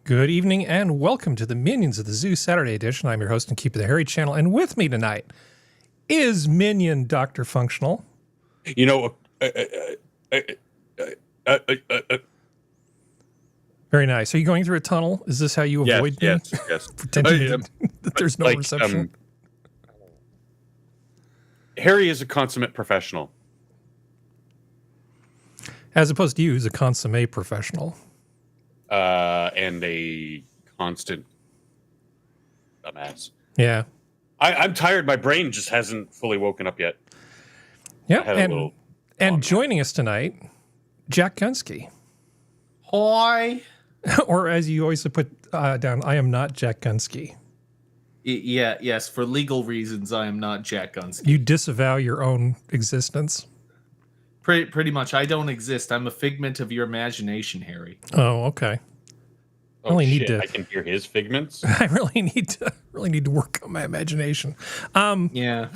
Good evening and welcome to the Minions of the Zoo Saturday edition. I'm your host and keeper of the Harry channel, and with me tonight is Minion DrFunctional. You know, Very nice. Are you going through a tunnel? Is this how you avoid me? Yes. Pretending that there's no reception. Harry is a consummate professional. As opposed to you, who's a consummate professional. And a constant dumbass. Yeah. I'm tired. My brain just hasn't fully woken up yet. Yeah, and joining us tonight, Jack Gunsky. Hi. Or as you always put down, I am not Jack Gunsky. Yes, for legal reasons, I am not Jack Gunsky. You disavow your own existence. Pretty much, I don't exist. I'm a figment of your imagination, Harry. Oh, okay. Oh, shit. I can hear his figments. I really need to work on my imagination. Yeah.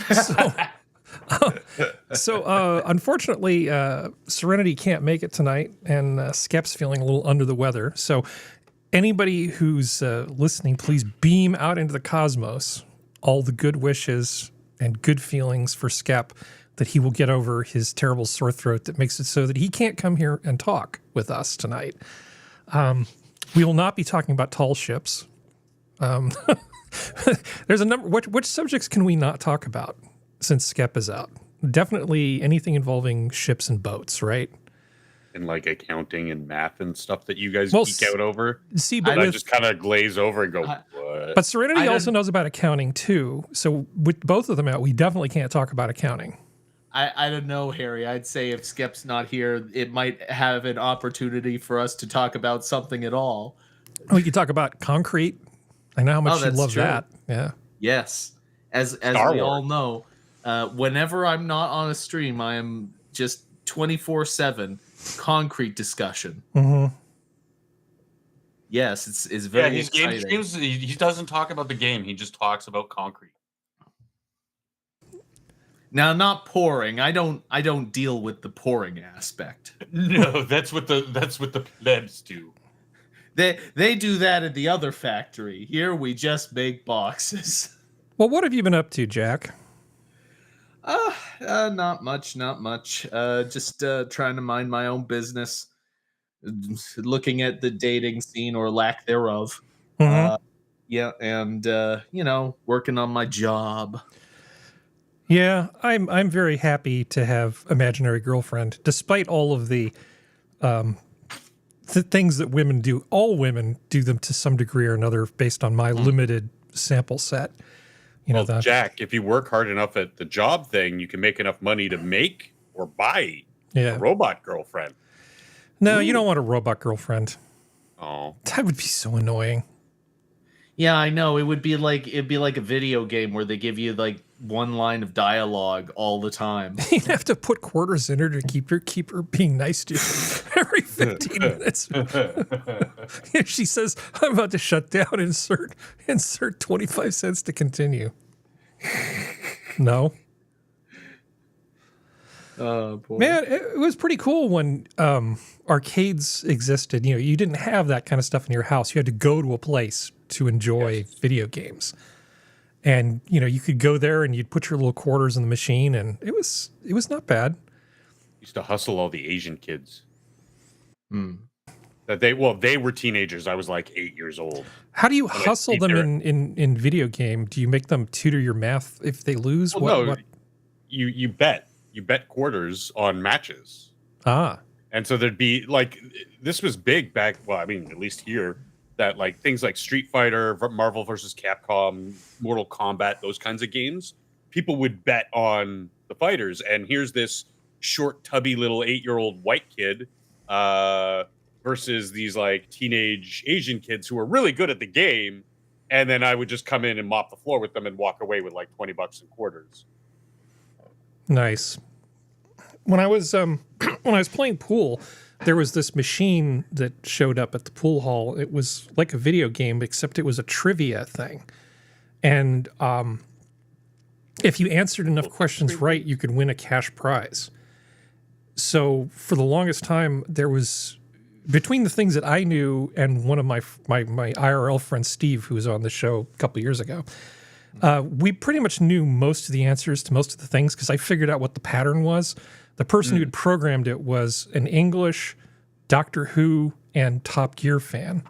So unfortunately, Serenity can't make it tonight, and Skep's feeling a little under the weather. So anybody who's listening, please beam out into the cosmos all the good wishes and good feelings for Skep, that he will get over his terrible sore throat that makes it so that he can't come here and talk with us tonight. We will not be talking about tall ships. There's a number. Which subjects can we not talk about since Skep is out? Definitely anything involving ships and boats, right? And like accounting and math and stuff that you guys geek out over. See, but I just kind of glaze over and go, what? But Serenity also knows about accounting too. So with both of them out, we definitely can't talk about accounting. I don't know, Harry. I'd say if Skep's not here, it might have an opportunity for us to talk about something at all. We could talk about concrete. I know how much you love that. Yeah. Yes. As we all know, whenever I'm not on a stream, I am just 24/7 concrete discussion. Mm-hmm. Yes, it's very exciting. Game streams, he doesn't talk about the game. He just talks about concrete. Now, not pouring. I don't deal with the pouring aspect. No, that's what the plebs do. They do that at the other factory. Here we just make boxes. Well, what have you been up to, Jack? Not much. Just trying to mind my own business. Looking at the dating scene or lack thereof. Mm-hmm. And working on my job. Yeah, I'm very happy to have imaginary girlfriend, despite all of the things that women do. All women do them to some degree or another, based on my limited sample set. Jack, if you work hard enough at the job thing, you can make enough money to make or buy a robot girlfriend. No, you don't want a robot girlfriend. Oh, that would be so annoying. Yeah, I know. It'd be like a video game where they give you like one line of dialogue all the time. You'd have to put quarters in her to keep her being nice to you every 15 minutes. If she says, "I'm about to shut down," insert 25 cents to continue. No. Oh, boy. Man, it was pretty cool when arcades existed. You didn't have that kind of stuff in your house. You had to go to a place to enjoy video games. And, you could go there and you'd put your little quarters in the machine, and it was not bad. Used to hustle all the Asian kids. That they were teenagers. I was like 8 years old. How do you hustle them in video game? Do you make them tutor your math if they lose? Well, you bet. You bet quarters on matches. And so there'd be this was big back. Well, I mean, at least here, that things like Street Fighter, Marvel versus Capcom, Mortal Kombat, those kinds of games, people would bet on the fighters. And here's this short, tubby little 8-year-old white kid versus these teenage Asian kids who are really good at the game. And then I would just come in and mop the floor with them and walk away with $20 in quarters. Nice. When I was playing pool, there was this machine that showed up at the pool hall. It was like a video game, except it was a trivia thing. And if you answered enough questions right, you could win a cash prize. So for the longest time, there was between the things that I knew and one of my IRL friend Steve, who was on the show a couple years ago, we pretty much knew most of the answers to most of the things because I figured out what the pattern was. The person who had programmed it was an English, Doctor Who, and Top Gear fan.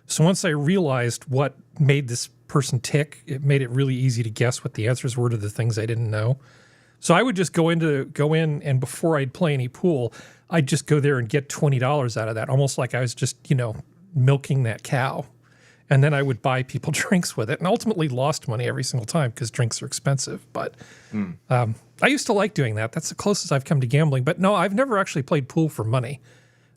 So once I realized what made this person tick, it made it really easy to guess what the answers were to the things I didn't know. So I would just go in and before I'd play any pool, I'd just go there and get $20 out of that, almost like I was just, milking that cow. And then I would buy people drinks with it and ultimately lost money every single time because drinks are expensive. But I used to like doing that. That's the closest I've come to gambling. But no, I've never actually played pool for money.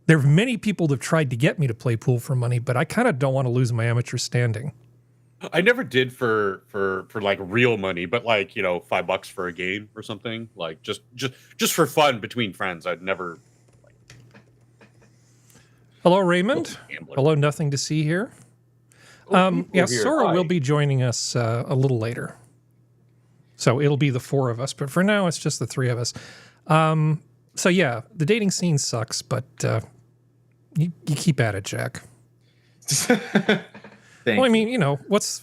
There are many people that have tried to get me to play pool for money, but I kind of don't want to lose my amateur standing. I never did for like real money, but like, $5 for a game or something, like just for fun between friends. I'd never. Hello, Raymond. Hello, nothing to see here. Sora will be joining us a little later. So it'll be the four of us, but for now it's just the three of us. So yeah, the dating scene sucks, but you keep at it, Jack. Well, I mean, what's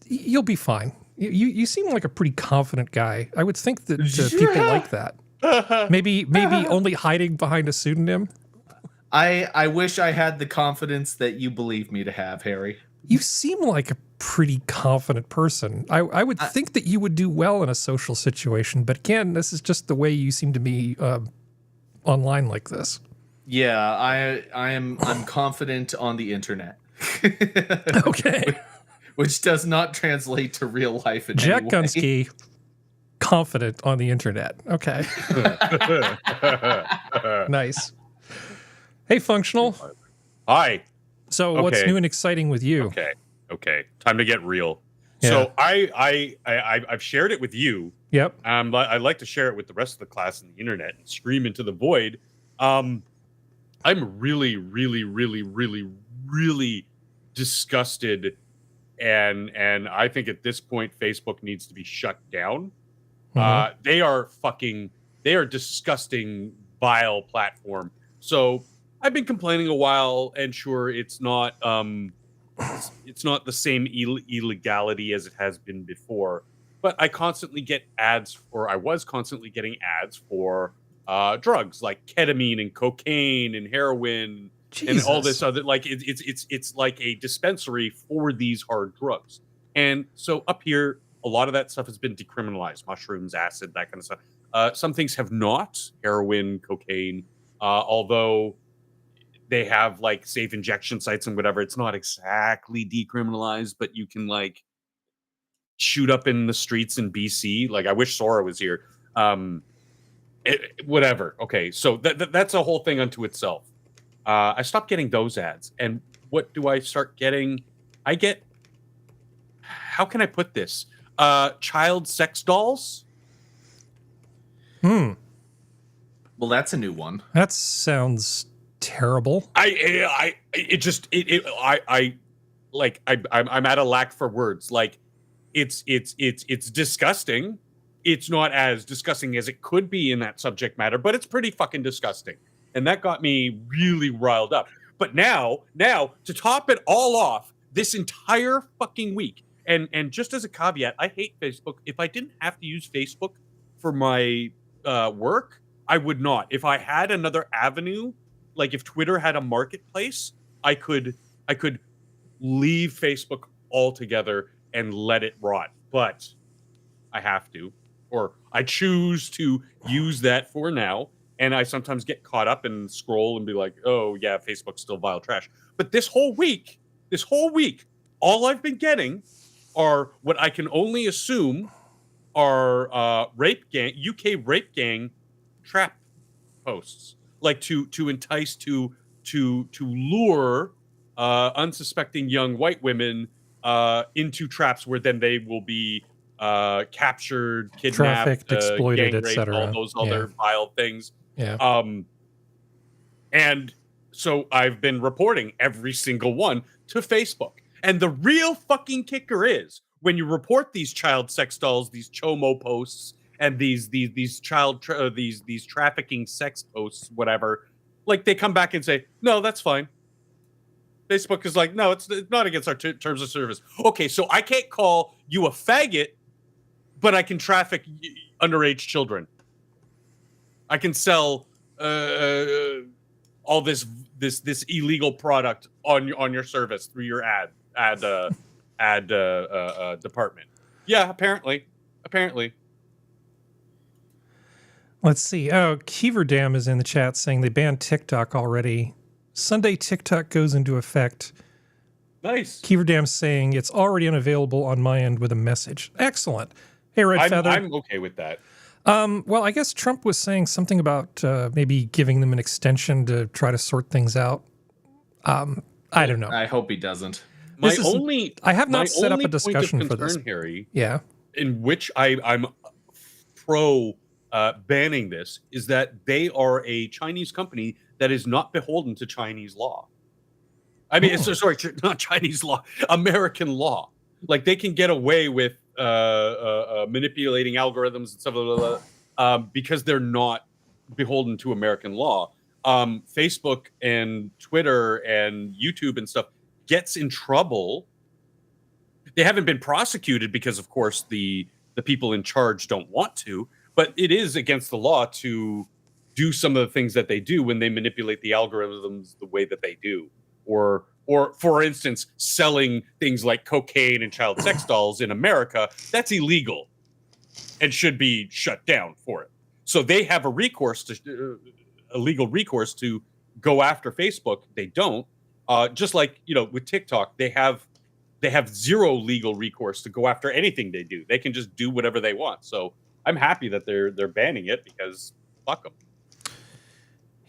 you'll be fine. You seem like a pretty confident guy. I would think that people like that. Maybe only hiding behind a pseudonym. I wish I had the confidence that you believe me to have, Harry. You seem like a pretty confident person. I would think that you would do well in a social situation, but again, this is just the way you seem to be online like this. Yeah, I'm confident on the internet. Okay. Which does not translate to real life in Jack any way. Gunsky, confident on the internet. Okay. Nice. Hey, Functional. Hi. So what's new and exciting with you? Okay. Time to get real. Yeah. So I've shared it with you. Yep. I'd like to share it with the rest of the class on the internet and scream into the void. I'm really, really, really, really, really disgusted, and I think at this point Facebook needs to be shut down. They are disgusting, vile platform. So I've been complaining a while, and sure, it's not the same illegality as it has been before, but I constantly get ads, or I was constantly getting ads for drugs like ketamine and cocaine and heroin. Jesus. And all this other, like it's like a dispensary for these hard drugs. And so up here, a lot of that stuff has been decriminalized: mushrooms, acid, that kind of stuff. Some things have not: heroin, cocaine. Although they have like safe injection sites and whatever, it's not exactly decriminalized, but you can like shoot up in the streets in BC. Like, I wish Sora was here. Whatever. Okay, so that's a whole thing unto itself. I stopped getting those ads, and what do I start getting? I get, how can I put this? Child sex dolls. Well, that's a new one. That sounds terrible. I'm at a lack for words. Like, it's disgusting. It's not as disgusting as it could be in that subject matter, but it's pretty fucking disgusting. And that got me really riled up. But now to top it all off, this entire fucking week, and just as a caveat, I hate Facebook. If I didn't have to use Facebook for my work, I would not. If I had another avenue, like if Twitter had a marketplace, I could leave Facebook altogether and let it rot. But I have to, or I choose to use that for now. And I sometimes get caught up and scroll and be like, oh yeah, Facebook's still vile trash. But this whole week, all I've been getting are what I can only assume are UK rape gang trap posts, like to entice, to lure unsuspecting young white women into traps where then they will be captured, kidnapped, trafficked, exploited, etc. All those other vile things. Yeah. And so I've been reporting every single one to Facebook. And the real fucking kicker is when you report these child sex dolls, these chomo posts, and these trafficking sex posts, whatever, like they come back and say, no, that's fine. Facebook is like, no, it's not against our terms of service. Okay, so I can't call you a faggot, but I can traffic underage children. I can sell all this illegal product on your service through your ad department. Yeah, apparently. Let's see. Oh, Keeverdam is in the chat saying they banned TikTok already. Sunday, TikTok goes into effect. Nice. Keeverdam's saying it's already unavailable on my end with a message. Excellent. Hey, Red Feather. I'm okay with that. Well, I guess Trump was saying something about maybe giving them an extension to try to sort things out. I don't know. I hope he doesn't. I have not set up a discussion point of concern, for this, Harry. Yeah. In which I'm pro banning this is that they are a Chinese company that is not beholden to Chinese law. I mean, sorry, not Chinese law, American law. Like they can get away with manipulating algorithms and stuff because they're not beholden to American law. Facebook and Twitter and YouTube and stuff gets in trouble. They haven't been prosecuted because, of course, the people in charge don't want to. But it is against the law to do some of the things that they do when they manipulate the algorithms the way that they do, or for instance, selling things like cocaine and child sex dolls in America. That's illegal and should be shut down for it. So they have a legal recourse to go after Facebook. They don't. Just like with TikTok, they have zero legal recourse to go after anything they do. They can just do whatever they want. So I'm happy that they're banning it because fuck them.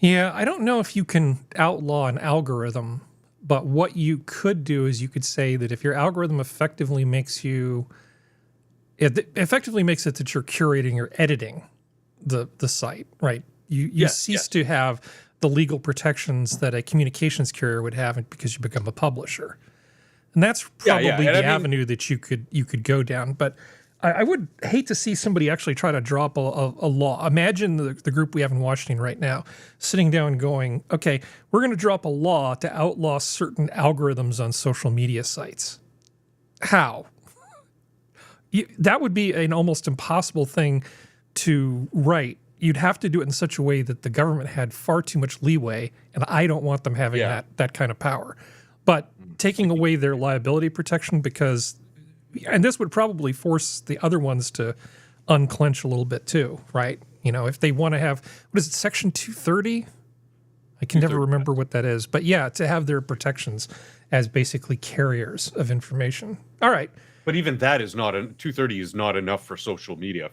Yeah, I don't know if you can outlaw an algorithm, but what you could do is you could say that if your algorithm effectively makes it that you're curating or editing the site, right? You cease to have the legal protections that a communications carrier would have because you become a publisher. And that's probably the avenue that you could go down. But I would hate to see somebody actually try to drop a law. Imagine the group we have in Washington right now sitting down and going, okay, we're going to drop a law to outlaw certain algorithms on social media sites. How? That would be an almost impossible thing to write. You'd have to do it in such a way that the government had far too much leeway, and I don't want them having that kind of power. But taking away their liability protection and this would probably force the other ones to unclench a little bit too, right? If they want to have, what is it, Section 230? I can never remember what that is. But yeah, to have their protections as basically carriers of information. All right. But even that is 230 is not enough for social media.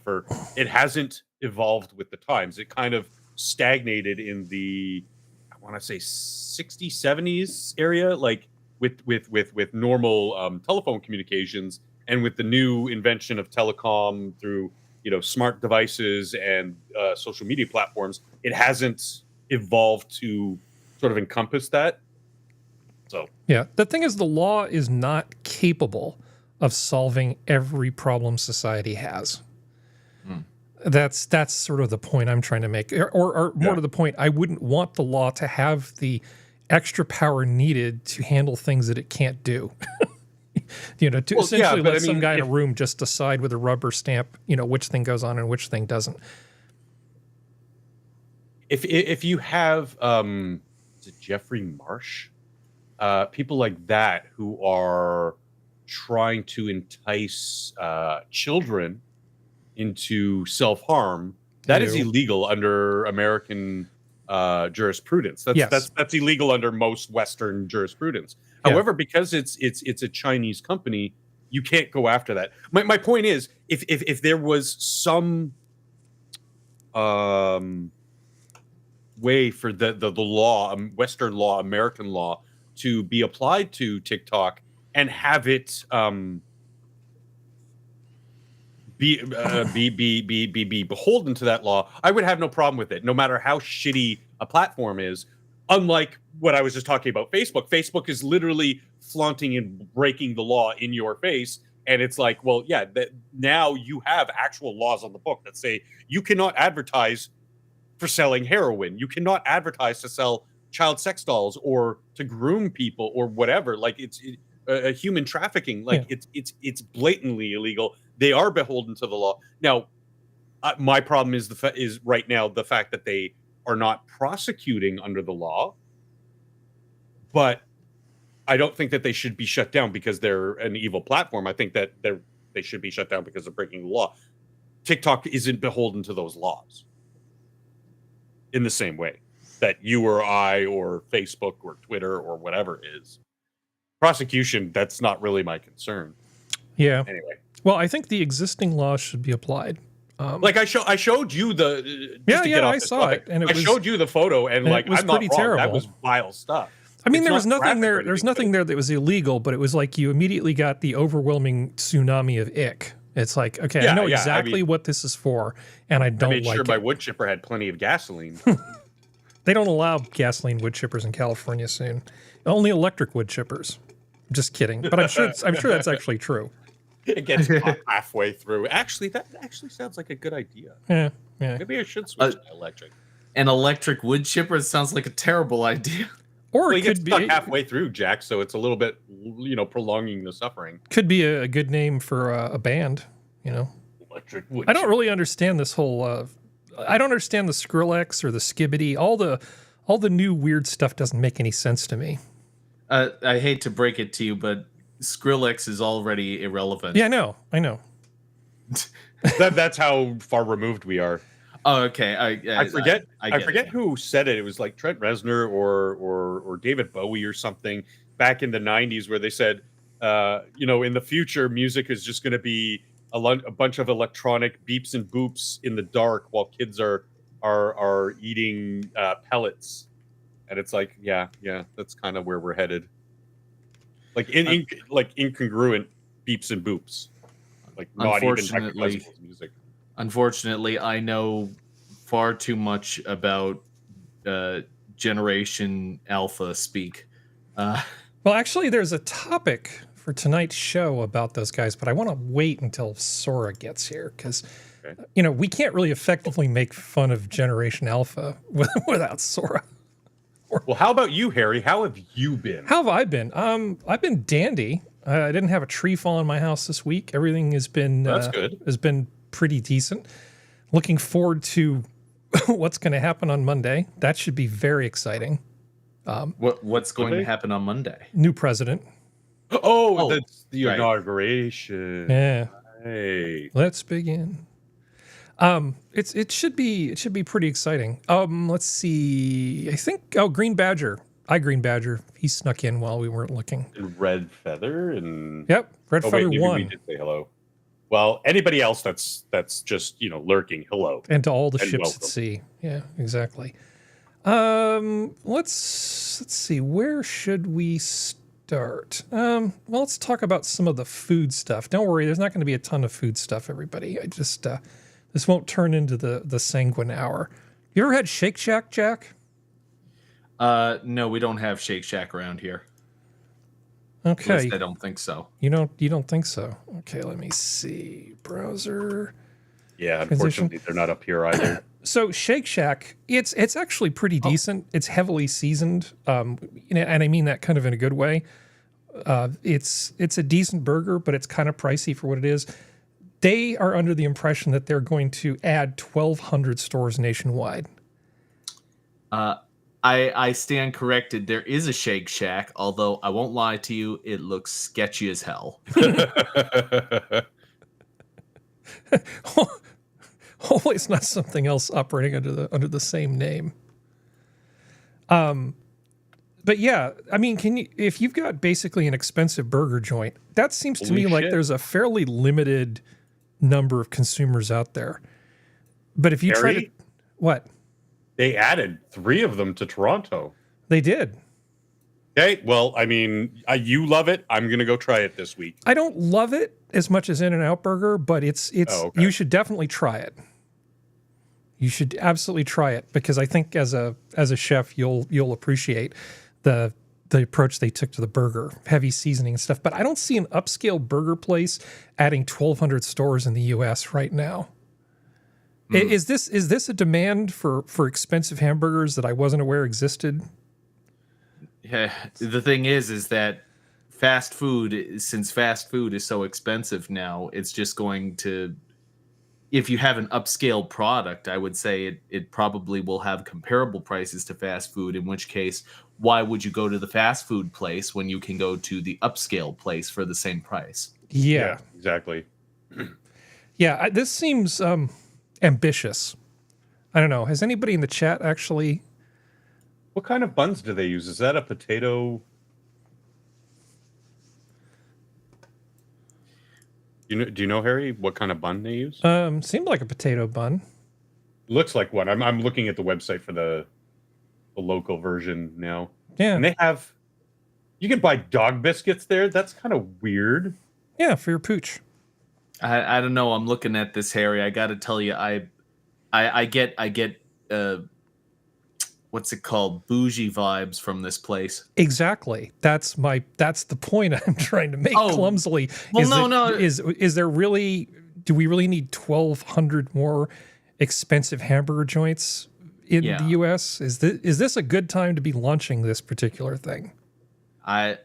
It hasn't evolved with the times. It kind of stagnated in the, I want to say 60s, 70s area, like with normal telephone communications, and with the new invention of telecom through smart devices and social media platforms, it hasn't evolved to sort of encompass that. So yeah, the thing is, the law is not capable of solving every problem society has. That's sort of the point I'm trying to make, or more to the point, I wouldn't want the law to have the extra power needed to handle things that it can't do. Essentially let some guy in a room just decide with a rubber stamp, which thing goes on and which thing doesn't. If you have, is it Jeffrey Marsh? People like that who are trying to entice children into self-harm, that is illegal under American jurisprudence. That's illegal under most Western jurisprudence. However, because it's a Chinese company, you can't go after that. My point is, if there was some way for the law, Western law, American law, to be applied to TikTok and have it be beholden to that law, I would have no problem with it, no matter how shitty a platform is. Unlike what I was just talking about, Facebook is literally flaunting and breaking the law in your face. And it's like, well, now you have actual laws on the book that say you cannot advertise for selling heroin. You cannot advertise to sell child sex dolls or to groom people or whatever. Like it's human trafficking. Like it's blatantly illegal. They are beholden to the law. Now, my problem is is right now the fact that they are not prosecuting under the law, but I don't think that they should be shut down because they're an evil platform. I think that they should be shut down because of breaking the law. TikTok isn't beholden to those laws in the same way that you or I or Facebook or Twitter or whatever is. Prosecution, that's not really my concern. Yeah. Anyway. Well, I think the existing laws should be applied. Like I showed you the I saw it, and I showed you the photo, and like it was I'm not pretty wrong. terrible. That was vile stuff. I mean, there was nothing there. There's nothing there that was illegal, but it was like you immediately got the overwhelming tsunami of ick. It's like, okay, I know exactly what this is for, and I don't like it. I made sure my wood chipper had plenty of gasoline. They don't allow gasoline wood chippers in California soon. Only electric wood chippers. Just kidding, but I'm sure that's actually true. It gets hot halfway through. Actually, that actually sounds like a good idea. Yeah. Maybe I should switch to electric. An electric wood chipper sounds like a terrible idea. Or it could be stuck halfway through, Jack. So it's a little bit, prolonging the suffering. Could be a good name for a band. Electric wood. I don't really understand this whole. I don't understand the Skrillex or the Skibbity. All the new weird stuff doesn't make any sense to me. I hate to break it to you, but Skrillex is already irrelevant. Yeah, I know. That's how far removed we are. Oh, okay. I forget who said it. It was like Trent Reznor or David Bowie or something back in the 90s, where they said, in the future, music is just going to be a bunch of electronic beeps and boops in the dark while kids are eating pellets. And it's like, yeah, that's kind of where we're headed. Like incongruent beeps and boops. Like not even recognizable music. Unfortunately, I know far too much about Generation Alpha speak. Well, actually, there's a topic for tonight's show about those guys, but I want to wait until Sora gets here because, we can't really effectively make fun of Generation Alpha without Sora. Well, how about you, Harry? How have you been? How have I been? I've been dandy. I didn't have a tree fall in my house this week. Everything has been that's good. Has been pretty decent. Looking forward to what's going to happen on Monday. That should be very exciting. What's going to happen on Monday? New president. Oh, that's the inauguration. Yeah. Hey, let's begin. It should be pretty exciting. Let's see. I think Green Badger. Green Badger. He snuck in while we weren't looking. And Red Feather and Red Feather won. We did say hello. Well, anybody else that's just lurking, hello. And to all the ships at sea. Yeah, exactly. Let's see. Where should we start? Well, let's talk about some of the food stuff. Don't worry, there's not going to be a ton of food stuff, everybody. I just this won't turn into the Sanguine hour. You ever had Shake Shack, Jack? No, we don't have Shake Shack around here. Okay. At least I don't think so. You don't think so? Okay, let me see. Browser. Yeah, unfortunately, they're not up here either. So Shake Shack, it's actually pretty decent. It's heavily seasoned, and I mean that kind of in a good way. It's a decent burger, but it's kind of pricey for what it is. They are under the impression that they're going to add 1,200 stores nationwide. I stand corrected. There is a Shake Shack, although I won't lie to you, it looks sketchy as hell. Hopefully, it's not something else operating under the same name. But yeah, I mean, if you've got basically an expensive burger joint, that seems to me like there's a fairly limited number of consumers out there. But if you try to, what? They added 3 of them to Toronto. They did. Okay, well, I mean, you love it. I'm going to go try it this week. I don't love it as much as In-N-Out Burger, but it's you should definitely try it. You should absolutely try it because I think as a chef you'll appreciate the approach they took to the burger, heavy seasoning and stuff. But I don't see an upscale burger place adding 1,200 stores in the U.S. right now. Is this a demand for expensive hamburgers that I wasn't aware existed? Yeah, the thing is that fast food, since fast food is so expensive now, it's just going to, if you have an upscale product, I would say it probably will have comparable prices to fast food, in which case, why would you go to the fast food place when you can go to the upscale place for the same price? Yeah, exactly. Yeah, this seems ambitious. I don't know. Has anybody in the chat actually... What kind of buns do they use? Is that a potato? Do you know, Harry, what kind of bun they use? Seemed like a potato bun. Looks like one. I'm looking at the website for the local version now. Yeah. And you can buy dog biscuits there. That's kind of weird. Yeah, for your pooch. I don't know. I'm looking at this, Harry. I got to tell you, I get what's it called? Bougie vibes from this place. Exactly. That's the point I'm trying to make clumsily. Well, Is there really, do we really need 1,200 more expensive hamburger joints in the US? Is this a good time to be launching this particular thing? I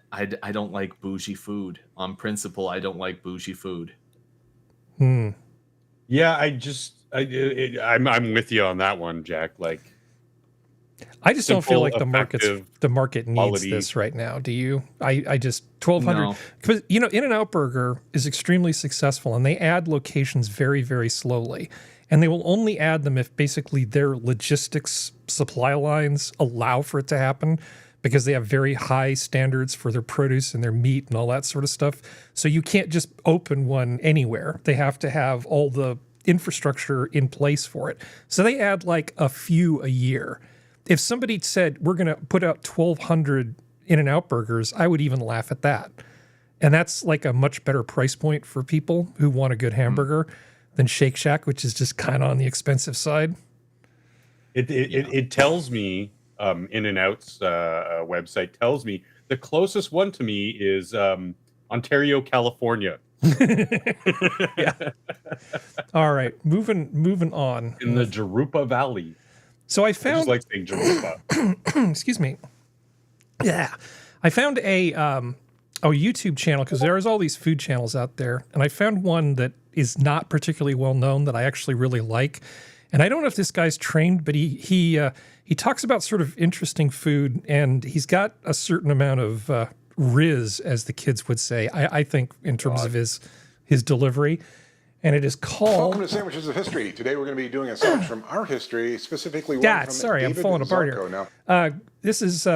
don't like bougie food. On principle, I don't like bougie food. Yeah, I'm with you on that one, Jack. Like, I just don't feel like the market needs quality. This right now. Do you? I just 1,200 because In-N-Out Burger is extremely successful and they add locations very, very slowly, and they will only add them if basically their logistics supply lines allow for it to happen, because they have very high standards for their produce and their meat and all that sort of stuff. So you can't just open one anywhere. They have to have all the infrastructure in place for it. So they add like a few a year. If somebody said, we're going to put out 1,200 In-N-Out burgers, I would even laugh at that. And that's like a much better price point for people who want a good hamburger than Shake Shack, which is just kind of on the expensive side. It tells me, In-N-Out's website tells me the closest one to me is Ontario, California. Yeah. All right, moving on. In the Jurupa Valley. So I found, I just like saying Jurupa. Excuse me. Yeah, I found a YouTube channel, because there's all these food channels out there, and I found one that is not particularly well known that I actually really like. And I don't know if this guy's trained, but he talks about sort of interesting food, and he's got a certain amount of riz, as the kids would say, I think, in terms of his delivery. And it is called... Welcome to Sandwiches of History. Today we're going to be doing a sandwich from our history, specifically one from sorry, David I'm falling apart Zarko here. Now. This is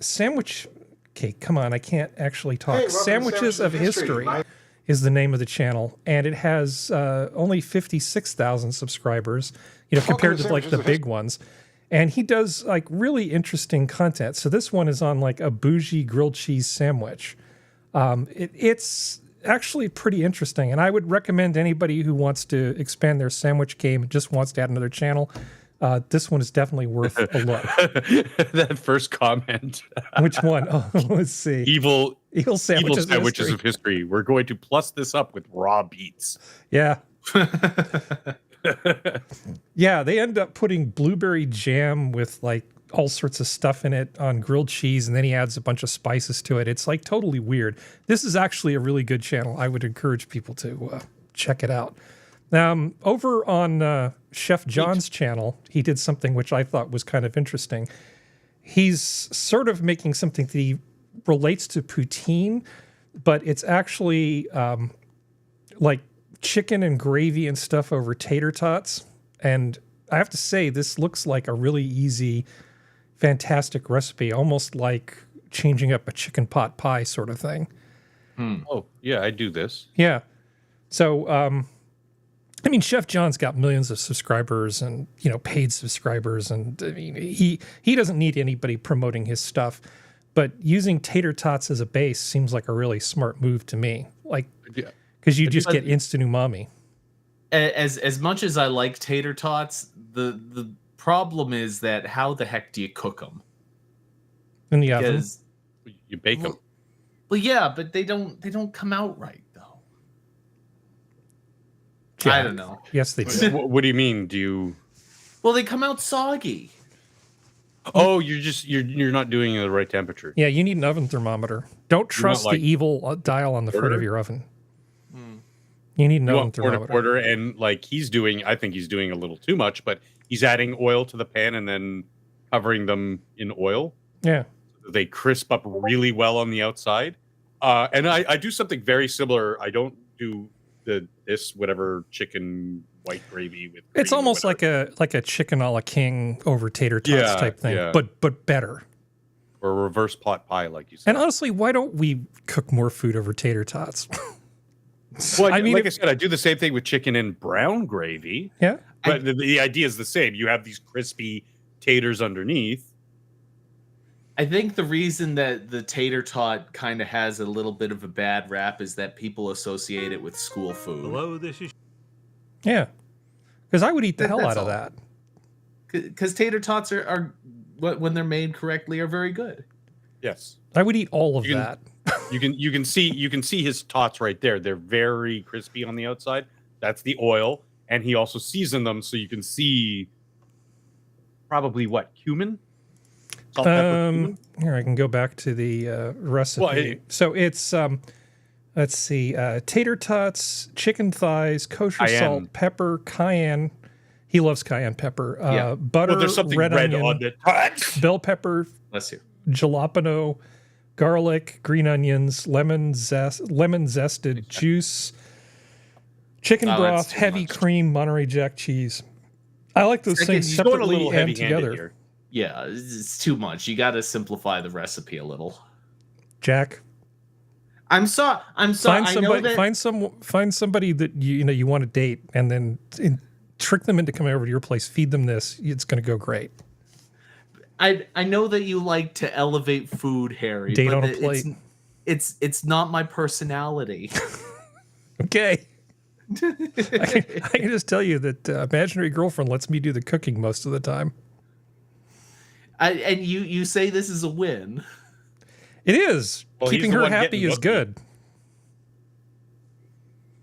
sandwich... Okay, come on, I can't actually talk. Hey, Sandwiches of History is the name of the channel, and it has only 56,000 subscribers, compared to like the big ones. And he does like really interesting content. So this one is on like a bougie grilled cheese sandwich. It's actually pretty interesting, and I would recommend anybody who wants to expand their sandwich game and just wants to add another channel. This one is definitely worth a look. That first comment. Which one? Oh, let's see. Evil sandwiches of history. We're going to plus this up with raw beets. Yeah. Yeah, they end up putting blueberry jam with like all sorts of stuff in it on grilled cheese, and then he adds a bunch of spices to it. It's like totally weird. This is actually a really good channel. I would encourage people to check it out. Over on Chef John's channel, he did something which I thought was kind of interesting. He's sort of making something that he relates to poutine, but it's actually like chicken and gravy and stuff over tater tots. And I have to say, this looks like a really easy, fantastic recipe, almost like changing up a chicken pot pie sort of thing. Oh, yeah, I do this. Yeah. So, I mean, Chef John's got millions of subscribers and, paid subscribers. And I mean, he doesn't need anybody promoting his stuff, but using tater tots as a base seems like a really smart move to me. Like, because you just get instant umami. As much as I like tater tots, the problem is that how the heck do you cook them? In the oven. You bake them. Well, yeah, but they don't come out right though. I don't know. Yes, they do. What do you mean? Do you? Well, they come out soggy. Oh, you're not doing it at the right temperature. Yeah, you need an oven thermometer. Don't trust the evil dial on the front of your oven. You need an oven thermometer. Quarter, and like I think he's doing a little too much, but he's adding oil to the pan and then covering them in oil. Yeah. They crisp up really well on the outside. And I do something very similar. I don't do this whatever chicken white gravy with. It's almost like a chicken a la king over tater tots type thing, but better. Or a reverse pot pie, like you said. And honestly, why don't we cook more food over tater tots? Well, I mean, like I said, I do the same thing with chicken and brown gravy. Yeah. But the idea is the same. You have these crispy taters underneath. I think the reason that the tater tot kind of has a little bit of a bad rap is that people associate it with school food. Hello, this is. Yeah. Because I would eat the hell out of that. Because tater tots are, when they're made correctly, are very good. Yes. I would eat all of that. You can see his tots right there. They're very crispy on the outside. That's the oil, and he also seasoned them so you can see probably what cumin. Salt, pepper, cumin? Here I can go back to the recipe. So it's let's see, tater tots, chicken thighs, kosher salt, pepper, cayenne. He loves cayenne pepper. Butter, there's something red onion, on it. bell pepper, jalapeno, garlic, green onions, lemon zested juice, chicken broth, heavy cream, Monterey Jack cheese. I like those things separately and together. Yeah, it's too much. You got to simplify the recipe a little. Jack, I'm sorry. Find somebody that you want to date, and then trick them into coming over to your place. Feed them this. It's going to go great. I know that you like to elevate food, Harry. Date on a plate. It's not my personality. Okay. I can just tell you that imaginary girlfriend lets me do the cooking most of the time. And you say this is a win. It is. Well, keeping her happy is good.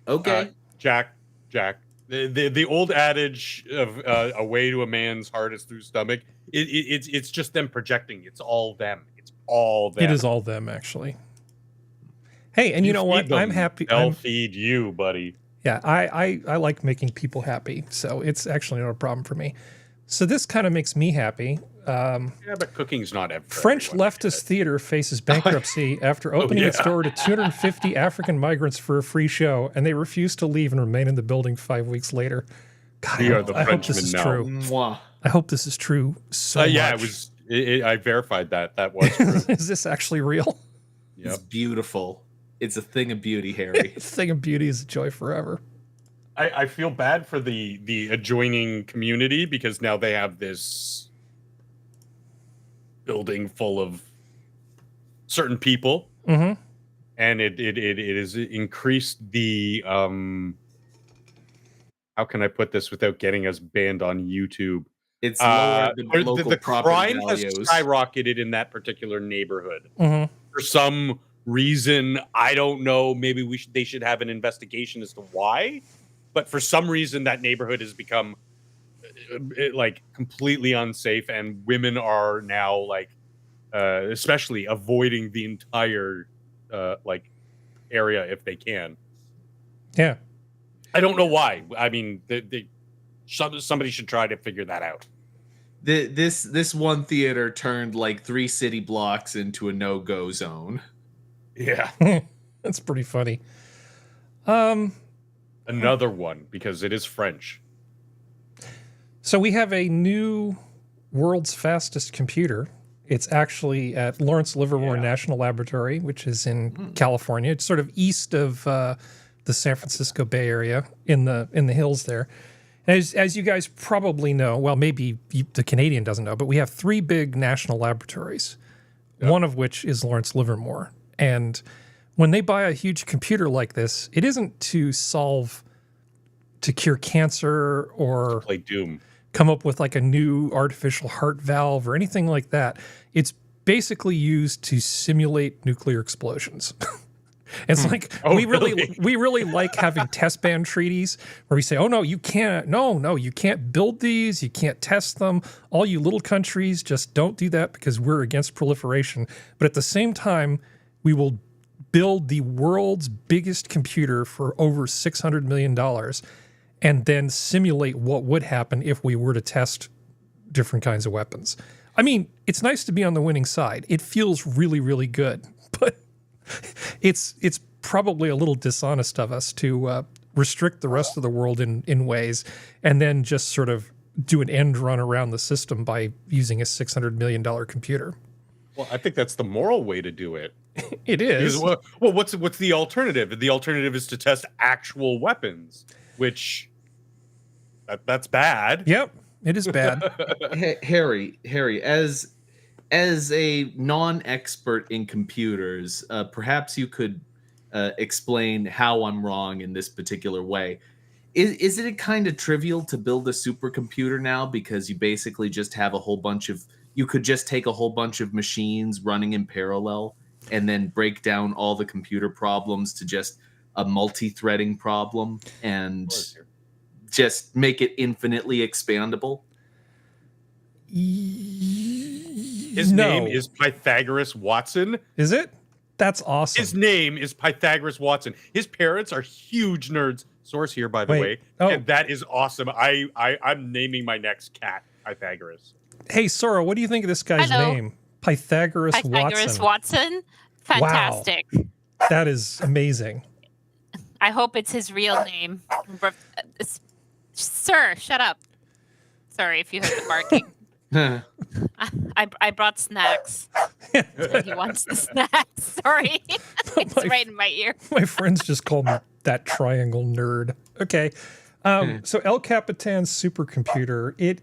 Okay. Jack. The old adage of a way to a man's heart is through stomach. It's just them projecting. It's all them. It's all them. It is all them, actually. Hey, and you know what? I'm happy. They'll feed you, buddy. Yeah, I like making people happy, so it's actually not a problem for me. So this kind of makes me happy. Yeah, but cooking's not everything. French leftist theater faces bankruptcy after opening its door to 250 African migrants for a free show, and they refuse to leave and remain in the building 5 weeks later. God, I hope this is true. Mwah. I hope this is true so yeah, much. I verified that. That was true. Is this actually real? Yep. It's beautiful. It's a thing of beauty, Harry. A thing of beauty is a joy forever. I feel bad for the adjoining community because now they have this building full of certain people, and it has increased the how can I put this without getting us banned on YouTube? It's lowered the local the property crime values. has skyrocketed in that particular neighborhood for some reason. I don't know. Maybe they should have an investigation as to why. But for some reason, that neighborhood has become like completely unsafe, and women are now like, especially avoiding the entire like area if they can. Yeah, I don't know why. I mean, somebody should try to figure that out. This one theater turned like 3 city blocks into a no-go zone. Yeah, that's pretty funny. Another one, because it is French. So we have a new world's fastest computer. It's actually at Lawrence Livermore National Laboratory, which is in California. It's sort of east of the San Francisco Bay Area in the hills there. As you guys probably know, well, maybe the Canadian doesn't know, but we have 3 big national laboratories, one of which is Lawrence Livermore. And when they buy a huge computer like this, it isn't to cure cancer or Play Doom, come up with like a new artificial heart valve or anything like that. It's basically used to simulate nuclear explosions. It's like we really like having test ban treaties where we say, oh no, you can't, no, you can't build these, you can't test them. All you little countries, just don't do that because we're against proliferation. But at the same time, we will build the world's biggest computer for over $600 million and then simulate what would happen if we were to test different kinds of weapons. I mean, it's nice to be on the winning side. It feels really, really good, but it's probably a little dishonest of us to restrict the rest of the world in ways and then just sort of do an end run around the system by using a $600 million computer. Well, I think that's the moral way to do it. It is. Well, what's the alternative? The alternative is to test actual weapons, which that's bad. Yep, it is bad. Harry, as a non-expert in computers, perhaps you could explain how I'm wrong in this particular way. Is it kind of trivial to build a supercomputer now because you basically just have you could just take a whole bunch of machines running in parallel and then break down all the computer problems to just a multi-threading problem and just make it infinitely expandable? His name is Pythagoras Watson. Is it? That's awesome. His name is Pythagoras Watson. His parents are huge nerds. Source here, by the way. Oh. And that is awesome. I'm naming my next cat Pythagoras. Hey, Sora, what do you think of this guy's name? Pythagoras Watson? Fantastic. Wow. That is amazing. I hope it's his real name. Sir, shut up. Sorry if you heard the barking. I brought snacks. He wants the snacks. Sorry. It's right in my ear. My friends just call me that triangle nerd. Okay. So El Capitan's supercomputer, it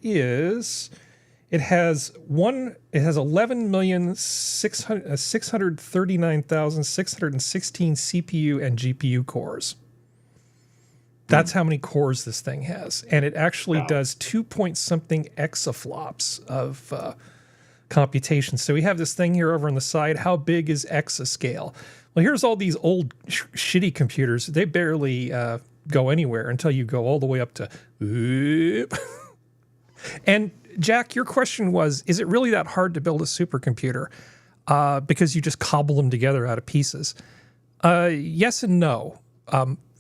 has 11,639,616 CPU and GPU cores. That's how many cores this thing has. And it actually does 2-point-something exaflops of computation. So we have this thing here over on the side. How big is exascale? Well, here's all these old shitty computers. They barely go anywhere until you go all the way up to... And Jack, your question was, is it really that hard to build a supercomputer? Because you just cobble them together out of pieces. Yes and no.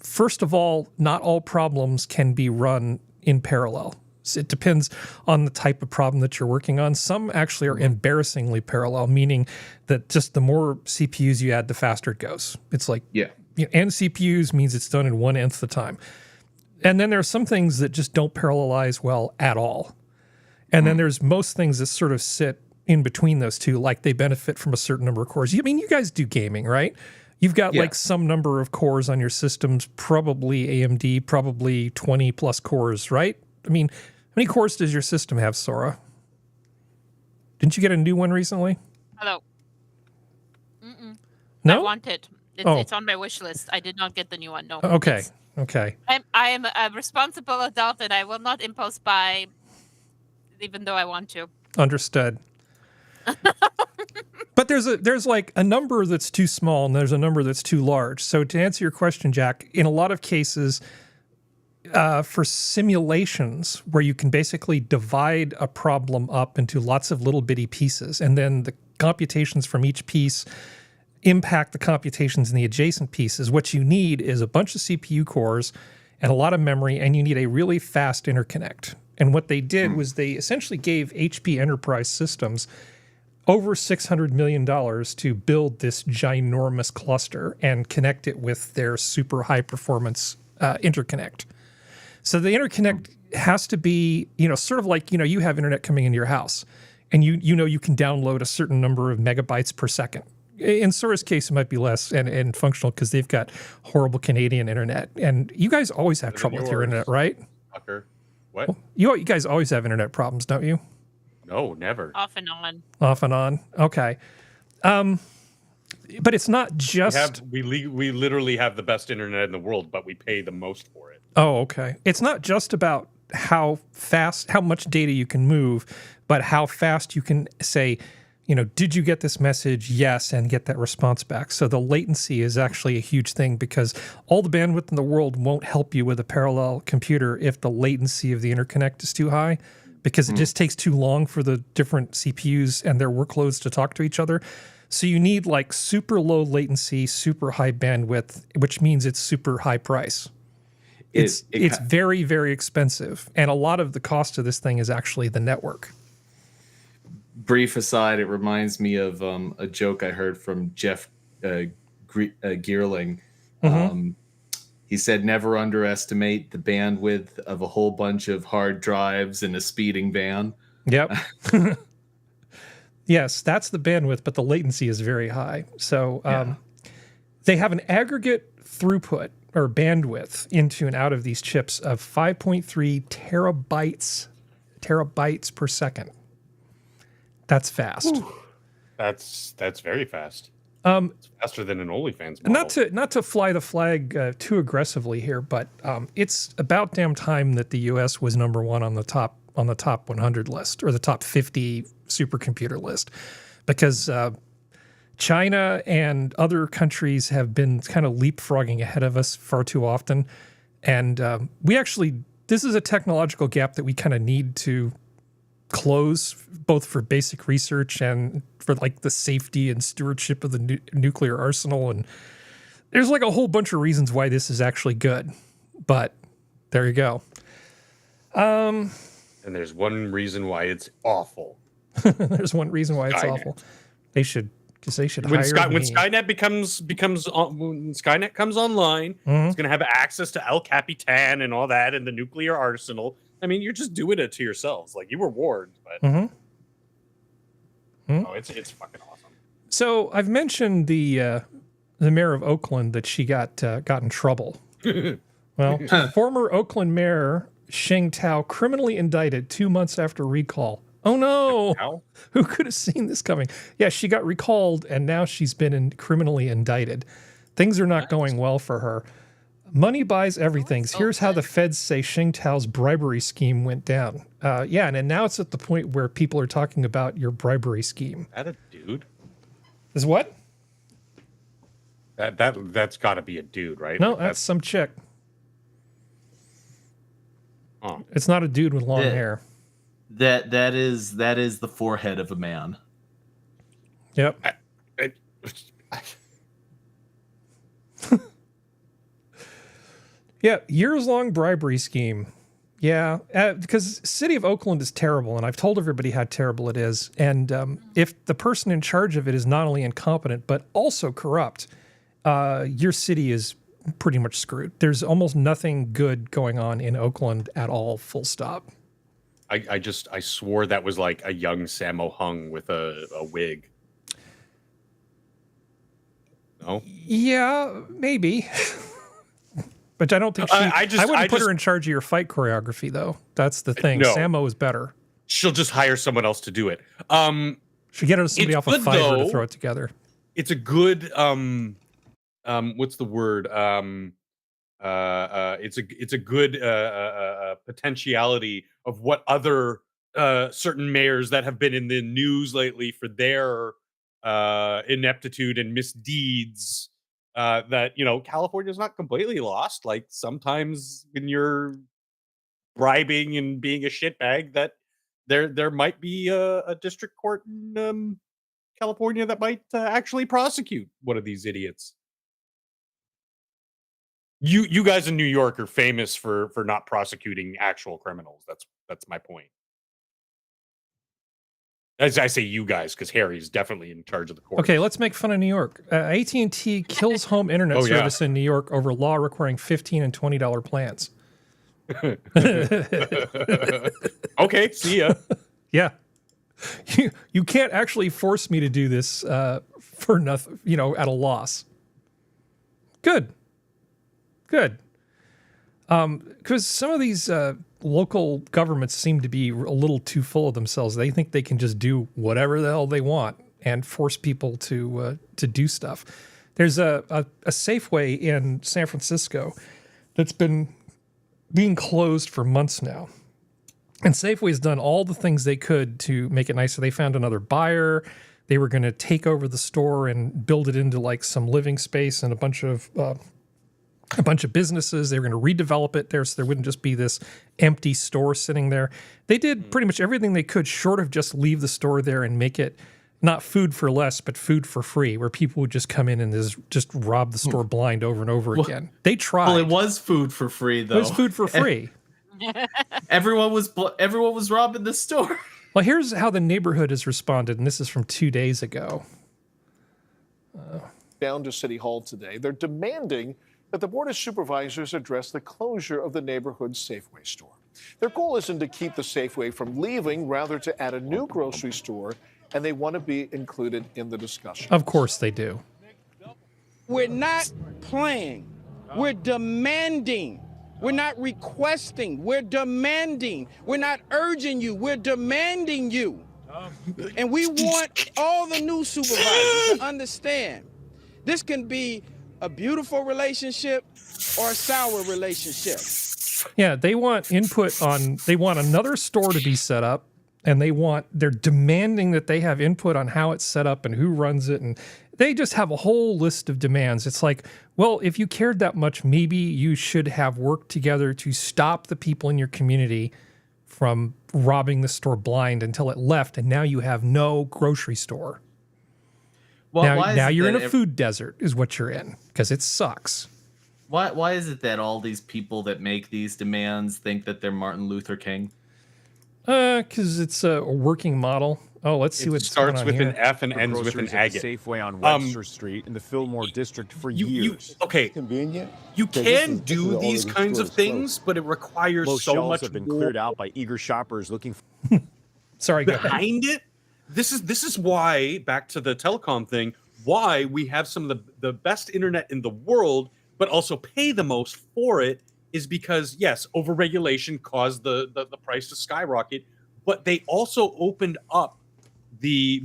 First of all, not all problems can be run in parallel. So it depends on the type of problem that you're working on. Some actually are embarrassingly parallel, meaning that just the more CPUs you add, the faster it goes. It's like, and CPUs means it's done in 1/nth the time. And then there are some things that just don't parallelize well at all. And then there's most things that sort of sit in between those two, like they benefit from a certain number of cores. I mean, you guys do gaming, right? You've got like some number of cores on your systems, probably AMD, probably 20 plus cores, right? I mean, how many cores does your system have, Sora? Didn't you get a new one recently? Hello. No? I want it. It's on my wish list. I did not get the new one. No. Okay. Okay. I am a responsible adult and I will not impulse buy, even though I want to. Understood. But there's like a number that's too small and there's a number that's too large. So to answer your question, Jack, in a lot of cases, for simulations where you can basically divide a problem up into lots of little bitty pieces, and then the computations from each piece impact the computations in the adjacent pieces, what you need is a bunch of CPU cores and a lot of memory, and you need a really fast interconnect. And what they did was they essentially gave HP Enterprise Systems over $600 million to build this ginormous cluster and connect it with their super high performance interconnect. So the interconnect has to be, sort of like, you have internet coming into your house and you can download a certain number of megabytes per second. In Sora's case, it might be less and functional because they've got horrible Canadian internet. And you guys always have trouble with your internet, right? Fucker. What? Well, you guys always have internet problems, don't you? No, never. Off and on. Off and on. Okay. But it's not just... We literally have the best internet in the world, but we pay the most for it. Oh, okay. It's not just about how much data you can move, but how fast you can, say, did you get this message? Yes, and get that response back. So the latency is actually a huge thing because all the bandwidth in the world won't help you with a parallel computer if the latency of the interconnect is too high, because it just takes too long for the different CPUs and their workloads to talk to each other. So you need like super low latency, super high bandwidth, which means it's super high price. It's very, very expensive. And a lot of the cost of this thing is actually the network. Brief aside, it reminds me of a joke I heard from Jeff Geerling. He said, never underestimate the bandwidth of a whole bunch of hard drives in a speeding van. Yep. Yes, that's the bandwidth, but the latency is very high. So they have an aggregate throughput or bandwidth into and out of these chips of 5.3 terabytes per second. That's fast. Ooh, that's very fast. It's faster than an OnlyFans model. Not to fly the flag too aggressively here, but it's about damn time that the U.S. was number one on the top 100 list or the top 50 supercomputer list, because China and other countries have been kind of leapfrogging ahead of us far too often, and this is a technological gap that we kind of need to close, both for basic research and for like the safety and stewardship of the nuclear arsenal. And there's like a whole bunch of reasons why this is actually good, but there you go. And there's one reason why it's awful. There's one reason why it's awful. They should when Skynet when Skynet comes online, it's going to have access to El Capitan and all that and the nuclear arsenal. I mean, you're just doing it to yourselves. Like, you were warned, but it's fucking awesome. So I've mentioned the mayor of Oakland that she got in trouble. Well, former Oakland mayor Sheng Tao criminally indicted 2 months after recall. Oh no! Who could have seen this coming? Yeah, she got recalled and now she's been criminally indicted. Things are not going well for her. Money buys everything. Here's how the feds say Sheng Tao's bribery scheme went down. And now it's at the point where people are talking about your bribery scheme. Is that a dude? Is what? That's got to be a dude, right? No, that's some chick. Oh. It's not a dude with long hair. That is the forehead of a man. Yep. Yeah, years-long bribery scheme. Yeah, because city of Oakland is terrible, and I've told everybody how terrible it is. And if the person in charge of it is not only incompetent, but also corrupt, your city is pretty much screwed. There's almost nothing good going on in Oakland at all, full stop. I swore that was like a young Sammo Hung with a wig. No? Yeah, maybe. But I don't think I wouldn't put her in charge of your fight choreography, though. That's the thing. No. Sammo is better. She'll just hire someone else to do it. Should get her somebody off of Fiverr to throw it together. It's a good what's the word? It's a good potentiality of what other certain mayors that have been in the news lately for their ineptitude and misdeeds. That, California's not completely lost. Like, sometimes when you're bribing and being a shitbag, that there might be a district court in California that might actually prosecute one of these idiots. You guys in New York are famous for not prosecuting actual criminals. That's my point. As I say, you guys, because Harry's definitely in charge of the court. Okay, let's make fun of New York. AT&T kills home internet service in New York over law requiring $15 and $20 plans. Okay, see ya. Yeah, you can't actually force me to do this for nothing. At a loss. Good. Because some of these local governments seem to be a little too full of themselves. They think they can just do whatever the hell they want and force people to do stuff. There's a Safeway in San Francisco that's been being closed for months now. And Safeway's done all the things they could to make it nicer. They found another buyer. They were going to take over the store and build it into like some living space and a bunch of businesses. They were going to redevelop it there so there wouldn't just be this empty store sitting there. They did pretty much everything they could short of just leave the store there and make it not food for less, but food for free, where people would just come in and just rob the store blind over and over again. They tried. Well, it was food for free, though. It was food for free. Everyone was robbing the store. Well, here's how the neighborhood has responded, and this is from 2 days ago. Down to City Hall today. They're demanding that the Board of Supervisors address the closure of the neighborhood Safeway store. Their goal isn't to keep the Safeway from leaving, rather to add a new grocery store, and they want to be included in the discussion. Of course they do. We're not playing. We're demanding. We're not requesting. We're demanding. We're not urging you. We're demanding you. And we want all the new supervisors to understand this can be a beautiful relationship or a sour relationship. Yeah, they want input on, they want another store to be set up, and they're demanding that they have input on how it's set up and who runs it, and they just have a whole list of demands. It's like, well, if you cared that much, maybe you should have worked together to stop the people in your community from robbing the store blind until it left, and now you have no grocery store. Well, now you're in a food desert is what you're in, because it sucks. Why is it that all these people that make these demands think that they're Martin Luther King? Because it's a working model. Oh, let's see what starts with an F and ends with an agate. Safeway on Webster Street in the Fillmore district for years. Okay, convenient. You can do these kinds of things, but it requires Most so shelves much have been more cleared out by eager shoppers looking for Sorry, go ahead. behind it. This is why, back to the telecom thing, why we have some of the best internet in the world, but also pay the most for it, is because, yes, overregulation caused the price to skyrocket, but they also opened up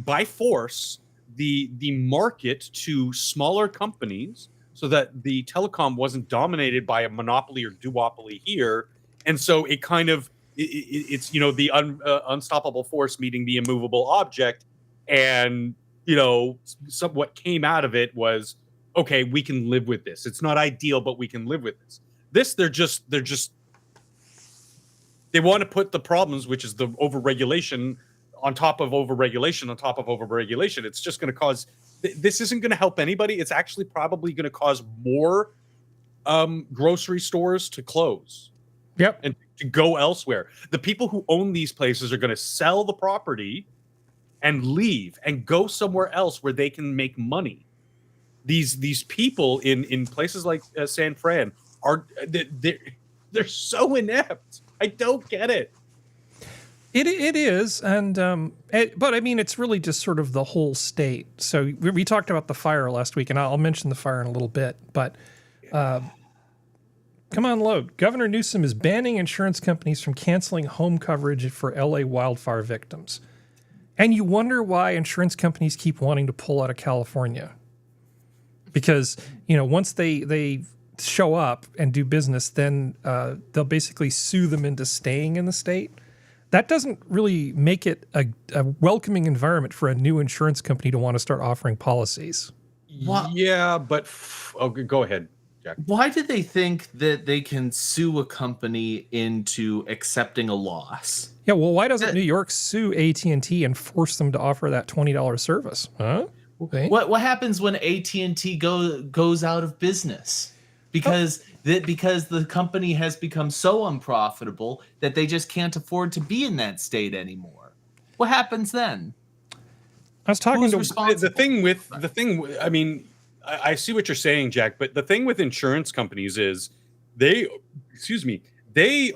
by force the market to smaller companies so that the telecom wasn't dominated by a monopoly or duopoly here. And so it kind of, it's the unstoppable force meeting the immovable object. And, what came out of it was, okay, we can live with this. It's not ideal, but we can live with this. They want to put the problems, which is the overregulation, on top of overregulation, on top of overregulation. It's just going to cause, this isn't going to help anybody. It's actually probably going to cause more grocery stores to close. Yep. And to go elsewhere. The people who own these places are going to sell the property and leave and go somewhere else where they can make money. These people in places like San Fran they're so inept. I don't get it. It is, and but I mean, it's really just sort of the whole state. So we talked about the fire last week, and I'll mention the fire in a little bit. But come on, load. Governor Newsom is banning insurance companies from canceling home coverage for LA wildfire victims, and you wonder why insurance companies keep wanting to pull out of California, because once they show up and do business, then they'll basically sue them into staying in the state. That doesn't really make it a welcoming environment for a new insurance company to want to start offering policies. Yeah, but go ahead, Jack. Why do they think that they can sue a company into accepting a loss? Yeah, well, why doesn't New York sue AT&T and force them to offer that $20 service? Huh? Okay. What happens when AT&T goes out of business? Because the company has become so unprofitable that they just can't afford to be in that state anymore. What happens then? I was talking to the thing. I mean, I see what you're saying, Jack. But the thing with insurance companies is they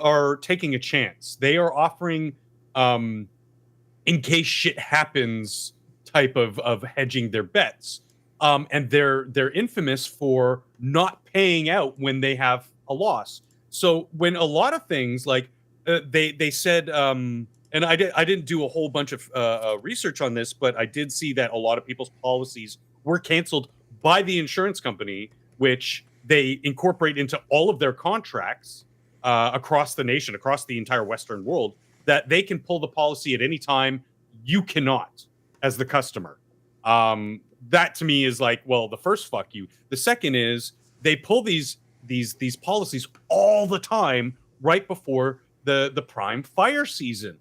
are taking a chance. They are offering, in case shit happens, type of hedging their bets. And they're infamous for not paying out when they have a loss. So when a lot of things like they said, and I didn't do a whole bunch of research on this, but I did see that a lot of people's policies were canceled by the insurance company, which they incorporate into all of their contracts across the nation, across the entire Western world, that they can pull the policy at any time. You cannot, as the customer. That to me is like, well, the first fuck you. The second is they pull these policies all the time right before the prime fire season.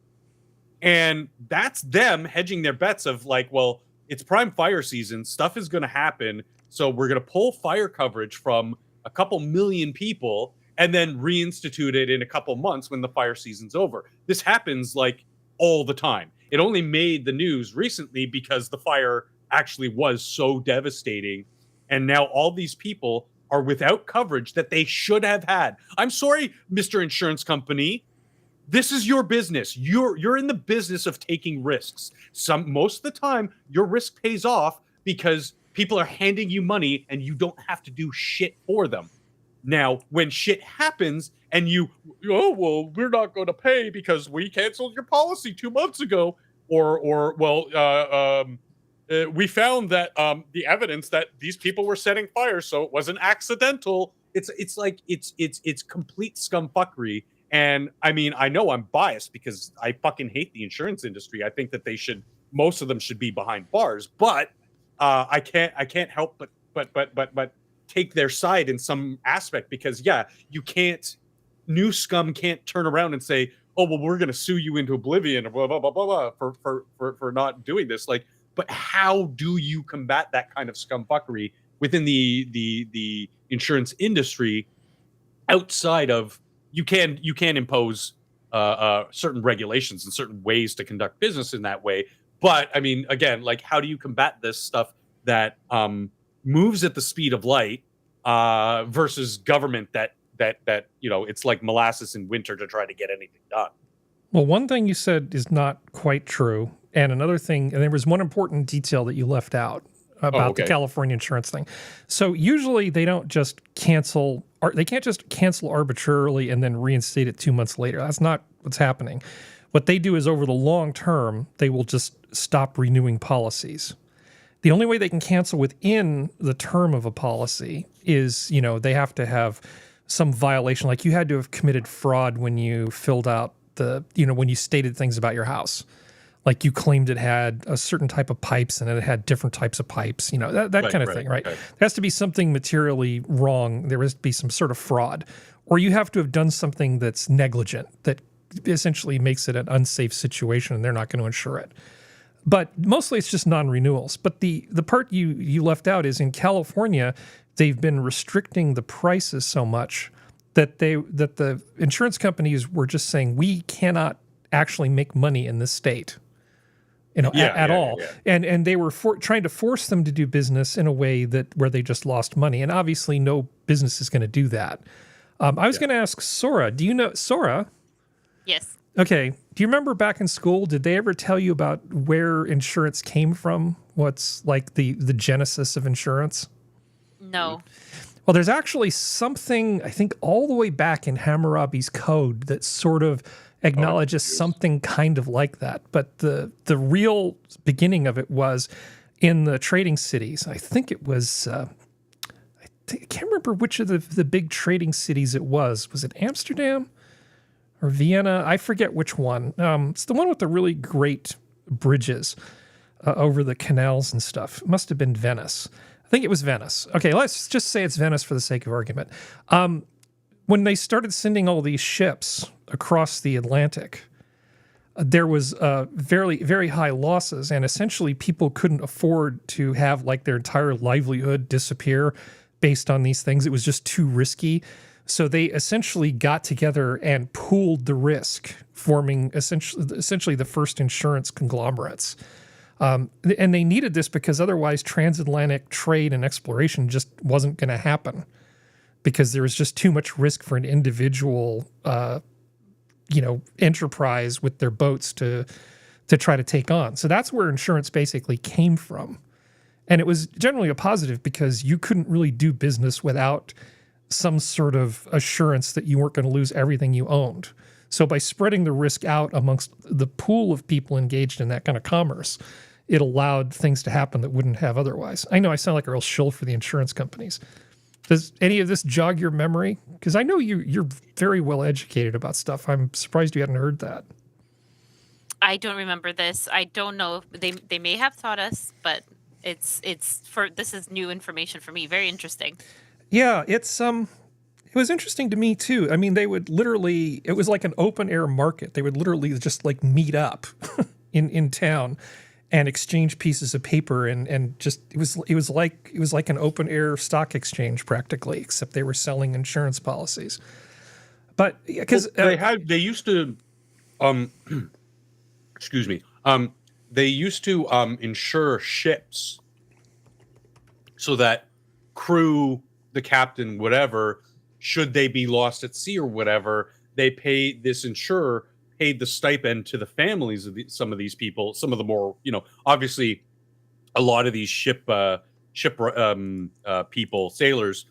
And that's them hedging their bets of like, well, it's prime fire season, stuff is going to happen, so we're going to pull fire coverage from a couple million people and then reinstitute it in a couple months when the fire season's over. This happens like all the time. It only made the news recently because the fire actually was so devastating. And now all these people are without coverage that they should have had. I'm sorry, Mr. Insurance Company. This is your business. You're in the business of taking risks. Most of the time, your risk pays off because people are handing you money and you don't have to do shit for them. Now, when shit happens and we're not going to pay because we canceled your policy 2 months ago, we found that the evidence that these people were setting fire, so it wasn't accidental. It's complete scumfuckery. And I mean, I know I'm biased because I fucking hate the insurance industry. I think that most of them should be behind bars, but I can't help but take their side in some aspect because new scum can't turn around and say, oh, well, we're going to sue you into oblivion or blah, blah, blah, blah, blah for not doing this. Like, but how do you combat that kind of scumfuckery within the insurance industry outside of you can impose certain regulations and certain ways to conduct business in that way. But I mean, again, like, how do you combat this stuff that moves at the speed of light versus government that it's like molasses in winter to try to get anything done? Well, one thing you said is not quite true. And another thing, and there was one important detail that you left out about the California insurance thing. So usually they don't just cancel, or they can't just cancel arbitrarily and then reinstate it 2 months later. That's not what's happening. What they do is over the long term, they will just stop renewing policies. The only way they can cancel within the term of a policy is, they have to have some violation. Like you had to have committed fraud when you filled out when you stated things about your house. Like you claimed it had a certain type of pipes and it had different types of pipes, that kind of thing, right? There has to be something materially wrong. There has to be some sort of fraud. Or you have to have done something that's negligent, that essentially makes it an unsafe situation and they're not going to insure it. But mostly it's just non-renewals. But the part you left out is in California, they've been restricting the prices so much that the insurance companies were just saying, we cannot actually make money in this state. At all. Yeah. And they were trying to force them to do business in a way where they just lost money. And obviously no business is going to do that. I was going to ask Sora, do you know Sora? Yes. Okay. Do you remember back in school, did they ever tell you about where insurance came from? What's like the genesis of insurance? No. Well, there's actually something, I think, all the way back in Hammurabi's code that sort of acknowledges something kind of like that. But the real beginning of it was in the trading cities. I think it was, I can't remember which of the big trading cities it was. Was it Amsterdam or Vienna? I forget which one. It's the one with the really great bridges over the canals and stuff. It must have been Venice. I think it was Venice. Okay, let's just say it's Venice for the sake of argument. When they started sending all these ships across the Atlantic, there was very, very high losses, and essentially people couldn't afford to have like their entire livelihood disappear based on these things. It was just too risky. So they essentially got together and pooled the risk, forming essentially the first insurance conglomerates. And they needed this because otherwise transatlantic trade and exploration just wasn't going to happen because there was just too much risk for an individual, enterprise with their boats to try to take on. So that's where insurance basically came from. And it was generally a positive because you couldn't really do business without some sort of assurance that you weren't going to lose everything you owned. So by spreading the risk out amongst the pool of people engaged in that kind of commerce, it allowed things to happen that wouldn't have otherwise. I know I sound like a real shill for the insurance companies. Does any of this jog your memory? Because I know you're very well educated about stuff. I'm surprised you hadn't heard that. I don't remember this. I don't know. They may have taught us, but This is new information for me. Very interesting. Yeah, it was interesting to me too. I mean, they would literally, it was like an open air market. They would literally just like meet up in town and exchange pieces of paper and just it was like an open air stock exchange practically, except they were selling insurance policies. But because they used to excuse me, they used to insure ships so that crew, the captain, whatever, should they be lost at sea or whatever, this insurer paid the stipend to the families of some of these people. Some of the more, obviously a lot of these ship people, sailors,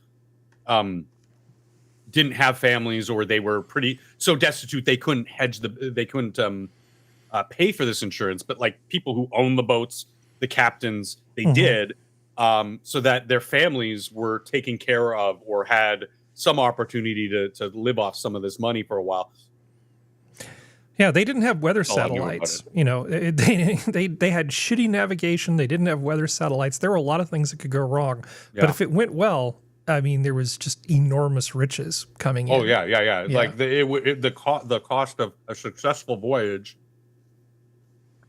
didn't have families, or they were so destitute they couldn't pay for this insurance. But like people who own the boats, the captains, they did, so that their families were taken care of or had some opportunity to live off some of this money for a while. Yeah, they didn't have weather satellites. They had shitty navigation. They didn't have weather satellites. There were a lot of things that could go wrong. Yeah. But if it went well, I mean, there was just enormous riches coming in. Oh yeah. Like the cost of a successful voyage,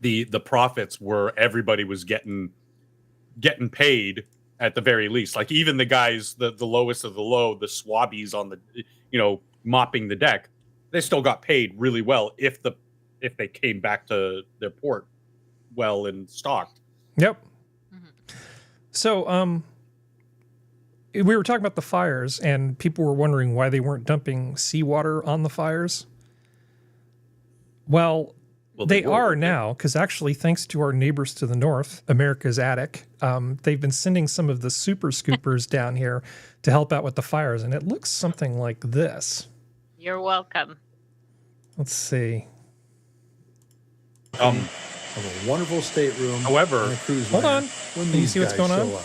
the profits were everybody was getting paid at the very least. Like even the guys, the lowest of the low, the swabbies on the mopping the deck, they still got paid really well if they came back to their port well and stocked. Yep. So we were talking about the fires, and people were wondering why they weren't dumping seawater on the fires. Well, they are now, because actually, thanks to our neighbors to the north, America's Attic, they've been sending some of the super scoopers down here to help out with the fires, and it looks something like this. You're welcome. Let's see. Of a wonderful stateroom. However, on a cruise hold on. When you see what's going on? Up.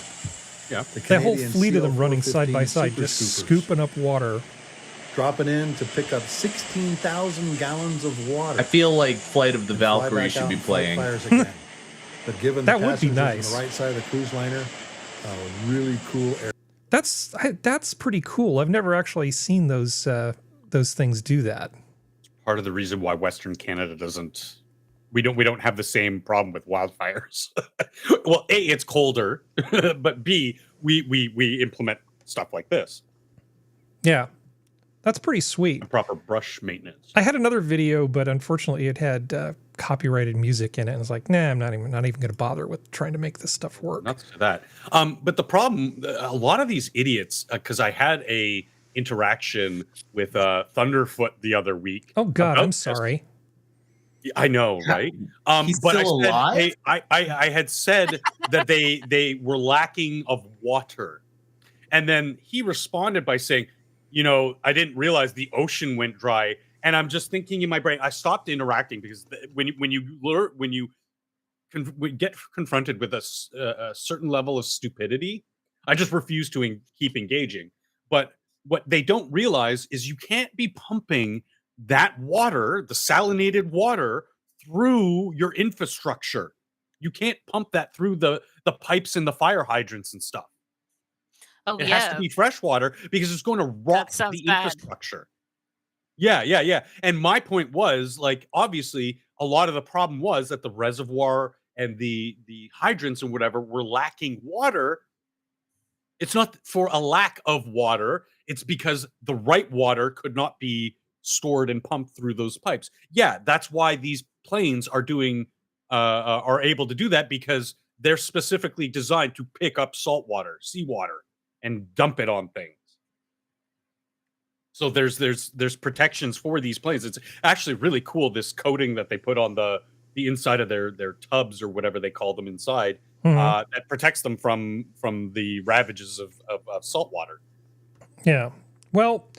Yeah, that whole fleet of them running side by side, just scooping up water, dropping in to pick up 16,000 gallons of water. I feel like Flight of the Valkyrie should be playing. But given that the would be nice. On the right side of the cruise liner, really cool air. That's pretty cool. I've never actually seen those things do that. Part of the reason why Western Canada doesn't. We don't have the same problem with wildfires. Well, A, it's colder, but B, we implement stuff like this. Yeah, that's pretty sweet. Proper brush maintenance. I had another video, but unfortunately, it had copyrighted music in it, and I was like, nah, I'm not even going to bother with trying to make this stuff work. Not to that. But the problem, a lot of these idiots, because I had a interaction with Thunderfoot the other week. Oh God, I'm sorry. I know, right? He's but still alive? I had said that they were lacking of water, and then he responded by saying, I didn't realize the ocean went dry. And I'm just thinking in my brain, I stopped interacting because when you get confronted with a certain level of stupidity, I just refuse to keep engaging. But what they don't realize is you can't be pumping that water, the salinated water, through your infrastructure. You can't pump that through the pipes and the fire hydrants and stuff. Oh, it has to be fresh water because it's going to rot the infrastructure. Yeah. And my point was, like, obviously, a lot of the problem was that the reservoir and the hydrants and whatever were lacking water. It's not for a lack of water. It's because the right water could not be stored and pumped through those pipes. Yeah, that's why these planes are able to do that, because they're specifically designed to pick up salt water, seawater, and dump it on things. So there's protections for these planes. It's actually really cool, this coating that they put on the inside of their tubs or whatever they call them inside, that protects them from the ravages of salt water. Yeah. Well,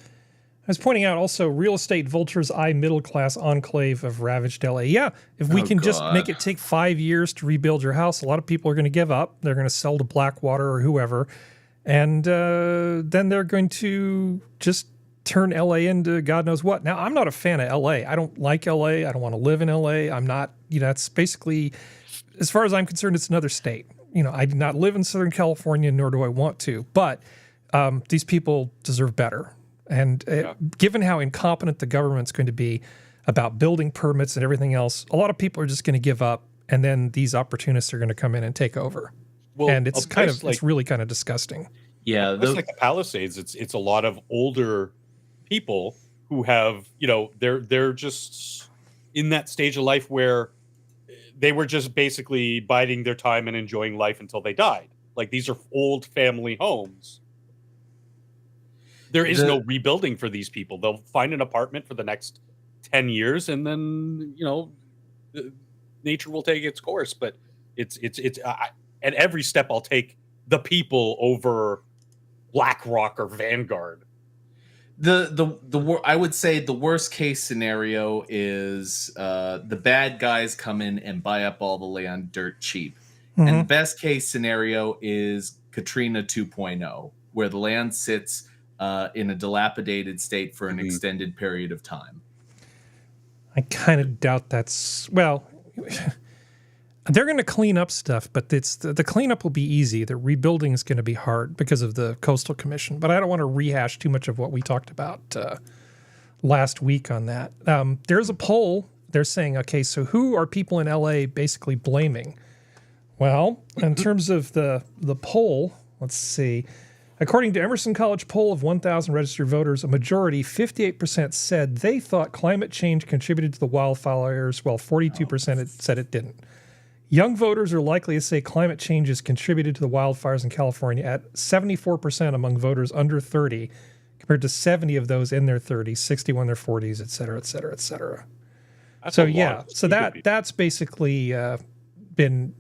I was pointing out also, real estate vultures eye middle class enclave of ravaged LA. Yeah, if we can just make it take 5 years to rebuild your house, a lot of people are going to give up. They're going to sell to Blackwater or whoever, and then they're going to just turn LA into God knows what. Now, I'm not a fan of LA. I don't like LA. I don't want to live in LA. I'm not. It's basically, as far as I'm concerned, it's another state. I do not live in Southern California, nor do I want to, but these people deserve better. And given how incompetent the government's going to be about building permits and everything else, a lot of people are just going to give up, and then these opportunists are going to come in and take over. Well, and it's it's really kind of disgusting. Yeah, like the Palisades, it's a lot of older people who have, they're just in that stage of life where they were just basically biding their time and enjoying life until they died. Like, these are old family homes. There is no rebuilding for these people. They'll find an apartment for the next 10 years, and then, nature will take its course. But it's at every step I'll take the people over BlackRock or Vanguard. I would say the worst case scenario is the bad guys come in and buy up all the land dirt cheap. Mm-hmm. And the best case scenario is Katrina 2.0, where the land sits in a dilapidated state for an extended period of time. I kind of doubt that's, well, they're going to clean up stuff, but the cleanup will be easy. The rebuilding is going to be hard because of the Coastal Commission. But I don't want to rehash too much of what we talked about last week on that. There's a poll. They're saying, okay, so who are people in LA basically blaming? Well, in terms of the poll, let's see. According to Emerson College poll of 1,000 registered voters, a majority, 58%, said they thought climate change contributed to the wildfires, while 42% said it didn't. Young voters are likely to say climate change has contributed to the wildfires in California at 74% among voters under 30, compared to 70 of those in their 30s, 61 in their 40s, et cetera, et cetera, et cetera. So that's basically been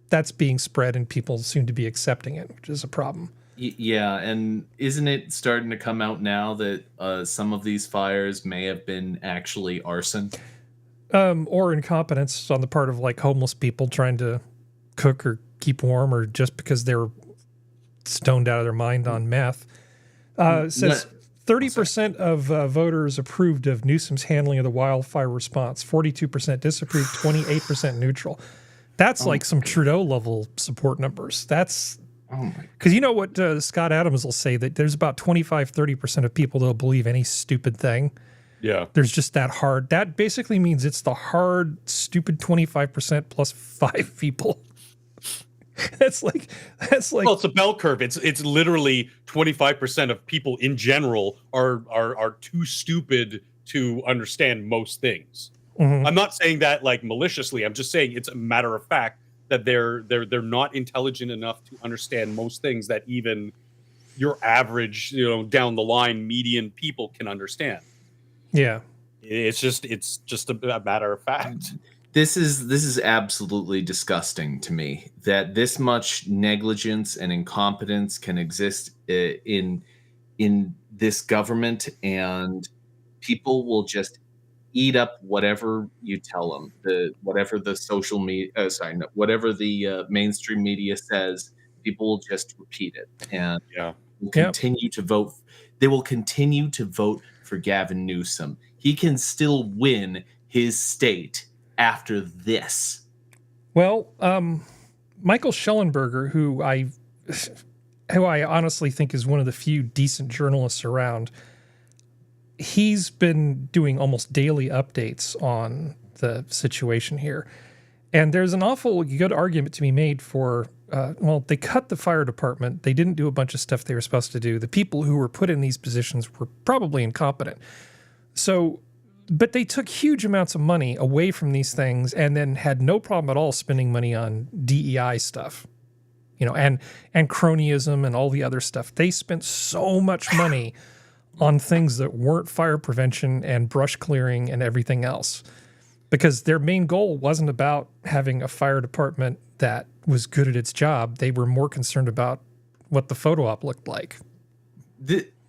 that's being spread, and people seem to be accepting it, which is a problem. Yeah, and isn't it starting to come out now that some of these fires may have been actually arson? Or incompetence on the part of like homeless people trying to cook or keep warm, or just because they're stoned out of their mind on meth. It says 30% of voters approved of Newsom's handling of the wildfire response, 42% disapproved, 28% neutral. That's like some Trudeau level support numbers. That's because you know what Scott Adams will say, that there's about 25-30% of people that'll believe any stupid thing. Yeah. There's just that hard. That basically means it's the hard, stupid 25% plus 5 people. That's like. Well, it's a bell curve. It's literally 25% of people in general are too stupid to understand most things. Mm-hmm. I'm not saying that like maliciously. I'm just saying it's a matter of fact that they're not intelligent enough to understand most things that even your average, down the line median people can understand. Yeah. It's just a matter of fact. This is absolutely disgusting to me that this much negligence and incompetence can exist in this government, and people will just eat up whatever you tell them. Whatever the social media, whatever the mainstream media says, people will just repeat it, and will continue to vote. They will continue to vote for Gavin Newsom. He can still win his state after this. Well, Michael Schellenberger, who I honestly think is one of the few decent journalists around, he's been doing almost daily updates on the situation here. And there's an awful good argument to be made for, they cut the fire department. They didn't do a bunch of stuff they were supposed to do. The people who were put in these positions were probably incompetent. So, but they took huge amounts of money away from these things and then had no problem at all spending money on DEI stuff, and cronyism and all the other stuff. They spent so much money on things that weren't fire prevention and brush clearing and everything else, because their main goal wasn't about having a fire department that was good at its job. They were more concerned about what the photo op looked like.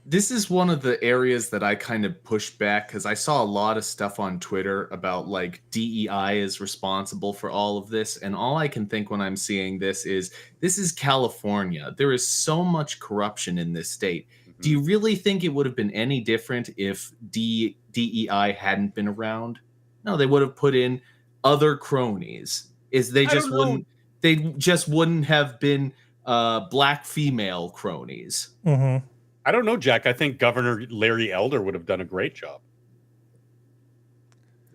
This is one of the areas that I kind of pushed back, because I saw a lot of stuff on Twitter about like DEI is responsible for all of this. And all I can think when I'm seeing this is California. There is so much corruption in this state. Do you really think it would have been any different if DEI hadn't been around? No, they would have put in other cronies. They They just wouldn't have been black female cronies. Mm-hmm. I don't know, Jack. I think Governor Larry Elder would have done a great job.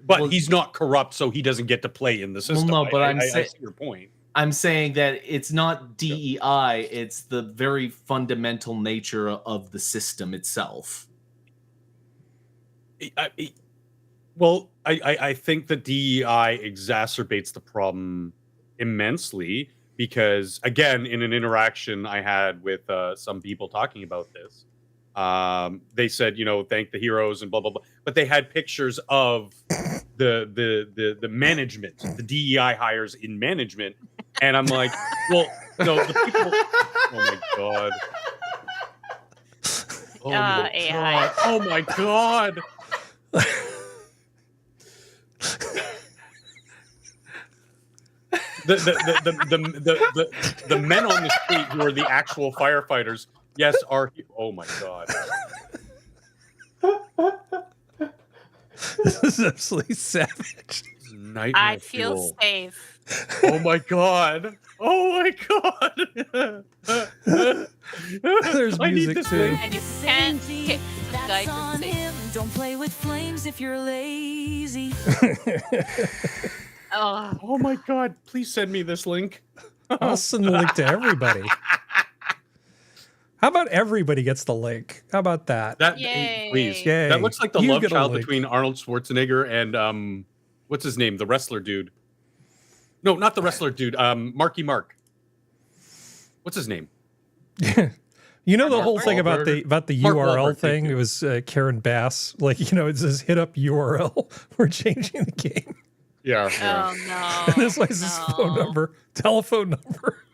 But he's not corrupt, so he doesn't get to play in the system. Well, no, but I see your point. I'm saying that it's not DEI, it's the very fundamental nature of the system itself. I think that DEI exacerbates the problem immensely because, again, in an interaction I had with some people talking about this, they said, thank the heroes and blah, blah, blah. But they had pictures of the management, the DEI hires in management. And I'm like, well, no, the people. Oh, my God. Oh, my AI. God. Oh, my God. The men on the street who are the actual firefighters, yes, are. Oh my God! This is absolutely savage. Nightmare I feel fuel. safe. Oh my God! Oh my God! There's I need music this too. thing. And you can't kick the guy from safe. Don't play with flames if you're lazy. Oh my God! Please send me this link. I'll send the link to everybody. How about everybody gets the link? How about that? Yay. Please. Yay. That looks like the You love get a child link. between Arnold Schwarzenegger and what's his name? The wrestler dude. No, not the wrestler dude. Marky Mark. What's his name? You know the Mark whole thing about the Mark URL Wahlberg, thing? thank It you. was Karen Bass. Like, it says hit up URL. We're changing the game. Yeah. Oh no. And this was his phone number, telephone number.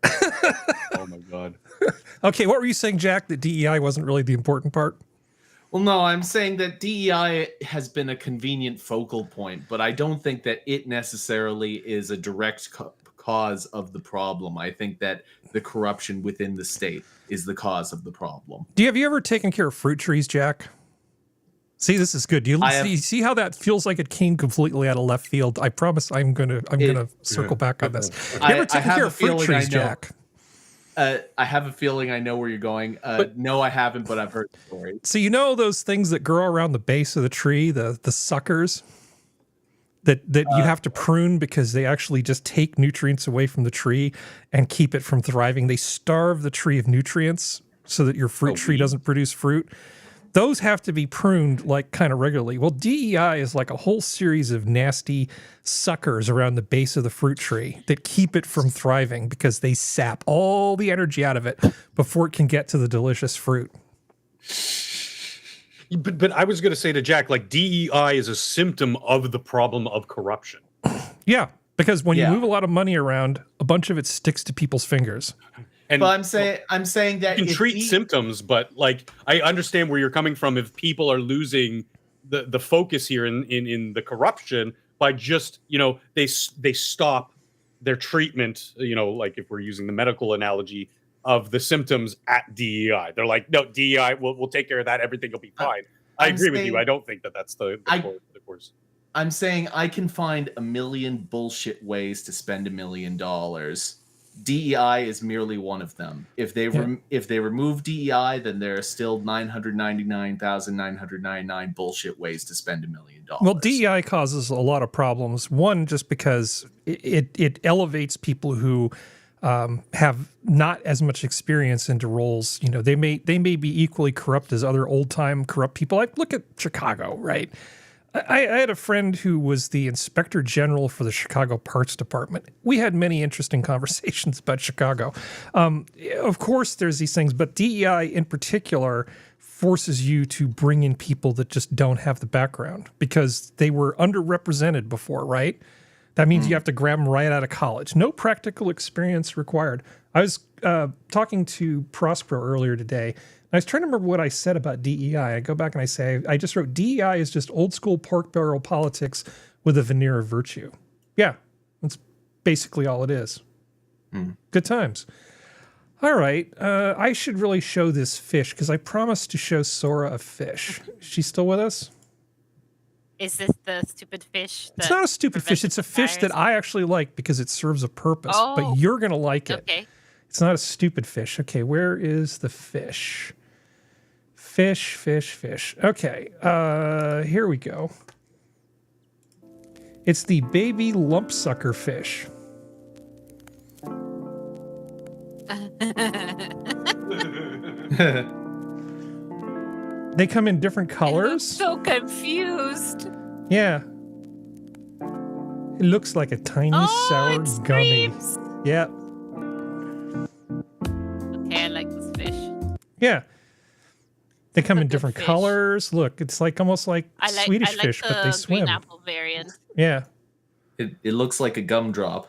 Oh my God. Okay, what were you saying, Jack? That DEI wasn't really the important part? Well, no, I'm saying that DEI has been a convenient focal point, but I don't think that it necessarily is a direct cause of the problem. I think that the corruption within the state is the cause of the problem. Have you ever taken care of fruit trees, Jack? See, this is good. You see how that feels like it came completely out of left field? I promise I'm gonna circle back on this. You ever taken care of fruit trees, Jack? I have a feeling I know where you're going. No, I haven't, but I've heard the story. So those things that grow around the base of the tree, the suckers that you have to prune because they actually just take nutrients away from the tree and keep it from thriving. They starve the tree of nutrients so that your fruit tree doesn't produce fruit. Those have to be pruned like kind of regularly. Well, DEI is like a whole series of nasty suckers around the base of the fruit tree that keep it from thriving because they sap all the energy out of it before it can get to the delicious fruit. But I was going to say to Jack, like DEI is a symptom of the problem of corruption. Yeah, because when you move a lot of money around, a bunch of it sticks to people's fingers. And but I'm saying that you can treat symptoms, but like I understand where you're coming from. If people are losing the focus here in the corruption by just they stop their treatment, like if we're using the medical analogy of the symptoms at DEI, they're like, no, DEI, we'll take care of that. Everything will be fine. I agree with you. I don't think that's the course. I'm saying I can find a million bullshit ways to spend $1 million. DEI is merely one of them. If they remove DEI, then there are still 999,999 bullshit ways to spend $1 million. Well, DEI causes a lot of problems. One, just because it elevates people who have not as much experience into roles. They may be equally corrupt as other old time corrupt people. Like look at Chicago, right? I had a friend who was the inspector general for the Chicago Parts Department. We had many interesting conversations about Chicago. Of course, there's these things, but DEI in particular forces you to bring in people that just don't have the background because they were underrepresented before, right? That means you have to grab them right out of college. No practical experience required. I was talking to Prospero earlier today. I was trying to remember what I said about DEI. I go back and I say, I just wrote, DEI is just old school pork barrel politics with a veneer of virtue. Yeah, that's basically all it is. Good times. All right, I should really show this fish because I promised to show Sora a fish. Is she still with us? Is this the stupid fish? It's not a stupid fish. It's a fish that I actually like because it serves a purpose. But you're going to like it. Okay. It's not a stupid fish. Okay, where is the fish? Fish. Okay, here we go. It's the baby lumpsucker fish. They come in different colors. So confused. Yeah. It looks like a tiny sour gummy. Yeah. Okay, I like this fish. Yeah. They come in different colors. Look, it's like almost like Swedish fish, but they swim. Green apple variant. Yeah. It looks like a gumdrop.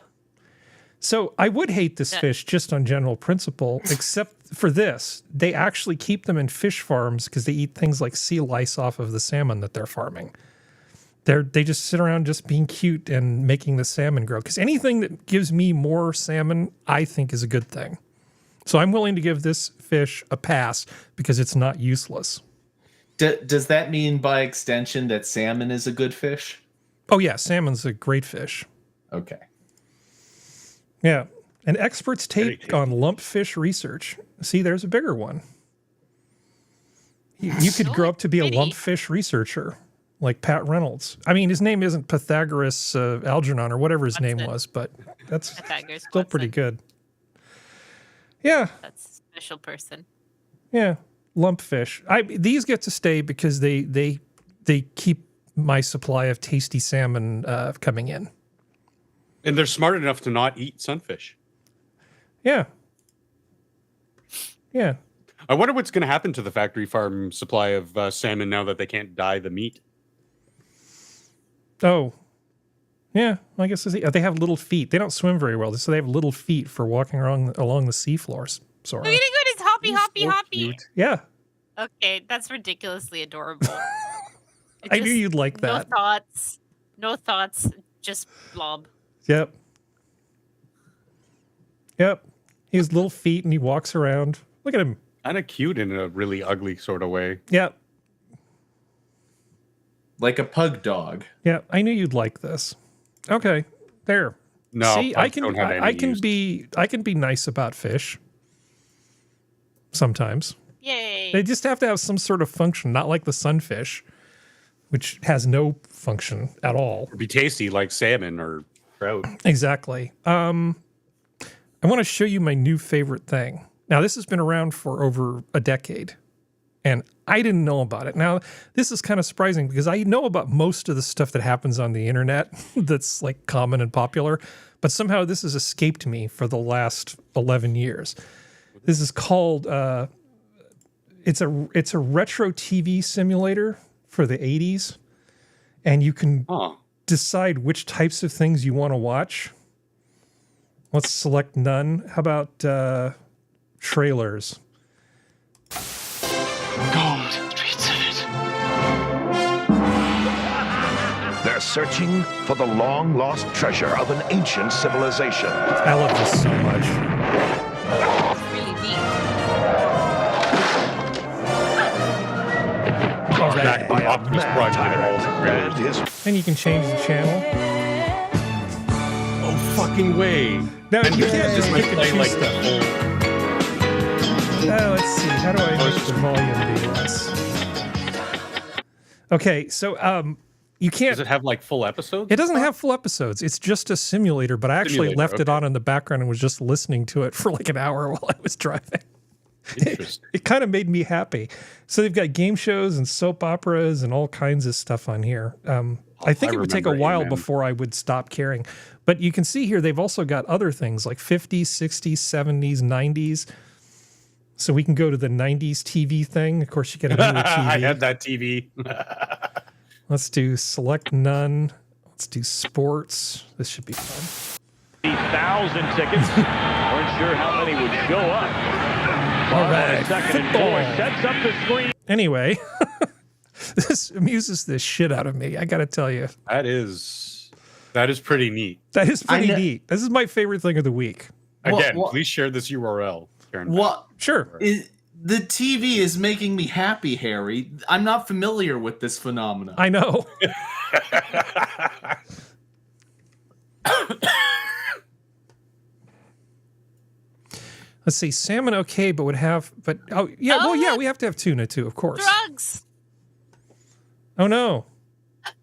So I would hate this fish just on general principle, except for this. They actually keep them in fish farms because they eat things like sea lice off of the salmon that they're farming. They just sit around just being cute and making the salmon grow. Because anything that gives me more salmon, I think is a good thing. So I'm willing to give this fish a pass because it's not useless. Does that mean by extension that salmon is a good fish? Oh yeah, salmon's a great fish. Okay. Yeah. An expert's take on lumpfish research. See, there's a bigger one. You could grow up to be a lumpfish researcher, like Pat Reynolds. I mean, his name isn't Pythagoras Algernon or whatever his name was, but that's still pretty good. Yeah. That's a special person. Yeah. Lumpfish. These get to stay because they keep my supply of tasty salmon coming in. And they're smart enough to not eat sunfish. Yeah. Yeah. I wonder what's going to happen to the factory farm supply of salmon now that they can't dye the meat. Oh. Yeah, I guess they have little feet. They don't swim very well, so they have little feet for walking along the seafloors. Sora. Look at it, it's hoppy. Yeah. Okay, that's ridiculously adorable. I knew you'd like that. No thoughts, just blob. Yep. He has little feet and he walks around. Look at him. Kind of cute in a really ugly sort of way. Yep. Like a pug dog. Yeah, I knew you'd like this. Okay, there. No, see, I can be nice about fish. Sometimes. Yay. They just have to have some sort of function, not like the sunfish, which has no function at all. It'd be tasty like salmon or trout. Exactly. I want to show you my new favorite thing. Now, this has been around for over a decade, and I didn't know about it. Now, this is kind of surprising because I know about most of the stuff that happens on the internet that's like common and popular, but somehow this has escaped me for the last 11 years. This is called, it's a retro TV simulator for the 80s, and you can decide which types of things you want to watch. Let's select none. How about trailers? Gold streets of it. They're searching for the long-lost treasure of an ancient civilization. I love this so much. It's really neat. All right. By Optimus Prime. And you can change the channel. Oh, fucking way. No, you can't just pick and play choose like stuff. the whole... Let's see. How do I make the volume be less? Okay, so you can't... Does it have like full episodes? It doesn't have full episodes. It's just a simulator, but I actually left it on in the background and was just listening to it for like an hour while I was driving. Interesting. It kind of made me happy. So they've got game shows and soap operas and all kinds of stuff on here. I think it would take a while before I would stop caring. But you can see here they've also got other things like 50s, 60s, 70s, 90s. So we can go to the 90s TV thing. Of course, you get a newer TV. I had that TV. Let's do select none. Let's do sports. This should be fun. 1,000 tickets. Weren't sure how many would show up. All right, second and 4 sets up the screen. Anyway, this amuses the shit out of me. I got to tell you. That is pretty neat. That is pretty neat. This is my favorite thing of the week. Again, please share this URL. What? Sure. The TV is making me happy, Harry. I'm not familiar with this phenomenon. I know. Let's see, salmon okay, but we have to have tuna too, of course. Drugs. Oh no.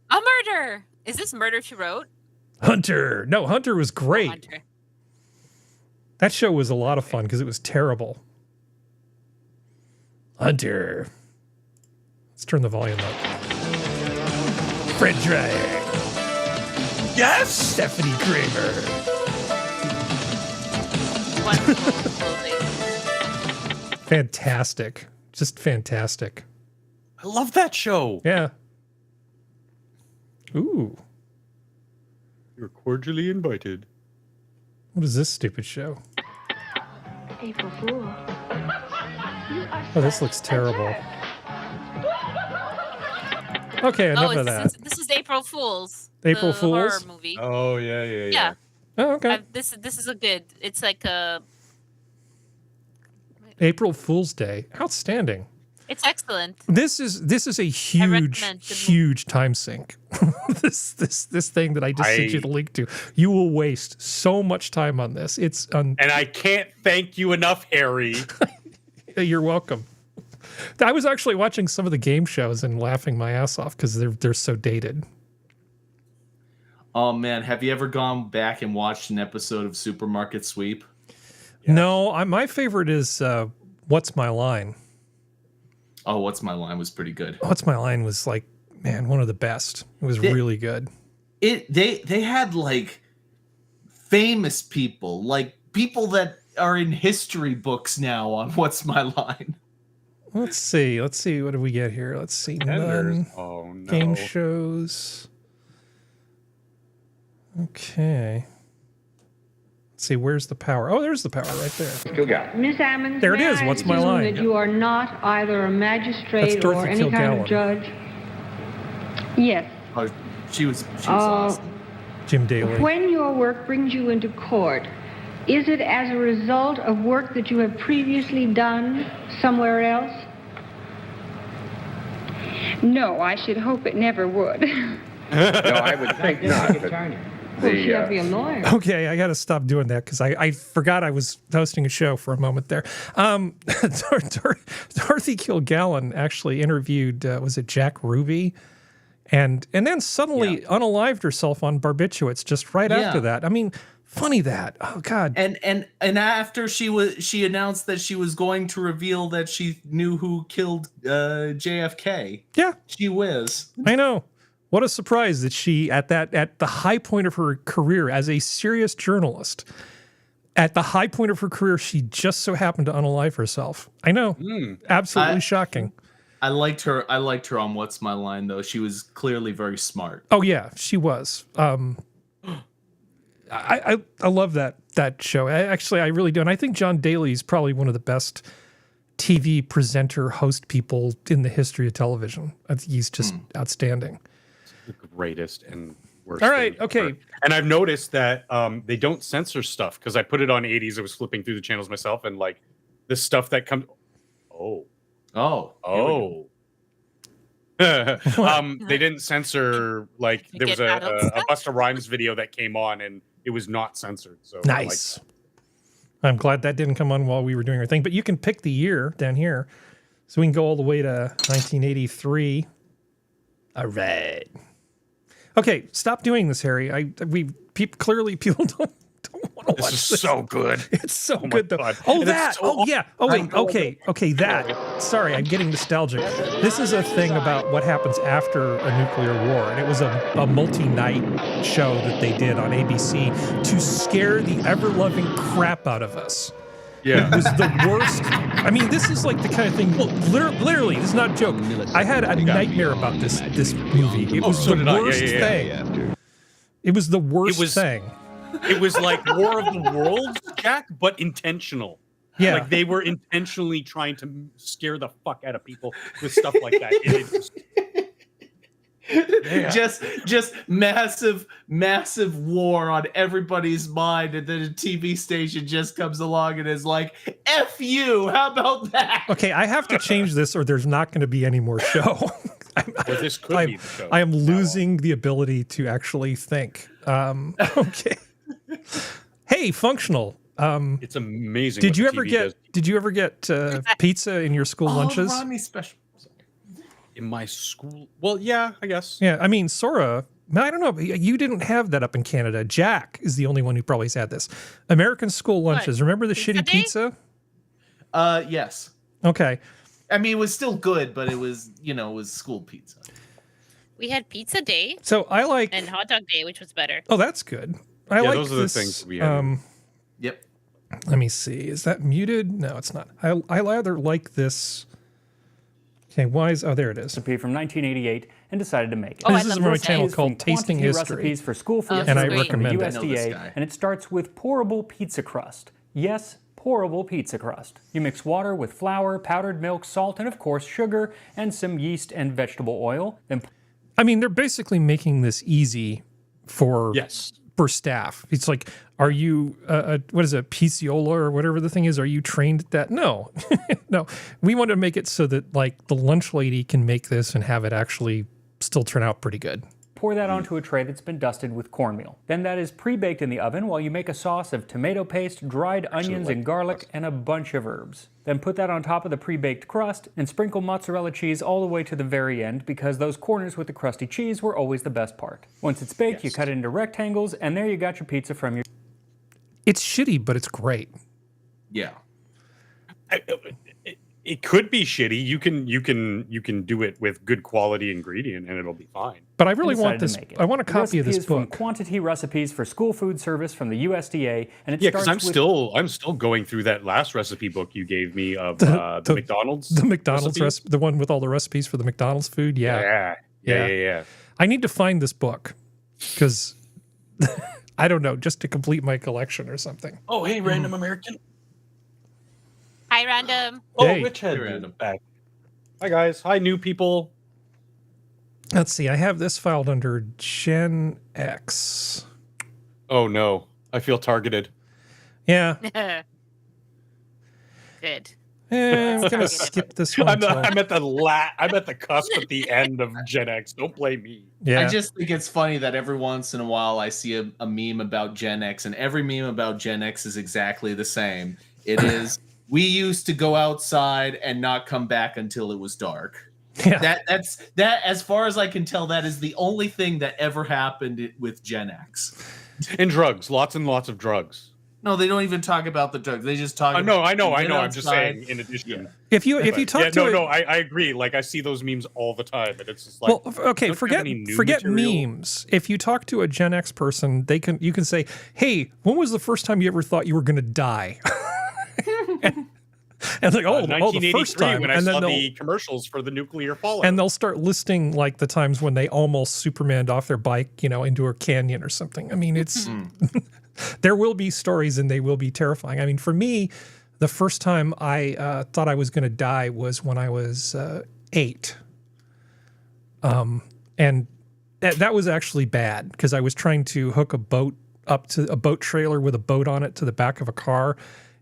A murder. Is this Murder She Wrote? Hunter. No, Hunter was great. Oh, Hunter. That show was a lot of fun because it was terrible. Hunter. Let's turn the volume up. Fred Dryer. Yes! Stephanie Kramer. Fantastic. Just fantastic. I love that show. Yeah. Ooh. You're cordially invited. What is this stupid show? April Fool. Oh, this looks terrible. Okay, enough of that. This is April Fool's. April the Fool's? horror movie. Oh, yeah. Oh, okay. This is a good. It's like a. April Fool's Day. Outstanding. It's excellent. This is a huge time sink. this thing that I just sent you the link to. You will waste so much time on this. And I can't thank you enough, Harry. You're welcome. I was actually watching some of the game shows and laughing my ass off because they're so dated. Oh man, have you ever gone back and watched an episode of Supermarket Sweep? Yes. No, my favorite is What's My Line? Oh, What's My Line was pretty good. What's My Line was like, man, one of the best. It was really good. They had like famous people, like people that are in history books now on What's My Line. Let's see. What do we get here? Let's see. None. Oh no. Game shows. Okay. Let's see. Where's the power? Oh, there's the power right there. Miss Ammons, there it is. What's my line? That you are not either a magistrate or any kind of judge. Yes. Oh, she was awesome. Jim Daly. When your work brings you into court, is it as a result of work that you have previously done somewhere else? No, I should hope it never would. No, I would think not. Well, she had to be a lawyer. Okay, I got to stop doing that because I forgot I was hosting a show for a moment there. Dorothy Kilgallen actually interviewed, was it Jack Ruby? And then suddenly unalived herself on barbiturates just right after that. I mean, funny that. Oh God. And after she announced that she was going to reveal that she knew who killed JFK. Yeah. She whiz. I know. What a surprise that she at the high point of her career as a serious journalist, at the high point of her career, she just so happened to unalive herself. I know. Absolutely shocking. I liked her on What's My Line though. She was clearly very smart. Oh yeah, she was. I love that show. I really do. And I think John Daly is probably one of the best TV presenter host people in the history of television. He's just outstanding. The greatest and worst. All right, okay. Ever. And I've noticed that they don't censor stuff because I put it on 80s. I was flipping through the channels myself, and like this stuff that comes. They didn't censor like there was a Busta Rhymes video that came on and it was not censored. So nice. I'm glad that didn't come on while we were doing our thing. But you can pick the year down here, so we can go all the way to 1983. All right. Okay, stop doing this, Harry. Clearly people don't want to watch this. This is so good. It's so good though. Oh, that. Oh, yeah. Oh, wait. Okay. That. Sorry, I'm getting nostalgic. This is a thing about what happens after a nuclear war, and it was a multi-night show that they did on ABC to scare the ever-loving crap out of us. Yeah. It was the worst. I mean, this is like the kind of thing. Literally, this is not a joke. I had a nightmare about this movie. It was the worst thing. It was the worst thing. It was like War of the Worlds, Jack, but intentional. Yeah. Like they were intentionally trying to scare the fuck out of people with stuff like that. Just massive war on everybody's mind, and then a TV station just comes along and is like, F you, how about that? Okay, I have to change this or there's not going to be any more show. Or this could be the show. I am losing the ability to actually think. Okay. Hey, Functional. It's amazing. Did you ever get pizza in your school lunches? Rodney special. In my school? Well, yeah, I guess. Yeah, I mean, Sora, I don't know. You didn't have that up in Canada. Jack is the only one who probably has had this. American school lunches. Remember the shitty pizza? Yes. Okay. I mean, it was still good, but it was, it was school pizza. We had pizza day. So I like... And hot dog day, which was better. Oh, that's good. I like those are this, the things we had. Yep. Let me see. Is that muted? No, it's not. I rather like this... Okay, why is... Oh, there it is. Recipe from 1988 and decided to make it. This is from my channel called Tasting History. Recipes for school food and I service from the recommend it. USDA, and it starts with pourable pizza crust. Yes, pourable pizza crust. You mix water with flour, powdered milk, salt, and of course sugar, and some yeast and vegetable oil. Then, I mean, they're basically making this easy for staff. It's like, are you what is it, Picciola or whatever the thing is? Are you trained at that? No, no. We want to make it so that like the lunch lady can make this and have it actually still turn out pretty good. pour that onto a tray that's been dusted with cornmeal. Then that is pre-baked in the oven while you make a sauce of tomato paste, dried onions and garlic, and a bunch of herbs. Then put that on top of the pre-baked crust and sprinkle mozzarella cheese all the way to the very end because those corners with the crusty cheese were always the best part. Once it's baked, you cut it into rectangles, and there you got your pizza from your... It's shitty, but it's great. Yeah. It could be shitty. You can do it with good quality ingredient and it'll be fine. But I really want this. I want a copy of this book. From Quantity Recipes for School Food Service from the USDA, and it because I'm still going through that last recipe book you gave me of the McDonald's. The McDonald's recipe, the one with all the recipes for the McDonald's food. Yeah. I need to find this book because I don't know, just to complete my collection or something. Oh, hey, random American. Hi, Random. Oh, Hey. Rich Head Random back. Hi, guys. Hi, new people. Let's see. I have this filed under Gen X. Oh no, I feel targeted. Yeah. Good. I'm gonna skip this one. I'm at the cusp at the end of Gen X. Don't blame me. Yeah. I just think it's funny that every once in a while I see a meme about Gen X, and every meme about Gen X is exactly the same. It is, we used to go outside and not come back until it was dark. Yeah. That's as far as I can tell, that is the only thing that ever happened with Gen X. And drugs, lots and lots of drugs. No, they don't even talk about the drugs. They just talk. I know. about I'm just saying. In addition, If you talk to I agree. Like I see those memes all the time, and it's just like, well, okay, forget memes. If you talk to a Gen X person, you can say, "Hey, when was the first time you ever thought you were going to die?" and like, the first time, when I and saw then the commercials for the nuclear fallout, and they'll start listing like the times when they almost Supermaned off their bike, into a canyon or something. I mean, it's there will be stories, and they will be terrifying. I mean, for me, the first time I thought I was going to die was when I was 8, and that was actually bad because I was trying to hook a boat up to a boat trailer with a boat on it to the back of a car,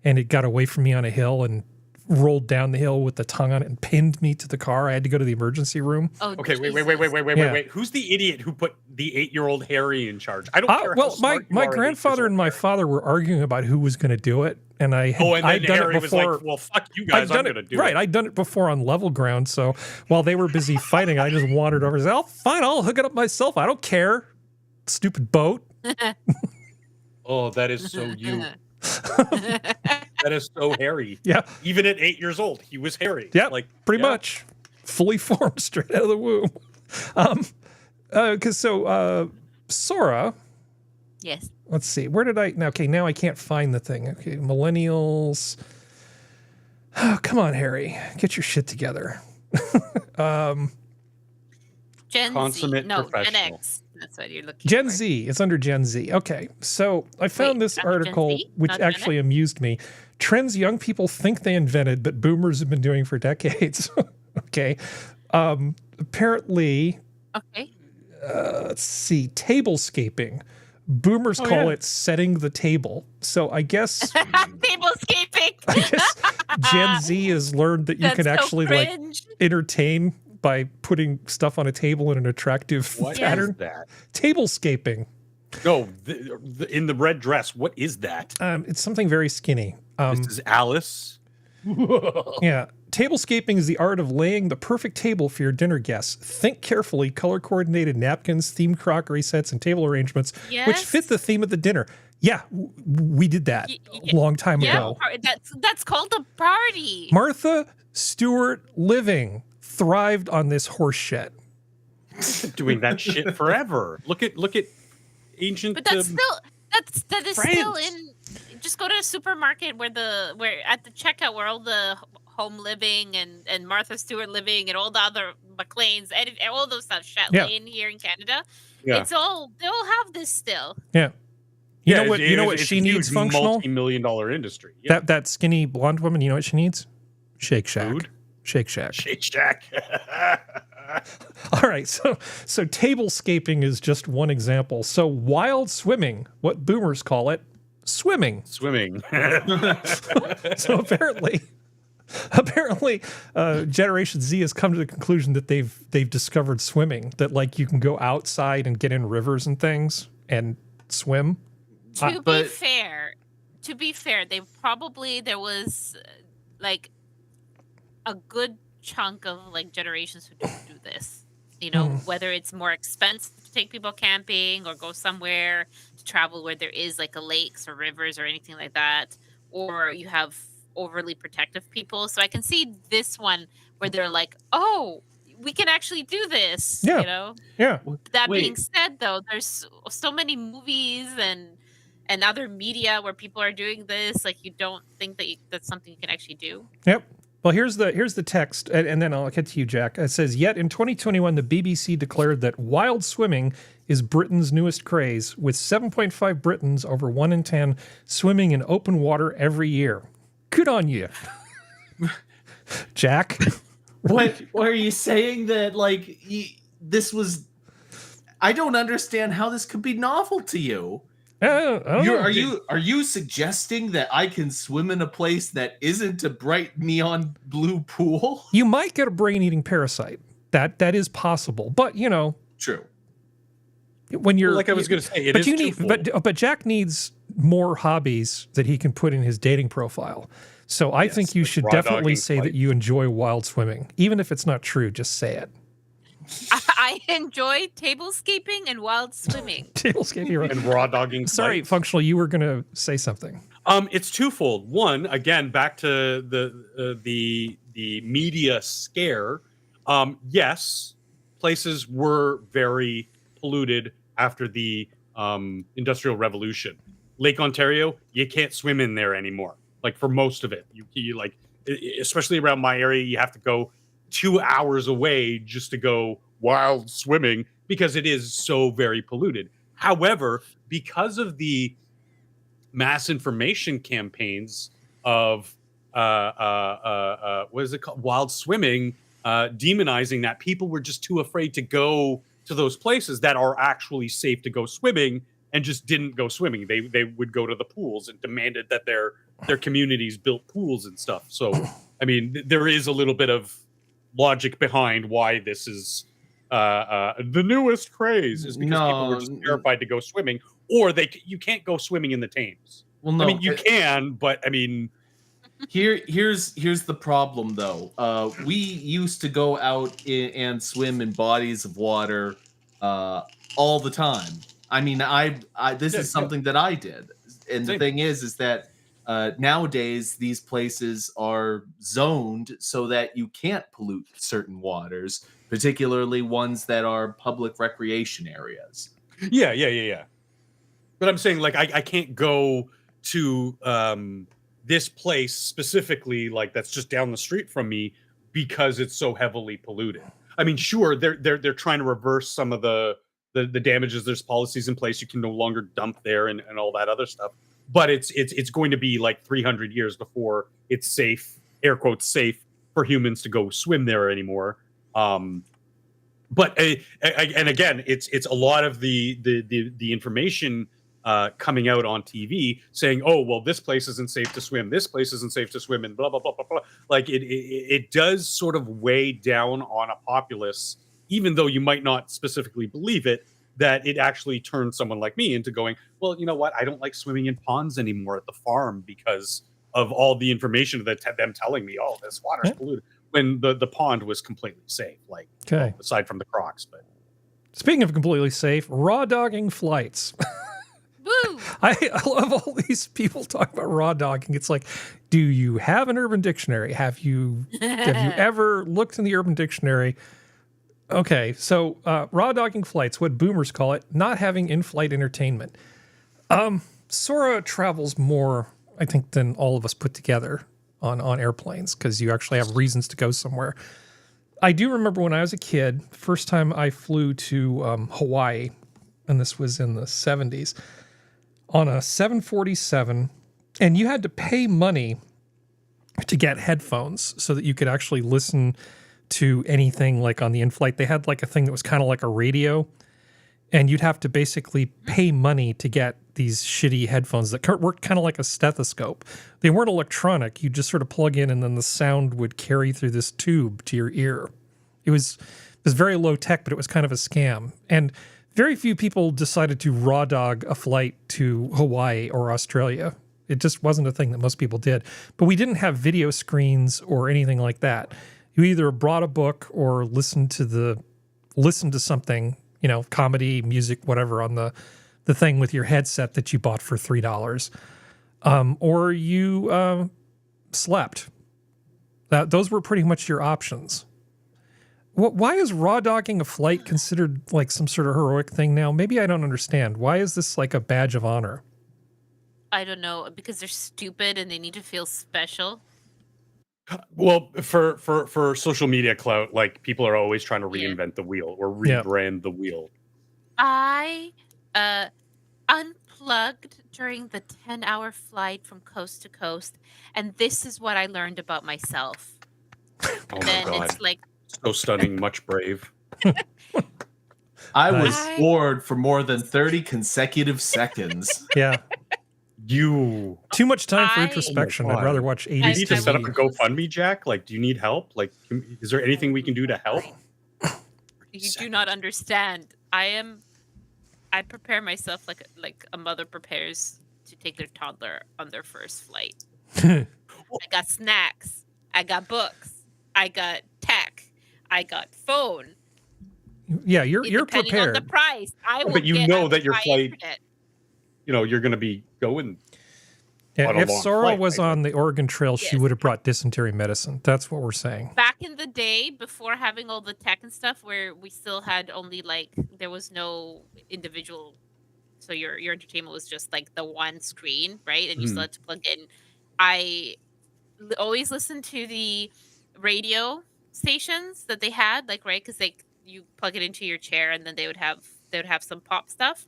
and it got away from me on a hill and rolled down the hill with the tongue on it and pinned me to the car. I had to go to the emergency room. Oh, okay, wait. Who's the idiot who put the 8-year-old Harry in charge? I don't care. Well, my grandfather and my father were arguing about who was going to do it, and I'd done Harry it before. Was like, well, fuck you guys, I'm going to do it. Right, I'd done it before on level ground, so while they were busy fighting, I just wandered over and said, "Oh, fine, I'll hook it up myself. I don't care. Stupid boat." Oh, that is so you. That is so Harry. Yeah. Even at 8 years old, he was Harry. Yeah, pretty much. Fully formed straight out of the womb. Sora. Yes. Let's see. Where did I... Now I can't find the thing. Okay, millennials. Oh, come on, Harry. Get your shit together. Gen Consummate Z. No, professional. Gen X. That's what you're looking Gen for. Z. It's under Gen Z. Okay. So I found this under Gen article, Z? which Not Gen actually amused me. Trends young people think they invented, but boomers have been doing for decades. Okay. Apparently, Okay. Let's see, tablescaping. Boomers call it setting the table. So I guess Tablescaping. Gen Z has learned that you That's can so actually cringe. entertain by putting stuff on a table in an attractive pattern. Is that? Tablescaping. No, in the red dress. What is that? It's something very skinny. This is Alice. Yeah. Tablescaping is the art of laying the perfect table for your dinner guests. Think carefully, color-coordinated napkins, themed crockery sets, and table arrangements which fit the theme of the dinner. Yeah, we did that a long time ago. That's called a party. Martha Stewart Living thrived on this horse shit. Doing that shit forever. Look at ancient. But that is France. still in. Just go to a supermarket where at the checkout where all the Home Living and Martha Stewart Living and all the other McLean's and all those stuff, Chatelaine here in Canada. Yeah. They all have this still. Yeah. You know what she needs, functional? Multi-million-dollar industry. Yeah. That skinny blonde woman, you know what she needs? Shake Shack. Food? Shake Shack. Shake Shack. All right, so tablescaping is just one example. So wild swimming, what boomers call it, swimming. Swimming. So apparently, Generation Z has come to the conclusion that they've discovered swimming. That like you can go outside and get in rivers and things and swim. To be fair, there was like a good chunk of like generations who don't do this. You know, whether it's more expensive to take people camping or go somewhere to travel where there is like a lakes or rivers or anything like that, or you have overly protective people. So I can see this one where they're like, oh, we can actually do this. Yeah. You know? Yeah. That being said, though, there's so many movies and other media where people are doing this. Like, you don't think that that's something you can actually do. Yep. Well, here's the text, and then I'll get to you, Jack. It says, yet in 2021, the BBC declared that wild swimming is Britain's newest craze, with 7.5 Britons, over 1 in 10, swimming in open water every year. Good on you. Jack? What are you saying that, like, this was... I don't understand how this could be novel to you. Are you suggesting that I can swim in a place that isn't a bright neon blue pool? You might get a brain-eating parasite. That is possible, but you know. True. When you're like I was going to say, but Jack needs more hobbies that he can put in his dating profile. So I think you should definitely say that you enjoy wild swimming, even if it's not true. Just say it. I enjoy tablescaping and wild swimming. Tablescaping and raw dogging. Sorry, Functional, you were going to say something. It's twofold. One, again, back to the media scare. Yes, places were very polluted after the Industrial Revolution. Lake Ontario, you can't swim in there anymore. Like for most of it, you like, especially around my area, you have to go 2 hours away just to go wild swimming because it is so very polluted. However, because of the mass information campaigns of what is it called, wild swimming, demonizing that, people were just too afraid to go to those places that are actually safe to go swimming and just didn't go swimming. They would go to the pools and demanded that their communities built pools and stuff. So I mean, there is a little bit of logic behind why this is the newest craze, is because people were just terrified to go swimming, or you can't go swimming in the Thames. Well, no, I mean you can, but I mean, here's the problem though. We used to go out and swim in bodies of water all the time. I mean, this is something that I did, and the thing is that. Nowadays, these places are zoned so that you can't pollute certain waters, particularly ones that are public recreation areas. Yeah. But I'm saying, like, I can't go to this place specifically, like that's just down the street from me, because it's so heavily polluted. I mean, sure, they're trying to reverse some of the damages. There's policies in place. You can no longer dump there and all that other stuff. But it's going to be like 300 years before it's safe, air quotes, safe for humans to go swim there anymore. But and again, it's a lot of the information coming out on TV saying, "Oh, well, this place isn't safe to swim. This place isn't safe to swim," and blah blah blah blah blah. Like it does sort of weigh down on a populace, even though you might not specifically believe it. That it actually turns someone like me into going, well, you know what? I don't like swimming in ponds anymore at the farm because of all the information that them telling me, oh, this water's polluted, when the pond was completely safe, like aside from the crocs. But speaking of completely safe, raw dogging flights. Woo! I love all these people talking about raw dogging. It's like, do you have an Urban Dictionary? Have you ever looked in the Urban Dictionary? Okay, so raw dogging flights, what boomers call it, not having in-flight entertainment. Sora travels more, I think, than all of us put together on airplanes because you actually have reasons to go somewhere. I do remember when I was a kid, first time I flew to Hawaii, and this was in the 70s, on a 747, and you had to pay money to get headphones so that you could actually listen to anything like on the in-flight. They had like a thing that was kind of like a radio, and you'd have to basically pay money to get these shitty headphones that worked kind of like a stethoscope. They weren't electronic. You just sort of plug in and then the sound would carry through this tube to your ear. It was very low tech, but it was kind of a scam. And very few people decided to raw dog a flight to Hawaii or Australia. It just wasn't a thing that most people did. But we didn't have video screens or anything like that. You either brought a book or listened to something, you know, comedy, music, whatever, on the thing with your headset that you bought for $3, or you slept. Those were pretty much your options. Why is raw dogging a flight considered like some sort of heroic thing now? Maybe I don't understand. Why is this like a badge of honor? I don't know, because they're stupid and they need to feel special. Well, for social media clout, like people are always trying to reinvent the wheel or rebrand the wheel. I unplugged during the 10-hour flight from coast to coast, and this is what I learned about myself. Oh then my God. It's like So stunning, much brave. I was bored for more than 30 consecutive seconds. Yeah. You too much time for introspection. I'd rather watch 80s. You need to set up a GoFundMe, Jack. Like, do you need help? Like, is there anything we can do to help? You do not understand. I prepare myself like a mother prepares to take their toddler on their first flight. I got snacks. I got books. I got tech. I got phone. Yeah, you're depending prepared. on the price, I will. But you get know that your flight, internet. you know, you're going to be going. Yeah, on a if long Sora flight, was right? on the Oregon Trail, she would have brought dysentery medicine. That's what we're saying. Back in the day, before having all the tech and stuff, where we still had only there was no individual, so your entertainment was just like the one screen, right? And you still had to plug in. I always listened to the radio stations that they had, like, right, because you plug it into your chair, and then they would have some pop stuff.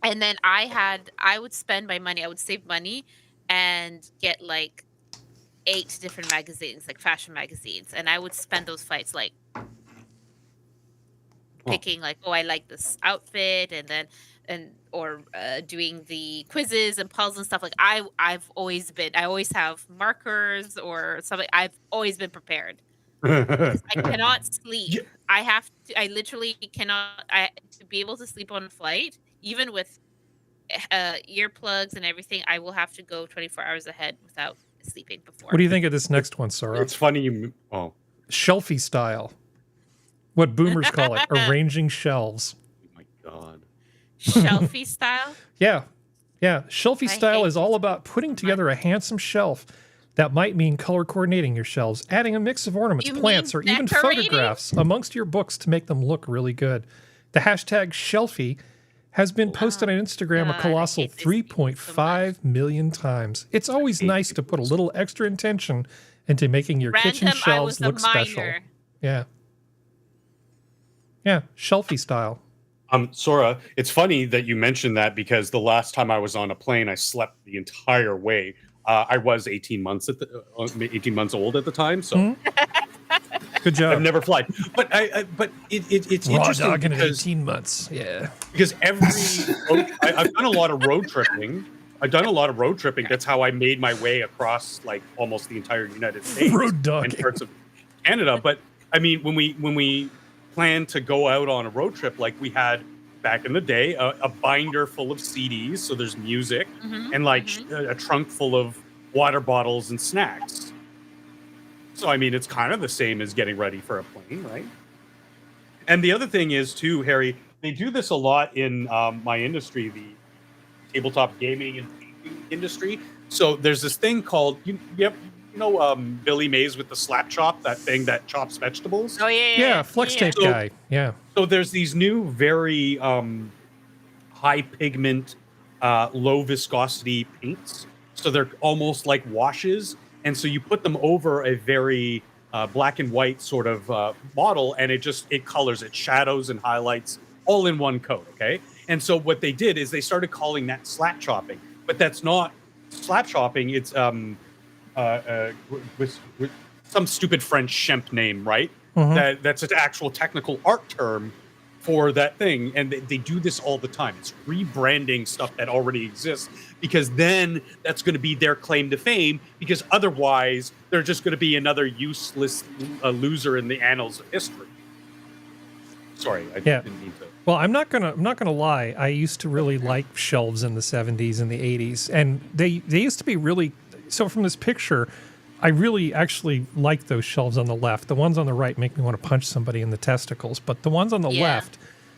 And then I would spend my money. I would save money and get like 8 different magazines, like fashion magazines, and I would spend those flights like picking like, oh, I like this outfit, or doing the quizzes and puzzles and stuff. Like I always have markers or something. I've always been prepared. I cannot sleep. I literally cannot. To be able to sleep on a flight, even with earplugs and everything, I will have to go 24 hours ahead without sleeping before. What do you think of this next one, Sora? It's funny shelfie style. What boomers call it, arranging shelves. Oh my God. Shelfie style? Yeah. Shelfie style is all about putting together a handsome shelf. That might mean color coordinating your shelves, adding a mix of ornaments, plants, or even photographs amongst your books to make them look really good. The hashtag shelfie has been posted on Instagram a colossal 3.5 million times. It's always nice to put a little extra intention into making your kitchen shelves look special. Yeah, shelfie style. Sora, it's funny that you mentioned that because the last time I was on a plane, I slept the entire way. I was 18 months old at the time, so Good job. I've never flied, but it's raw interesting dogging in because 18 months. Yeah, because I've done a lot of road tripping. That's how I made my way across like almost the entire United States road dogging and parts of Canada. But I mean, when we planned to go out on a road trip, like we had back in the day, a binder full of CDs, so there's music, and like a trunk full of water bottles and snacks. So I mean, it's kind of the same as getting ready for a plane, right? And the other thing is too, Harry, they do this a lot in my industry, the tabletop gaming and painting industry. So there's this thing called Billy Mays with the slap chop, that thing that chops vegetables. Oh yeah, flex tape guy. Yeah. So there's these new very high pigment, low viscosity paints. So they're almost like washes, and so you put them over a very black and white sort of model, and it colors it, shadows and highlights all in one coat. Okay. And so what they did is they started calling that slap chopping, but that's not slap chopping. It's with some stupid French shemp name, right? That's an actual technical art term for that thing. And they do this all the time. It's rebranding stuff that already exists, because then that's going to be their claim to fame, because otherwise they're just going to be another useless loser in the annals of history. Sorry, I didn't mean to. Well, I'm not gonna lie. I used to really like shelves in the 70s and the 80s, and they used to be really. So from this picture, I really actually like those shelves on the left. The ones on the right make me want to punch somebody in the testicles, but the ones on the left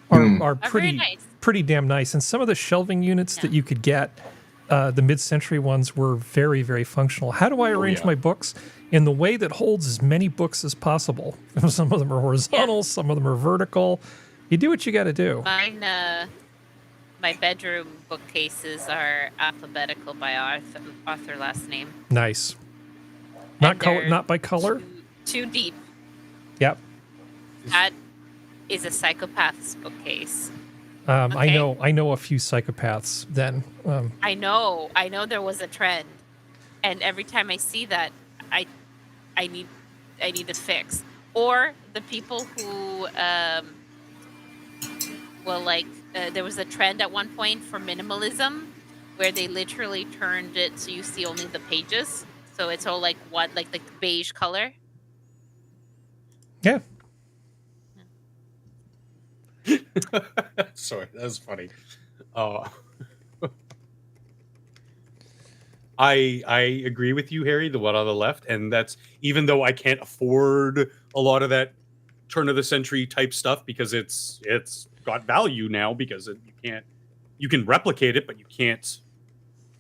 are pretty damn nice. And some of the shelving units that you could get, the mid-century ones, were very, very functional. How do I arrange my books? In the way that holds as many books as possible. Some of them are horizontal, some of them are vertical. You do what you got to do. Mine, my bedroom bookcases are alphabetical by author last name. Nice. Not by color? Too deep. Yep. That is a psychopath's bookcase. I know a few psychopaths then. I know there was a trend, and every time I see that, I need to fix. Or the people who there was a trend at one point for minimalism, where they literally turned it so you see only the pages, so it's all like the beige color. Yeah. Sorry, that was funny. I agree with you, Harry, the one on the left, and that's even though I can't afford a lot of that turn of the century type stuff, because it's got value now, because you can replicate it, but you can't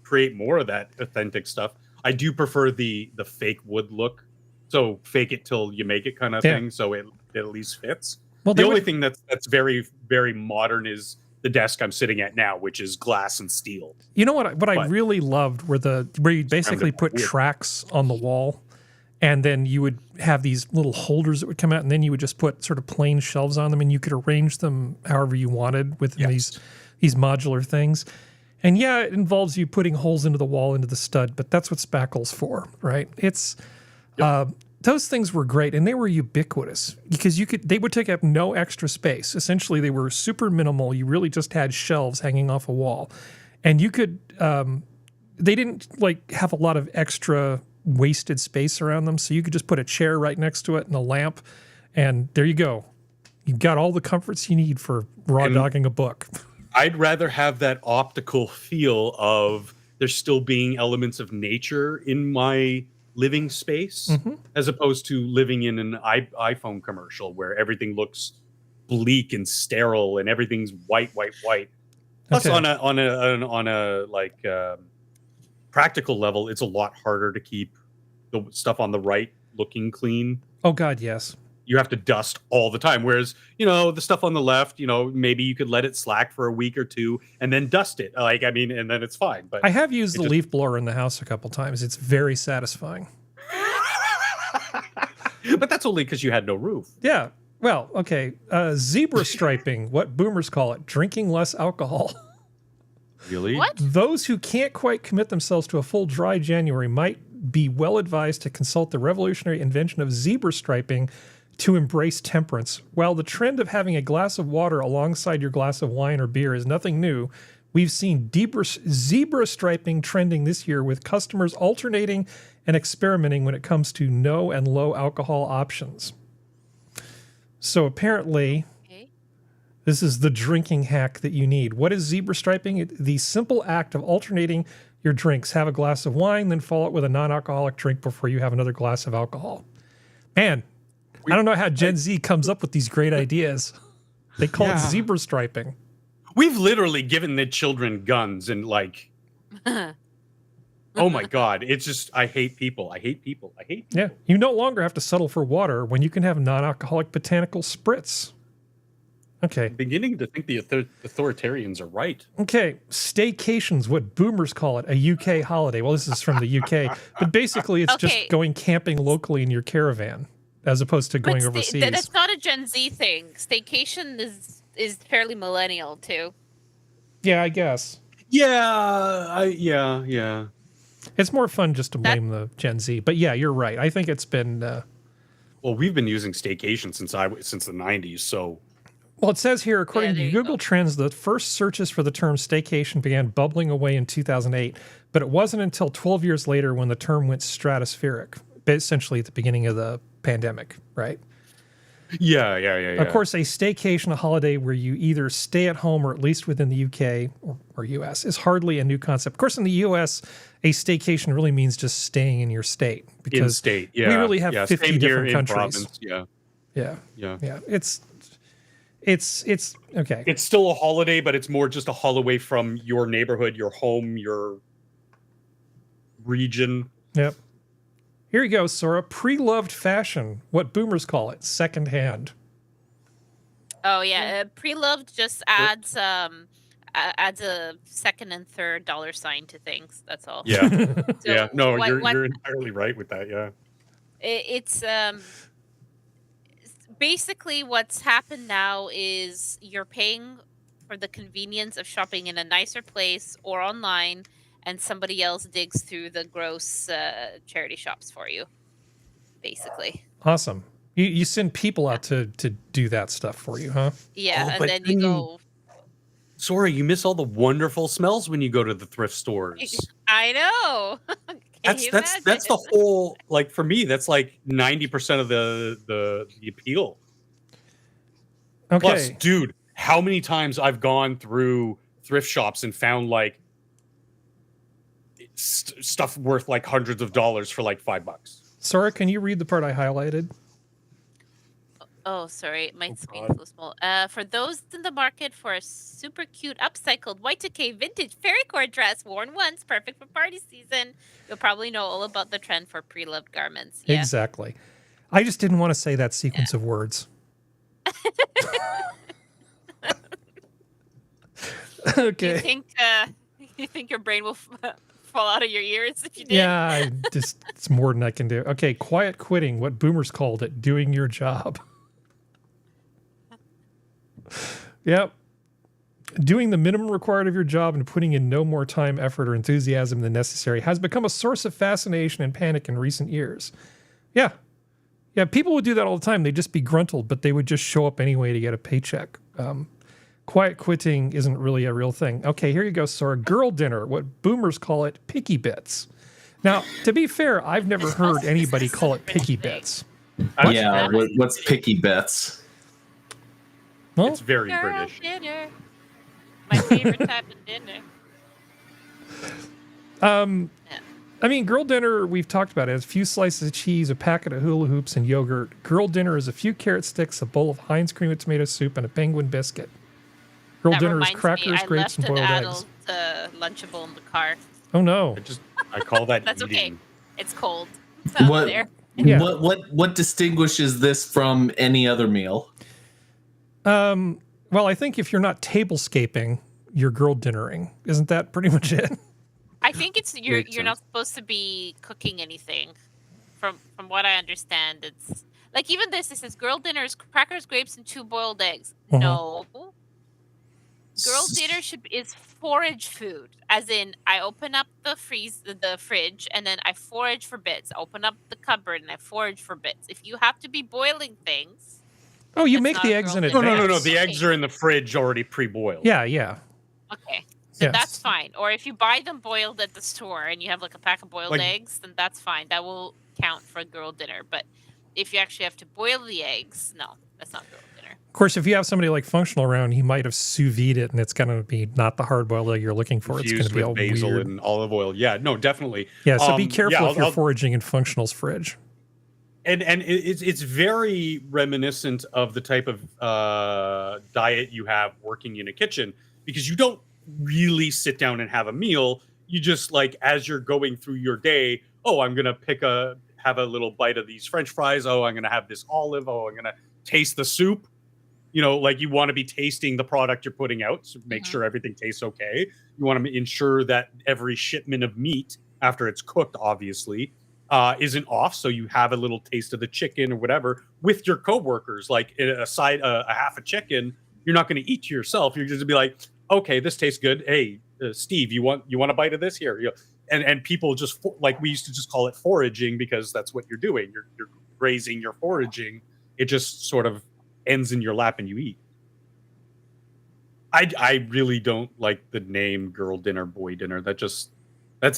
create more of that authentic stuff. I do prefer the fake wood look, so fake it till you make it kind of thing, so it at least fits. Well, the only thing that's very, very modern is the desk I'm sitting at now, which is glass and steel. You know what I really loved where you basically put tracks on the wall, and then you would have these little holders that would come out, and then you would just put sort of plain shelves on them, and you could arrange them however you wanted within these modular things. And yeah, it involves you putting holes into the wall, into the stud, but that's what spackle's for, right? It's those things were great, and they were ubiquitous because they would take up no extra space. Essentially, they were super minimal. You really just had shelves hanging off a wall, and you could. They didn't have a lot of extra wasted space around them, so you could just put a chair right next to it and a lamp, and there you go. You've got all the comforts you need for raw dogging a book. I'd rather have that optical feel of there still being elements of nature in my living space, as opposed to living in an iPhone commercial where everything looks bleak and sterile and everything's white. Plus, on a practical level, it's a lot harder to keep the stuff on the right looking clean. Oh God, yes. You have to dust all the time. Whereas, the stuff on the left, maybe you could let it slack for a week or two and then dust it. And then it's fine. But I have used the leaf blower in the house a couple times. It's very satisfying. But that's only because you had no roof. Yeah. Well, okay. Zebra striping, what boomers call it, drinking less alcohol. Really? What? Those who can't quite commit themselves to a full dry January might be well advised to consult the revolutionary invention of zebra striping to embrace temperance. While the trend of having a glass of water alongside your glass of wine or beer is nothing new, we've seen zebra striping trending this year, with customers alternating and experimenting when it comes to no and low alcohol options. So apparently, this is the drinking hack that you need. What is zebra striping? The simple act of alternating your drinks. Have a glass of wine, then follow it with a non-alcoholic drink before you have another glass of alcohol. Man, I don't know how Gen Z comes up with these great ideas. They call it zebra striping. We've literally given the children guns and like, oh my God, it's just, I hate people. I hate people. I hate people. Yeah, you no longer have to settle for water when you can have non-alcoholic botanical spritz. Okay. I'm beginning to think the authoritarians are right. Okay, staycation's what boomers call it, a UK holiday. Well, this is from the UK, but basically it's just going camping locally in your caravan as opposed to going overseas. That's not a Gen Z thing. Staycation is fairly millennial too. Yeah, I guess. Yeah, It's more fun just to blame the Gen Z, but yeah, you're right. I think it's been. Well, we've been using staycation since the 90s, so. Well, it says here, according to Google Trends, the first searches for the term staycation began bubbling away in 2008, but it wasn't until 12 years later when the term went stratospheric, essentially at the beginning of the pandemic, right? Yeah. Of course, a staycation, a holiday where you either stay at home or at least within the UK or US, is hardly a new concept. Of course, in the US, a staycation really means just staying in your state. Because we really have 50 different countries. Yeah. It's okay. It's still a holiday, but it's more just a holiday from your neighborhood, your home, your region. Yep. Here you go, Sora. Pre-loved fashion, what boomers call it, secondhand. Oh yeah, pre-loved just adds a second and third dollar sign to things. That's all. Yeah, so No, you're entirely right with that. Yeah, it's basically what's happened now is you're paying for the convenience of shopping in a nicer place or online, and somebody else digs through the gross charity shops for you, basically. Awesome. You send people out to do that stuff for you, huh? Yeah, and then you go... Sora, you miss all the wonderful smells when you go to the thrift stores. I know. That's the whole, like, for me, that's like 90% of the appeal. Okay. Plus, dude, how many times I've gone through thrift shops and found like stuff worth like hundreds of dollars for like $5. Sora, can you read the part I highlighted? Oh, sorry, my screen's so small. For those in the market for a super cute upcycled Y2K vintage fairycore dress worn once, perfect for party season, you'll probably know all about the trend for pre-loved garments. Yeah. Exactly. I just didn't want to say that sequence of words. Okay. You think your brain will fall out of your ears if you did? Yeah, it's more than I can do. Okay, quiet quitting, what boomers called it, doing your job. Yep. Doing the minimum required of your job and putting in no more time, effort, or enthusiasm than necessary has become a source of fascination and panic in recent years. Yeah. Yeah, people would do that all the time. They'd just be gruntled, but they would just show up anyway to get a paycheck. Quiet quitting isn't really a real thing. Okay, here you go, Sora. Girl dinner, what boomers call it, picky bits. Now, to be fair, I've never heard anybody call it picky bits. Yeah, what's picky bits? Well, it's very Girl British. Dinner. My favorite type of dinner. I mean, girl dinner, we've talked about it. It's a few slices of cheese, a packet of hula hoops, and yogurt. Girl dinner is a few carrot sticks, a bowl of Heinz cream and tomato soup, and a penguin biscuit. Girl dinner is crackers, grapes, and boiled eggs. I left an adult Lunchable in the car. Oh no! I call that That's eating. okay. It's cold. It's out there. Yeah. What distinguishes this from any other meal? Well, I think if you're not tablescaping, you're girl dinnering. Isn't that pretty much it? I think it's you're not supposed to be cooking anything. From what I understand, it's like even this. It says girl dinner is crackers, grapes, and 2 boiled eggs. Uh-huh. No. Girl dinner is forage food, as in I open up the fridge, and then I forage for bits. I open up the cupboard and I forage for bits. If you have to be boiling things, Oh, you that's make not the a eggs girl in dinner. advance. No. The eggs are in the fridge already pre-boiled. Yeah, yeah. Okay, so Yes. that's fine. Or if you buy them boiled at the store and you have like a pack of boiled Like- eggs, then that's fine. That will count for a girl dinner. But if you actually have to boil the eggs, no, that's not girl dinner. Of course, if you have somebody like Functional around, he might have sous vide it, and it's going to be not the hard-boiled egg you're looking for. It's going Infused to be with all basil weird. and olive oil. Yeah, no, definitely. Yeah, so be careful if you're I'll- foraging in Functional's fridge. And it's very reminiscent of the type of diet you have working in a kitchen, because you don't really sit down and have a meal. You just, like, as you're going through your day, oh, I'm gonna have a little bite of these French fries. Oh, I'm gonna have this olive. Oh, I'm gonna taste the soup. You know, like, you want to be tasting the product you're putting out, so make sure everything tastes okay. You want to ensure that every shipment of meat, after it's cooked, obviously, isn't off, so you have a little taste of the chicken or whatever with your coworkers. Like, a half a chicken, you're not going to eat to yourself. You're just gonna be like, okay, this tastes good. Hey, Steve, you want a bite of this here? You know, and people just like, we used to just call it foraging, because that's what you're doing. You're grazing, you're foraging. It just sort of ends in your lap and you eat. I really don't like the name girl dinner, boy dinner. That's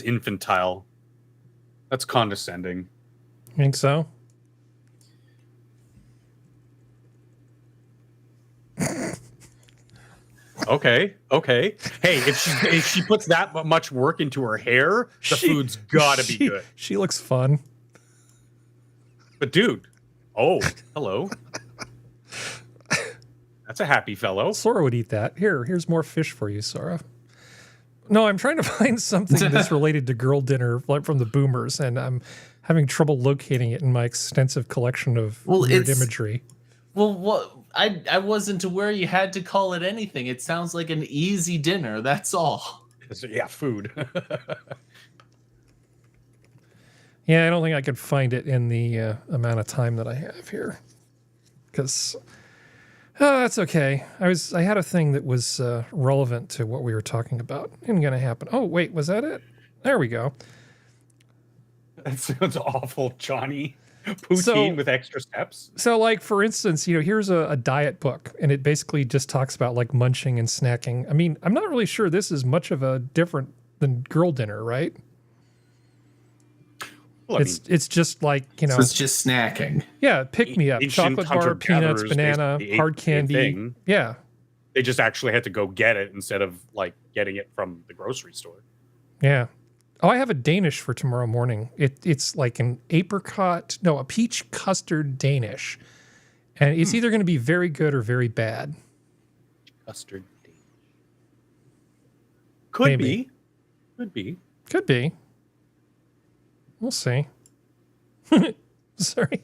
infantile. That's condescending. Think so? Okay. Hey, if she puts that much work into her hair, the food's gotta be good. She looks fun. But dude, oh, hello. That's a happy fellow. Sora would eat that. Here's more fish for you, Sora. No, I'm trying to find something that's related to girl dinner, like from the boomers, and I'm having trouble locating it in my extensive collection of weird imagery. Well, what I wasn't aware you had to call it anything. It sounds like an easy dinner. That's all. Yeah, food. Yeah, I don't think I could find it in the amount of time that I have here, because that's okay. I had a thing that was relevant to what we were talking about. Isn't going to happen. Oh wait, was that it? There we go. That sounds awful, Johnny. Poutine with extra steps. So, like, for instance, here's a diet book, and it basically just talks about, like, munching and snacking. I mean, I'm not really sure this is much of a different than girl dinner, right? Well, it's just like, So it's just snacking. Yeah, pick me up. Chocolate bar, peanuts, banana, hard candy. Yeah. They just actually had to go get it instead of, like, getting it from the grocery store. Yeah. Oh, I have a Danish for tomorrow morning. It's like a peach custard Danish. And it's either going to be very good or very bad. Custard Danish. Could be. Could be. We'll see. Sorry.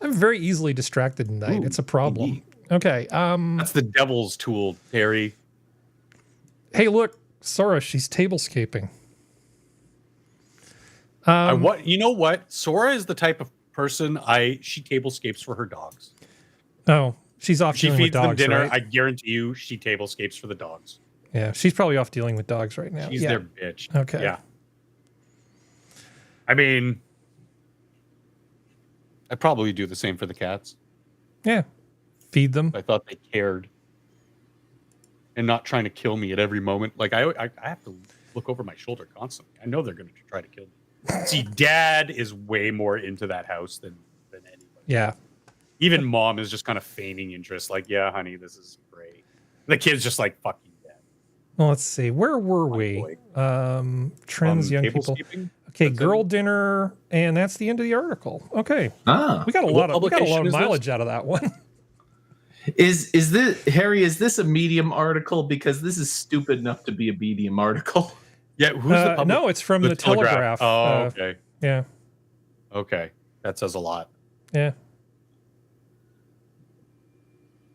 I'm very easily distracted tonight. It's a problem. Okay. That's the devil's tool, Harry. Hey, look, Sora, she's tablescaping. You know what? Sora is the type of person she tablescapes for her dogs. Oh, she's off She dealing with feeds them dogs, dinner. right? I guarantee you, she tablescapes for the dogs. Yeah, she's probably off dealing with dogs right now. She's their bitch. Okay. Yeah. I mean, I'd probably do the same for the cats. Yeah. Feed them. I thought they cared. And not trying to kill me at every moment. Like, I have to look over my shoulder constantly. I know they're going to try to kill me. See, Dad is way more into that house than anybody. Yeah. Even Mom is just kind of feigning interest. Like, yeah, honey, this is great. The kid's just like, fuck you, Dad. Well, let's see. Where were we? Trends, young people. Okay, girl dinner, and that's the end of the article. Okay. We got a lot of mileage out of that one. Is this Harry? Is this a Medium article? Because this is stupid enough to be a Medium article. Yeah, who's the public? No, it's from the Telegraph. Oh, okay. Yeah. Okay, that says a lot. Yeah.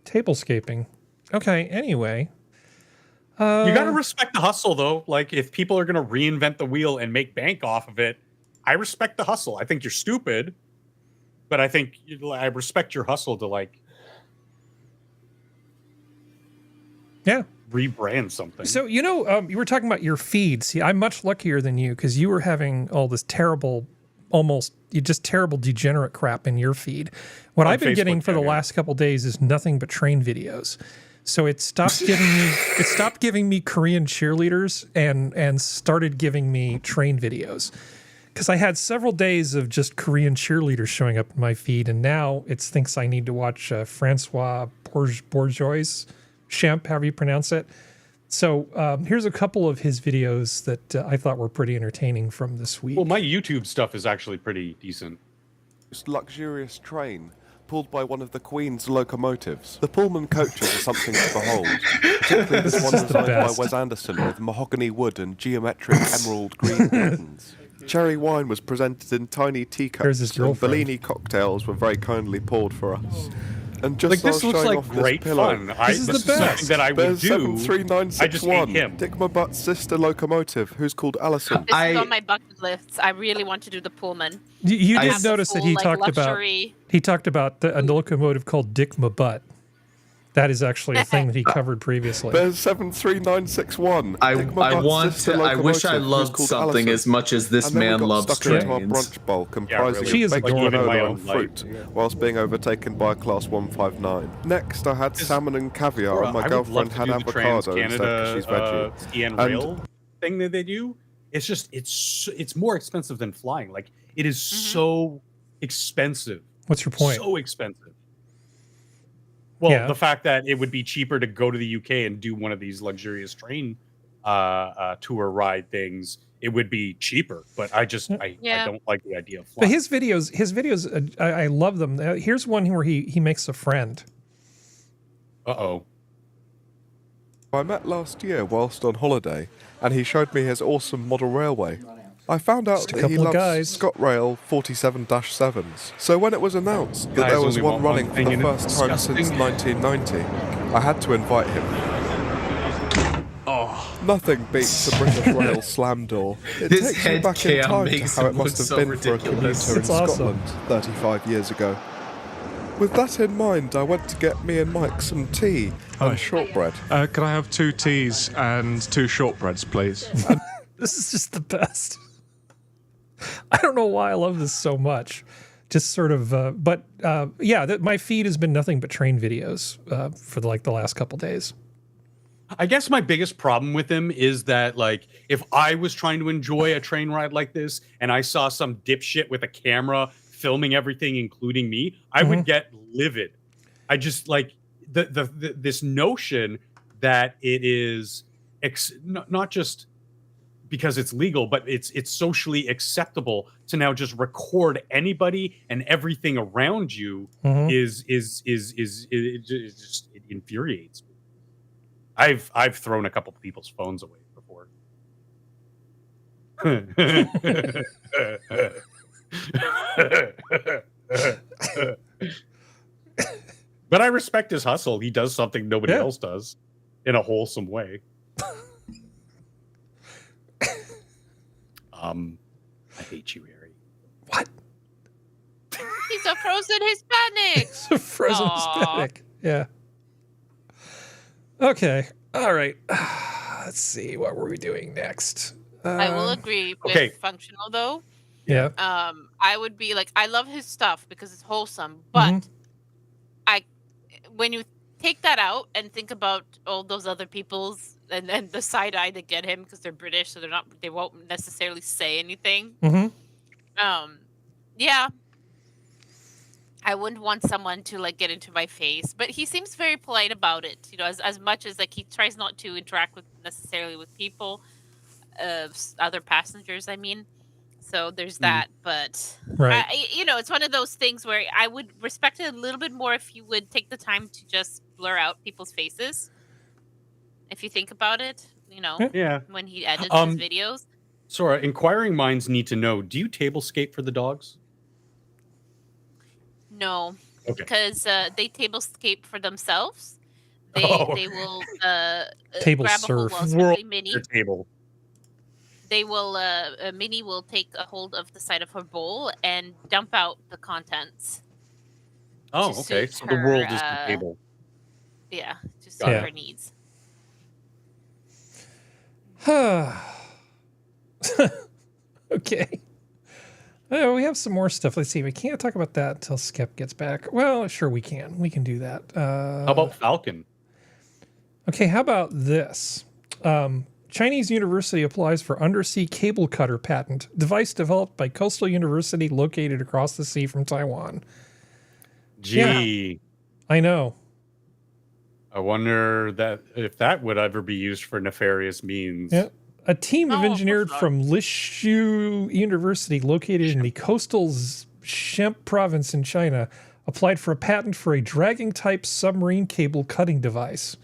Tablescaping. Okay. Anyway. You got to respect the hustle, though. Like, if people are going to reinvent the wheel and make bank off of it, I respect the hustle. I think you're stupid, but I respect your hustle to, like, yeah, rebrand something. So, you were talking about your feed. See, I'm much luckier than you because you were having all this terrible, terrible degenerate crap in your feed. What I've been getting for the last couple days is nothing but train videos. So it stopped giving me Korean cheerleaders and started giving me train videos. Because I had several days of just Korean cheerleaders showing up in my feed, and now it thinks I need to watch Francois Bourgeois, Champ, however you pronounce it. So here's a couple of his videos that I thought were pretty entertaining from this week. Well, my YouTube stuff is actually pretty decent. This luxurious train pulled by one of the Queen's locomotives. The Pullman coaches are something to behold, particularly this one designed by Wes Anderson with mahogany wood and geometric emerald green buttons. Cherry wine was presented in tiny teacups, and Bellini cocktails were very kindly poured for us. And just this looks like great fun. This is the best that I would do. 73961. I just hate him. Dick my butt's sister locomotive, who's called Allison. This is on my bucket list. I really want to do the Pullman. You did notice that he talked about a locomotive called Dick my butt. That is actually a thing that he covered previously. There's 73961. I wish I loved something as much as this man loves trains. Our brunch bowl comprising She is of bacon adorable. granola and fruit, whilst being overtaken by a class 159. Next, I had salmon and caviar, and my girlfriend had avocado instead because she's veggie. Ski and rail thing that they do. It's just it's more expensive than flying. Like it is so expensive. What's your point? So expensive. Well, the fact that it would be cheaper to go to the UK and do one of these luxurious train tour ride things, it would be cheaper. But I don't like the idea of flying. But his videos, I love them. Here's one where he makes a friend. Uh-oh. I met last year whilst on holiday, and he showed me his awesome model railway. I found out that he loves ScotRail 47-7s. So when it was announced that there was one running for the first time since 1990, I had to invite him. Nothing beats a British rail slam door. It takes you back in time to how it must have been for a commuter in Scotland 35 years ago. With that in mind, I went to get me and Mike some tea and shortbread. Can I have 2 teas and 2 shortbreads, please? This is just the best. I don't know why I love this so much. Just sort of, my feed has been nothing but train videos for the last couple days. I guess my biggest problem with him is that, like, if I was trying to enjoy a train ride like this and I saw some dipshit with a camera filming everything, including me, I would get livid. I just like this notion that it is not just because it's legal, but it's socially acceptable to now just record anybody and everything around you it infuriates me. I've thrown a couple of people's phones away before. But I respect his hustle. He does something nobody else does in a wholesome way. I hate you, Harry. What? He's a frozen Hispanic. He's a frozen Hispanic. Yeah. Okay. All right. Let's see. What were we doing next? I will agree with Functional, though. Yeah. I would be like, I love his stuff because it's wholesome, but when you take that out and think about all those other people's and then the side eye that get him because they're British, so they won't necessarily say anything. Yeah. I wouldn't want someone to like get into my face, but he seems very polite about it. You know, as much as like he tries not to interact necessarily with people, other passengers. I mean, so there's that. But it's one of those things where I would respect it a little bit more if you would take the time to just blur out people's faces. If you think about it, when he edits his videos. Sora, inquiring minds need to know: do you tablescape for the dogs? No, because they tablescape for themselves. They will table grab surf. a hold of Minnie. Table. They will. Minnie will take a hold of the side of her bowl and dump out the contents. Oh, okay. So the world is the table. Yeah, to suit her needs. Okay. Oh, we have some more stuff. Let's see. We can't talk about that until Skep gets back. Well, sure we can. We can do that. How about Falcon? Okay, how about this? Chinese university applies for undersea cable cutter patent. Device developed by Coastal University located across the sea from Taiwan. Gee. Yeah, I know. I wonder if that would ever be used for nefarious means. Yeah. A team of engineers from Lishu University, located in the coastal Shemp province in China, applied for a patent for a dragging-type submarine cable cutting device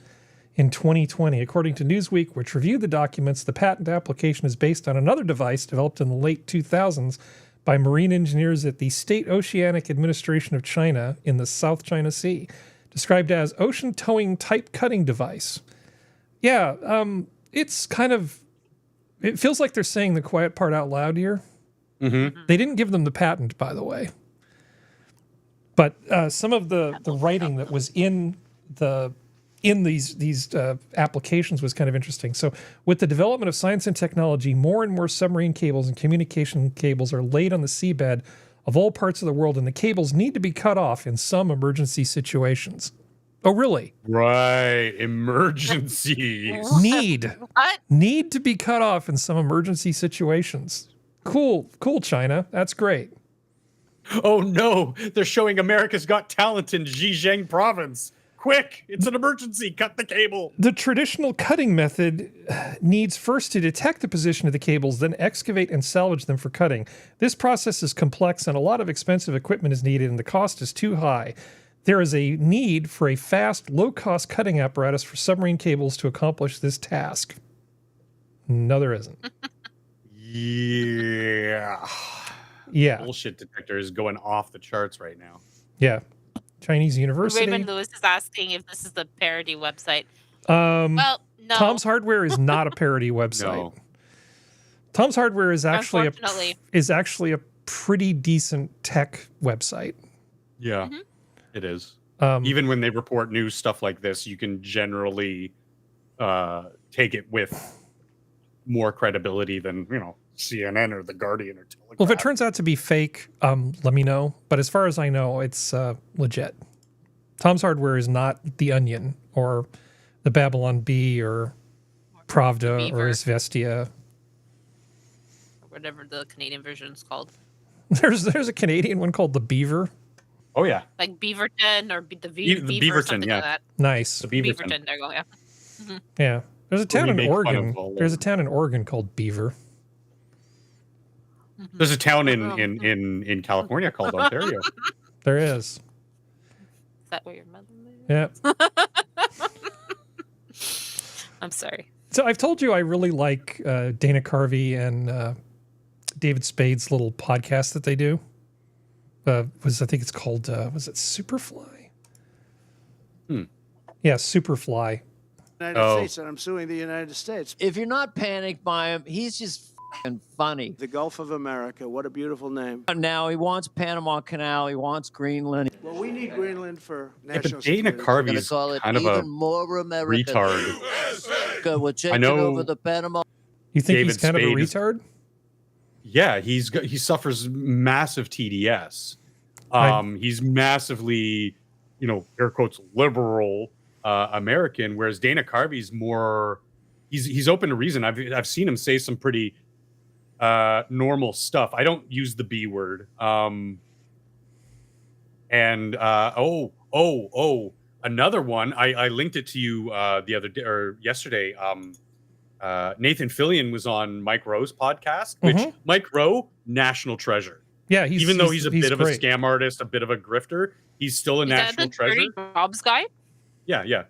in 2020. According to Newsweek, which reviewed the documents, the patent application is based on another device developed in the late 2000s by marine engineers at the State Oceanic Administration of China in the South China Sea, described as ocean towing type cutting device. Yeah, it's kind of... It feels like they're saying the quiet part out loud here. Mm-hmm. They didn't give them the patent, by the way. But some of the writing that was in these applications was kind of interesting. So with the development of science and technology, more and more submarine cables and communication cables are laid on the seabed of all parts of the world, and the cables need to be cut off in some emergency situations. Oh, really? Right. Emergency. Need to be cut off in some emergency situations. Cool, China. That's great. Oh, no. They're showing America's Got Talent in Zhejiang province. Quick, it's an emergency. Cut the cable. The traditional cutting method needs first to detect the position of the cables, then excavate and salvage them for cutting. This process is complex and a lot of expensive equipment is needed, and the cost is too high. There is a need for a fast, low-cost cutting apparatus for submarine cables to accomplish this task. No, there isn't. Yeah. Bullshit detector is going off the charts right now. Yeah. Chinese University. Raymond Lewis is asking if this is the parody website. Well, no. Tom's Hardware is not a parody website. No. Tom's Hardware is actually a pretty decent tech website. Yeah. Mm-hmm. It is. Even when they report news stuff like this, you can generally take it with more credibility than, CNN or The Guardian or Telegraph. Well, if it turns out to be fake, let me know. But as far as I know, it's legit. Tom's Hardware is not The Onion or the Babylon Bee or Pravda or Izvestia. Whatever the Canadian version is called. There's a Canadian one called The Beaver. Oh, yeah. Like Beaverton or the Beaver, Beaverton, something like that. Nice. The Beaverton. There you go, yeah. Mm-hmm. Yeah. There's a town in make fun Oregon. of all There's a town in Oregon called Beaver. There's a town in California called Ontario. There is. Is that where your mother lives? Yeah. I'm sorry. So I've told you I really like Dana Carvey and David Spade's little podcast that they do. I think it's called, was it Superfly? Yeah, Superfly. United States, and I'm suing the United States. If you're not panicked by him, he's just f***ing funny. The Gulf of America, what a beautiful name. Now he wants Panama Canal, he wants Greenland. Well, we need Greenland for national security. Dana Carvey's kind of a retard. We're taking I know over the Panama. You think David he's kind Spade of a retard? Yeah, he suffers massive TDS. He's massively, air quotes, liberal American, whereas Dana Carvey's more, he's open to reason. I've seen him say some pretty normal stuff. I don't use the B word. Another one. I linked it to you the other day or yesterday. Nathan Fillion was on Mike Rowe's podcast, which Mike Rowe, national treasure. Yeah, even though he's a bit of a great. scam artist, a bit of a grifter, he's still a national treasure. Dirty Bob's guy? Yeah.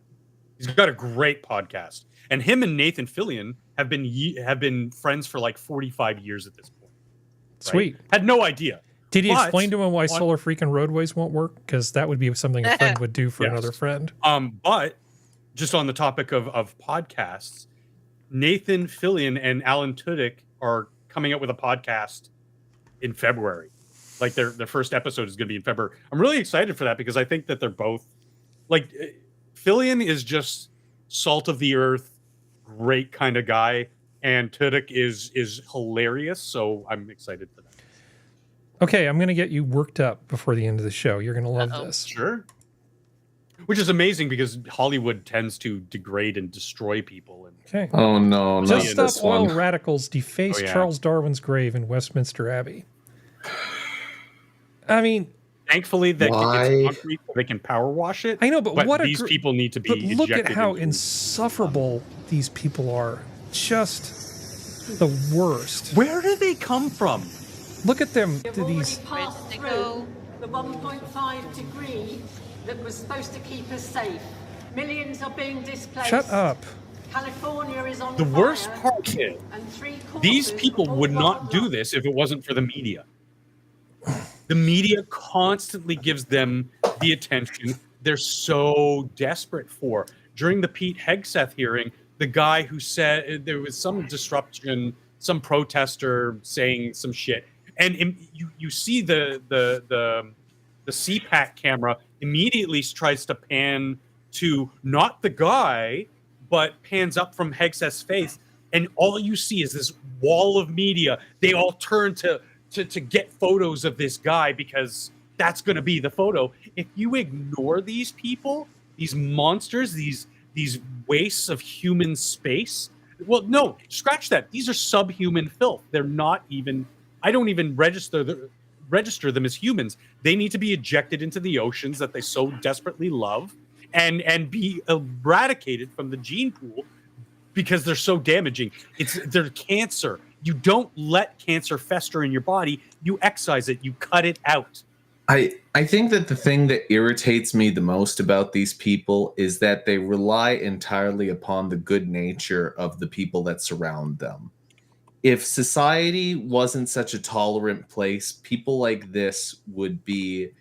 He's got a great podcast, and him and Nathan Fillion have been friends for like 45 years at this point. Right? Sweet. Had no idea. Did he explain to him why solar freaking roadways won't work? Because that would be something a friend would do for another friend. But just on the topic of podcasts, Nathan Fillion and Alan Tudyk are coming out with a podcast in February. Like their first episode is going to be in February. I'm really excited for that because I think that they're both like Fillion is just salt of the earth, great kind of guy. and Turek is hilarious. So I'm excited for that. Okay, I'm going to get you worked up before the end of the show. You're going to love this. Sure. Which is amazing because Hollywood tends to degrade and destroy people. And Okay. Oh no! Just not stop this oil one. radicals deface Oh, yeah. Charles Darwin's grave in Westminster Abbey. I mean, thankfully that Why? it's concrete so they can power wash it. I know, but what these people need to be But look at ejected how into- insufferable these people are. Just the worst. Where do they come from? Look at them. To these. Passed through the 1.5 degree that was supposed to keep us safe. Millions are being displaced. Shut up. California is on The fire, worst part is and these 3/4 people of would all not do this if it wasn't for the media. The media constantly gives them the attention they're so desperate for. During the Pete Hegseth hearing, the guy who said there was some disruption, some protester saying some shit, and you see the CPAC camera immediately tries to pan to not the guy, but pans up from Hegseth's face, and all you see is this wall of media. They all turn to get photos of this guy because that's going to be the photo. If you ignore these people, these monsters, these wastes of human space, well, no, scratch that. These are subhuman filth. They're not even. I don't even register them as humans. They need to be ejected into the oceans that they so desperately love, and be eradicated from the gene pool because they're so damaging. They're cancer. You don't let cancer fester in your body. You excise it. You cut it out. I think that the thing that irritates me the most about these people is that they rely entirely upon the good nature of the people that surround them. If society wasn't such a tolerant place, people like this would be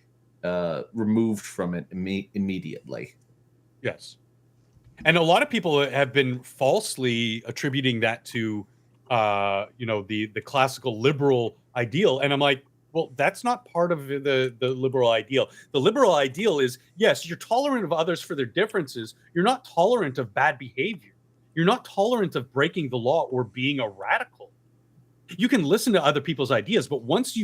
removed from it immediately. Yes. And a lot of people have been falsely attributing that to the classical liberal ideal. And I'm like, well, that's not part of the liberal ideal. The liberal ideal is, yes, you're tolerant of others for their differences. You're not tolerant of bad behavior. You're not tolerant of breaking the law or being a radical. You can listen to other people's ideas, but once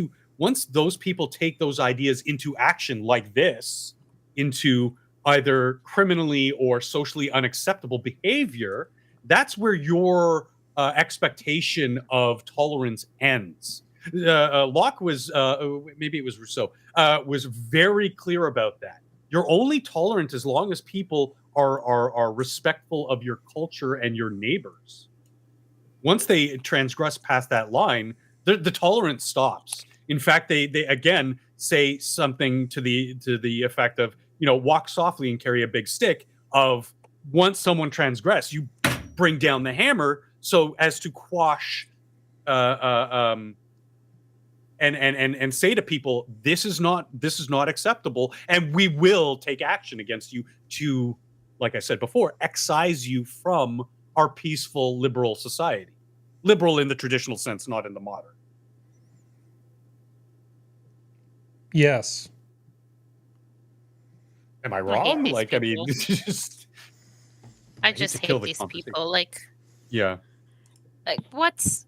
those people take those ideas into action like this, into either criminally or socially unacceptable behavior, that's where your expectation of tolerance ends. Locke was, maybe it was Rousseau, was very clear about that. You're only tolerant as long as people are respectful of your culture and your neighbors. Once they transgress past that line, the tolerance stops. In fact, they again say something to the effect of, walk softly and carry a big stick. Of once someone transgress, you bring down the hammer so as to quash and say to people, this is not acceptable, and we will take action against you to, like I said before, excise you from our peaceful liberal society. Liberal in the traditional sense, not in the modern. Yes. Am I wrong? Like, I mean, I just hate these people. Like, yeah. Like, what's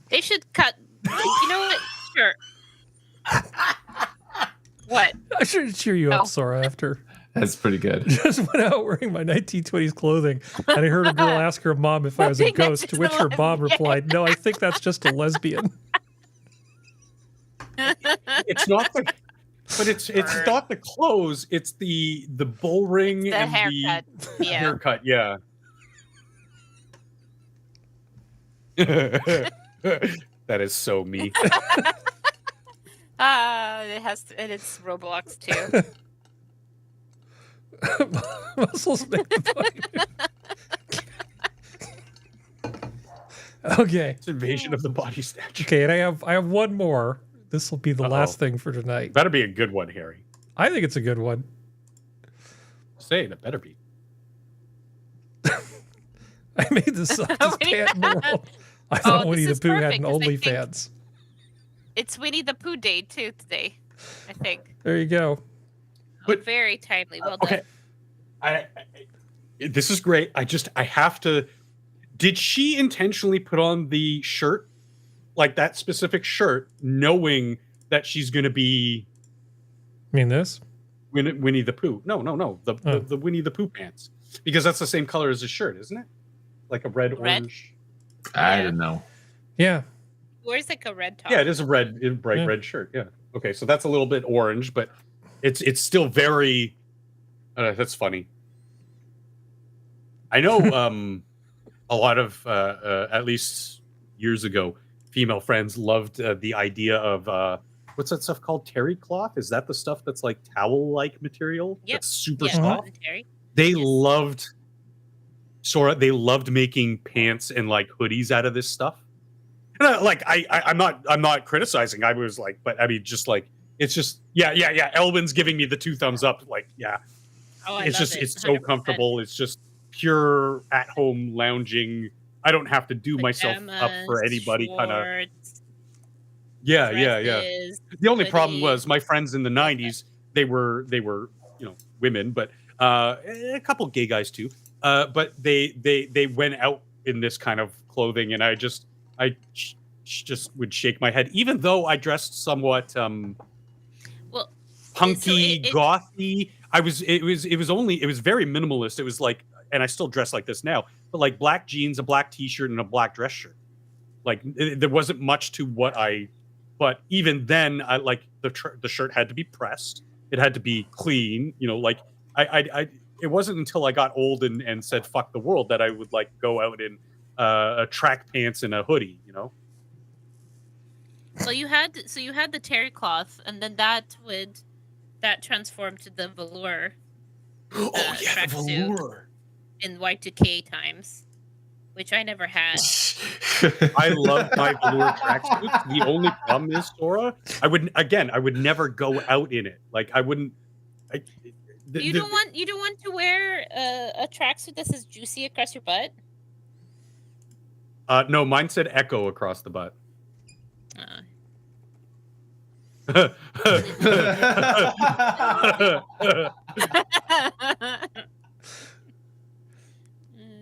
they should cut. You know what? Sure. What? I should cheer you up, Sora, after. That's pretty good. Just went out wearing my 1920s clothing, and I heard a girl ask her mom if I was a ghost, to which her mom replied, "No, I think that's just a lesbian." It's not the, but it's not the clothes. It's the bull ring the and haircut. the haircut. Yeah. That is so me. It has to, and it's Roblox too. Muscles make the body. Okay. It's invasion of the body snatcher. Okay, and I have one more. This will be the last thing for tonight. Better be a good one, Harry. I think it's a good one. Say it better be. I made the softest pant in the world. I thought Winnie the Pooh had an OnlyFans. It's Winnie the Pooh Day too today, I think. There you go. But very timely. Well done. This is great. I have to. Did she intentionally put on the shirt, like that specific shirt, knowing that she's going to be? You mean this? Winnie the Pooh. No. The Winnie the Pooh pants, because that's the same color as his shirt, isn't it? Like a red? Orange. I don't know. Yeah. Wears like a red top. Yeah, it is a bright red shirt. Yeah. Okay, so that's a little bit orange, but it's still very. That's funny. I know a lot of at least years ago, female friends loved the idea of what's that stuff called? Terry cloth? Is that the stuff that's like towel-like material? Yep. That's super Yeah, soft. They loved Sora. They loved making pants and like hoodies out of this stuff. And I'm not criticizing. I was like, but I mean, just like it's just yeah. Elwin's giving me the 2 thumbs up. Like it's just it's so 100%. comfortable. It's just pure at-home lounging. I don't have to do myself up for anybody. Kind of. Yeah. The only problem was my friends in the 90s. They were women, but a couple gay guys too. But they went out in this kind of clothing, and I just would shake my head, even though I dressed somewhat punky, gothy. It was very minimalist. It was like, and I still dress like this now, but like black jeans, a black t-shirt, and a black dress shirt. Like there wasn't much to what but even then, I like the shirt had to be pressed. It had to be clean. Like it wasn't until I got old and said fuck the world that I would like go out in track pants and a hoodie. So you had the terry cloth, and then that transformed to the velour. The velour in Y2K times, which I never had. I love my velour tracksuits. The only problem is, Sora, I would never go out in it. Like I wouldn't. You don't want to wear a tracksuit that says juicy across your butt? No, mine said echo across the butt.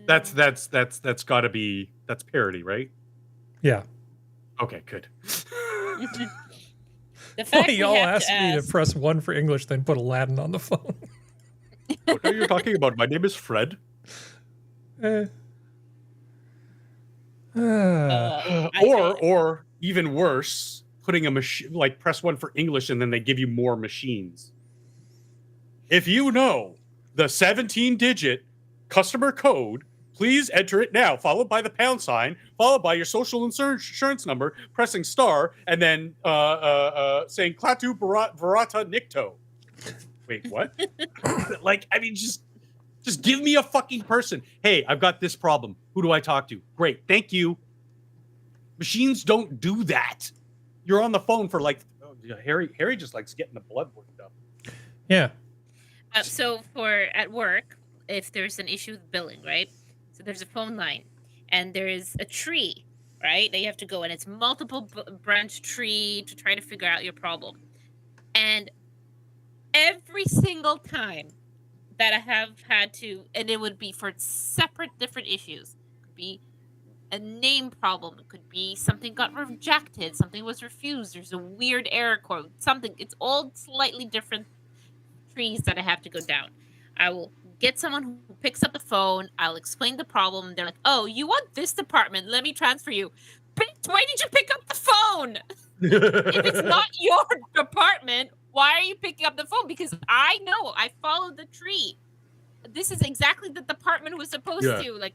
That's got to be parody, right? Yeah. Okay, good. The fact y'all asked me to press 1 for English, then put Aladdin on the phone. What are you talking about? My name is Fred. Or even worse, putting a machine, like press 1 for English, and then they give you more machines. If you know the 17-digit customer code, please enter it now, followed by the pound sign, followed by your social insurance number, pressing star, and then saying Klaatu Barata Nikto. Wait, what? Like, I mean, just give me a fucking person. Hey, I've got this problem. Who do I talk to? Great, thank you. Machines don't do that. You're on the phone for like, Harry just likes getting the blood worked up. Yeah. So at work, if there's an issue with billing, right? So there's a phone line, and there's a tree, right? That you have to go, and it's multiple branch tree to try to figure out your problem. And every single time that I have had to, and it would be for separate different issues. It could be a name problem. It could be something got rejected, something was refused. There's a weird error code, something. It's all slightly different trees that I have to go down. I will get someone who picks up the phone. I'll explain the problem. They're like, "Oh, you want this department? Let me transfer you." Bitch, why did you pick up the phone? If it's not your department, why are you picking up the phone? Because I know I followed the tree. This is exactly the department was supposed to, like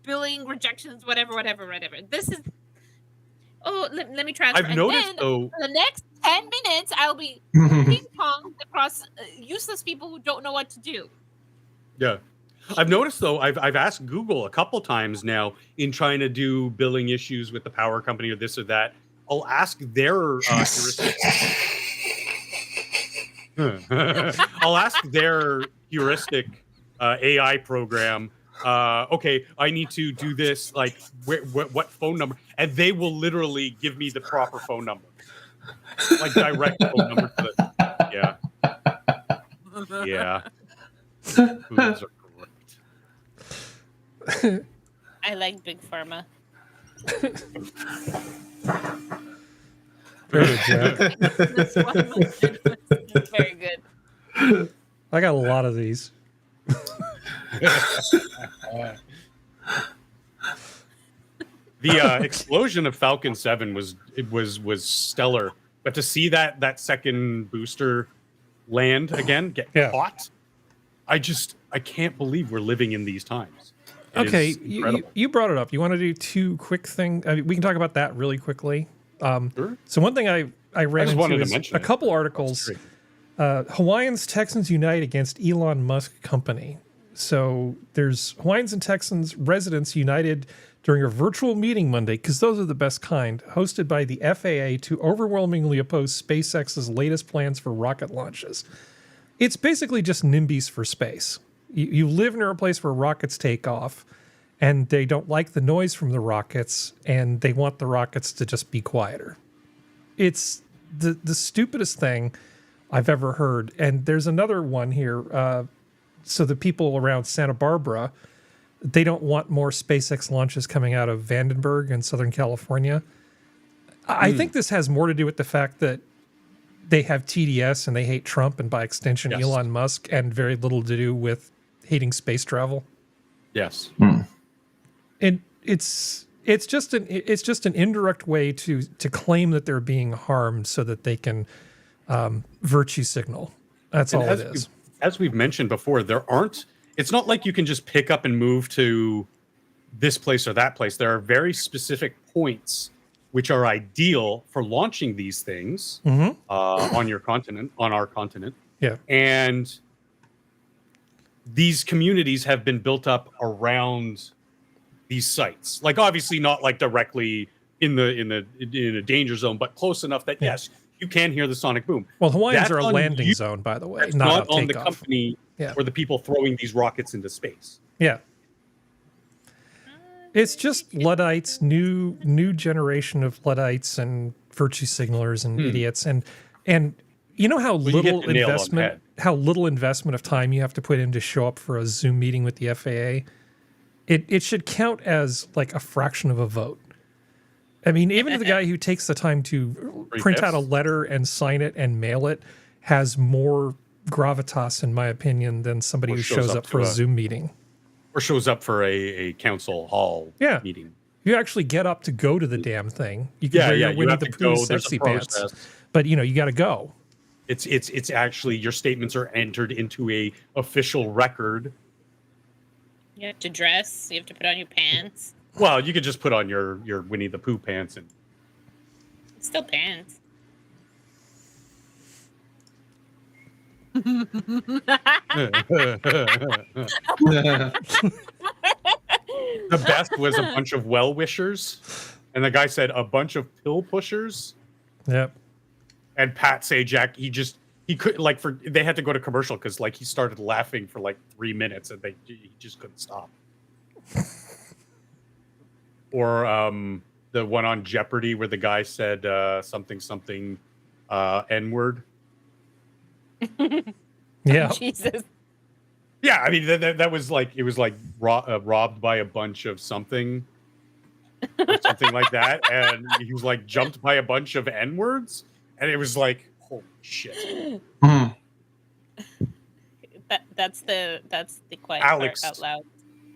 billing, rejections, whatever. This is. Oh, let me transfer. I've noticed though. For the next 10 minutes, I'll be ping pong across useless people who don't know what to do. Yeah. I've noticed though, I've asked Google a couple times now in trying to do billing issues with the power company or this or that. I'll ask their heuristic. I'll ask their heuristic AI program. Okay, I need to do this. Like, what phone number? And they will literally give me the proper phone number, like direct phone number. Yeah. Foods are correct. I like Big Pharma. Very good, Jack. That's one of my favorites. Very good. I got a lot of these. The explosion of Falcon 7 was stellar, but to see that second booster land again, get caught, I can't believe we're living in these times. Okay, you brought it up. You want to do two quick things? I mean, we can talk about that really quickly. Sure. So one thing I ran into is a couple articles. Hawaiians, Texans unite against Elon Musk company. So there's Hawaiians and Texans residents united during a virtual meeting Monday, because those are the best kind, hosted by the FAA to overwhelmingly oppose SpaceX's latest plans for rocket launches. It's basically just NIMBYs for space. You live near a place where rockets take off, and they don't like the noise from the rockets, and they want the rockets to just be quieter. It's the stupidest thing I've ever heard. And there's another one here. So the people around Santa Barbara, they don't want more SpaceX launches coming out of Vandenberg in Southern California. I think this has more to do with the fact that they have TDS and they hate Trump, and by extension Elon Musk, and very little to do with hating space travel. Yes. And it's just an indirect way to claim that they're being harmed so that they can virtue signal. That's all it is. As we've mentioned before, it's not like you can just pick up and move to this place or that place. There are very specific points which are ideal for launching these things on our continent. Yeah. And these communities have been built up around these sites. Like, obviously not like directly in a danger zone, but close enough that yes, you can hear the sonic boom. Well, Hawaiians are a landing zone, by the way, That's not on the takeoff. company or the people throwing these rockets into space. Yeah. It's just Luddites, new generation of Luddites and virtue signalers and idiots, and you know how little investment of time you have to put in to show up for a Zoom meeting with the FAA. It should count as like a fraction of a vote. I mean, even the guy who takes the time to print out a letter and sign it and mail it has more gravitas, in my opinion, than somebody who shows up for a Zoom meeting. Or shows up for a council hall meeting. You actually get up to go to the damn thing. You can wear your Winnie the Pooh sexy pants, but you got to go. It's actually, your statements are entered into a official record. You have to dress. You have to put on your pants. Well, you could just put on your Winnie the Pooh pants and It's still pants. The best was a bunch of well-wishers, and the guy said a bunch of pill pushers. Yep. And Pat Sajak, he could they had to go to commercial because he started laughing for 3 minutes and he just couldn't stop. Or the one on Jeopardy where the guy said something N-word. Yeah. Jesus. Yeah, I mean that was robbed by a bunch of something, or something like that, and he was jumped by a bunch of N-words, and it was holy shit. That's the quiet Alex, part out loud.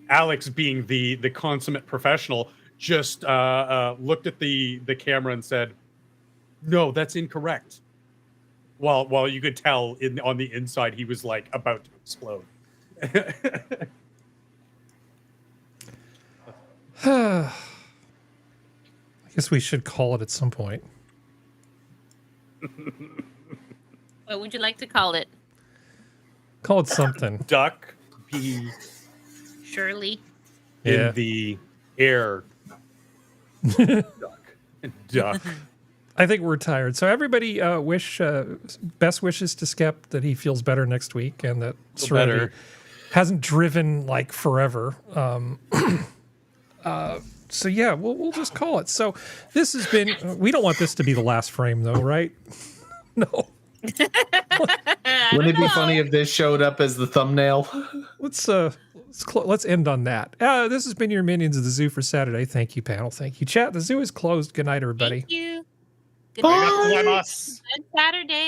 Alex, being the consummate professional, just looked at the camera and said, "No, that's incorrect." While you could tell on the inside he was about to explode. I guess we should call it at some point. What would you like to call it? Call it something. Duck be Shirley. in the air. Duck. I think we're tired. So everybody wish best wishes to Skep that he feels better next week and that Serenity hasn't driven forever. So yeah, we'll just call it. So this has been. We don't want this to be the last frame, though, right? No. Wouldn't it be funny if this showed up as the thumbnail? Let's end on that. This has been your Minions of the Zoo for Saturday. Thank you, panel. Thank you, chat. The zoo is closed. Good night, everybody. Thank you. Bye. Good Saturday.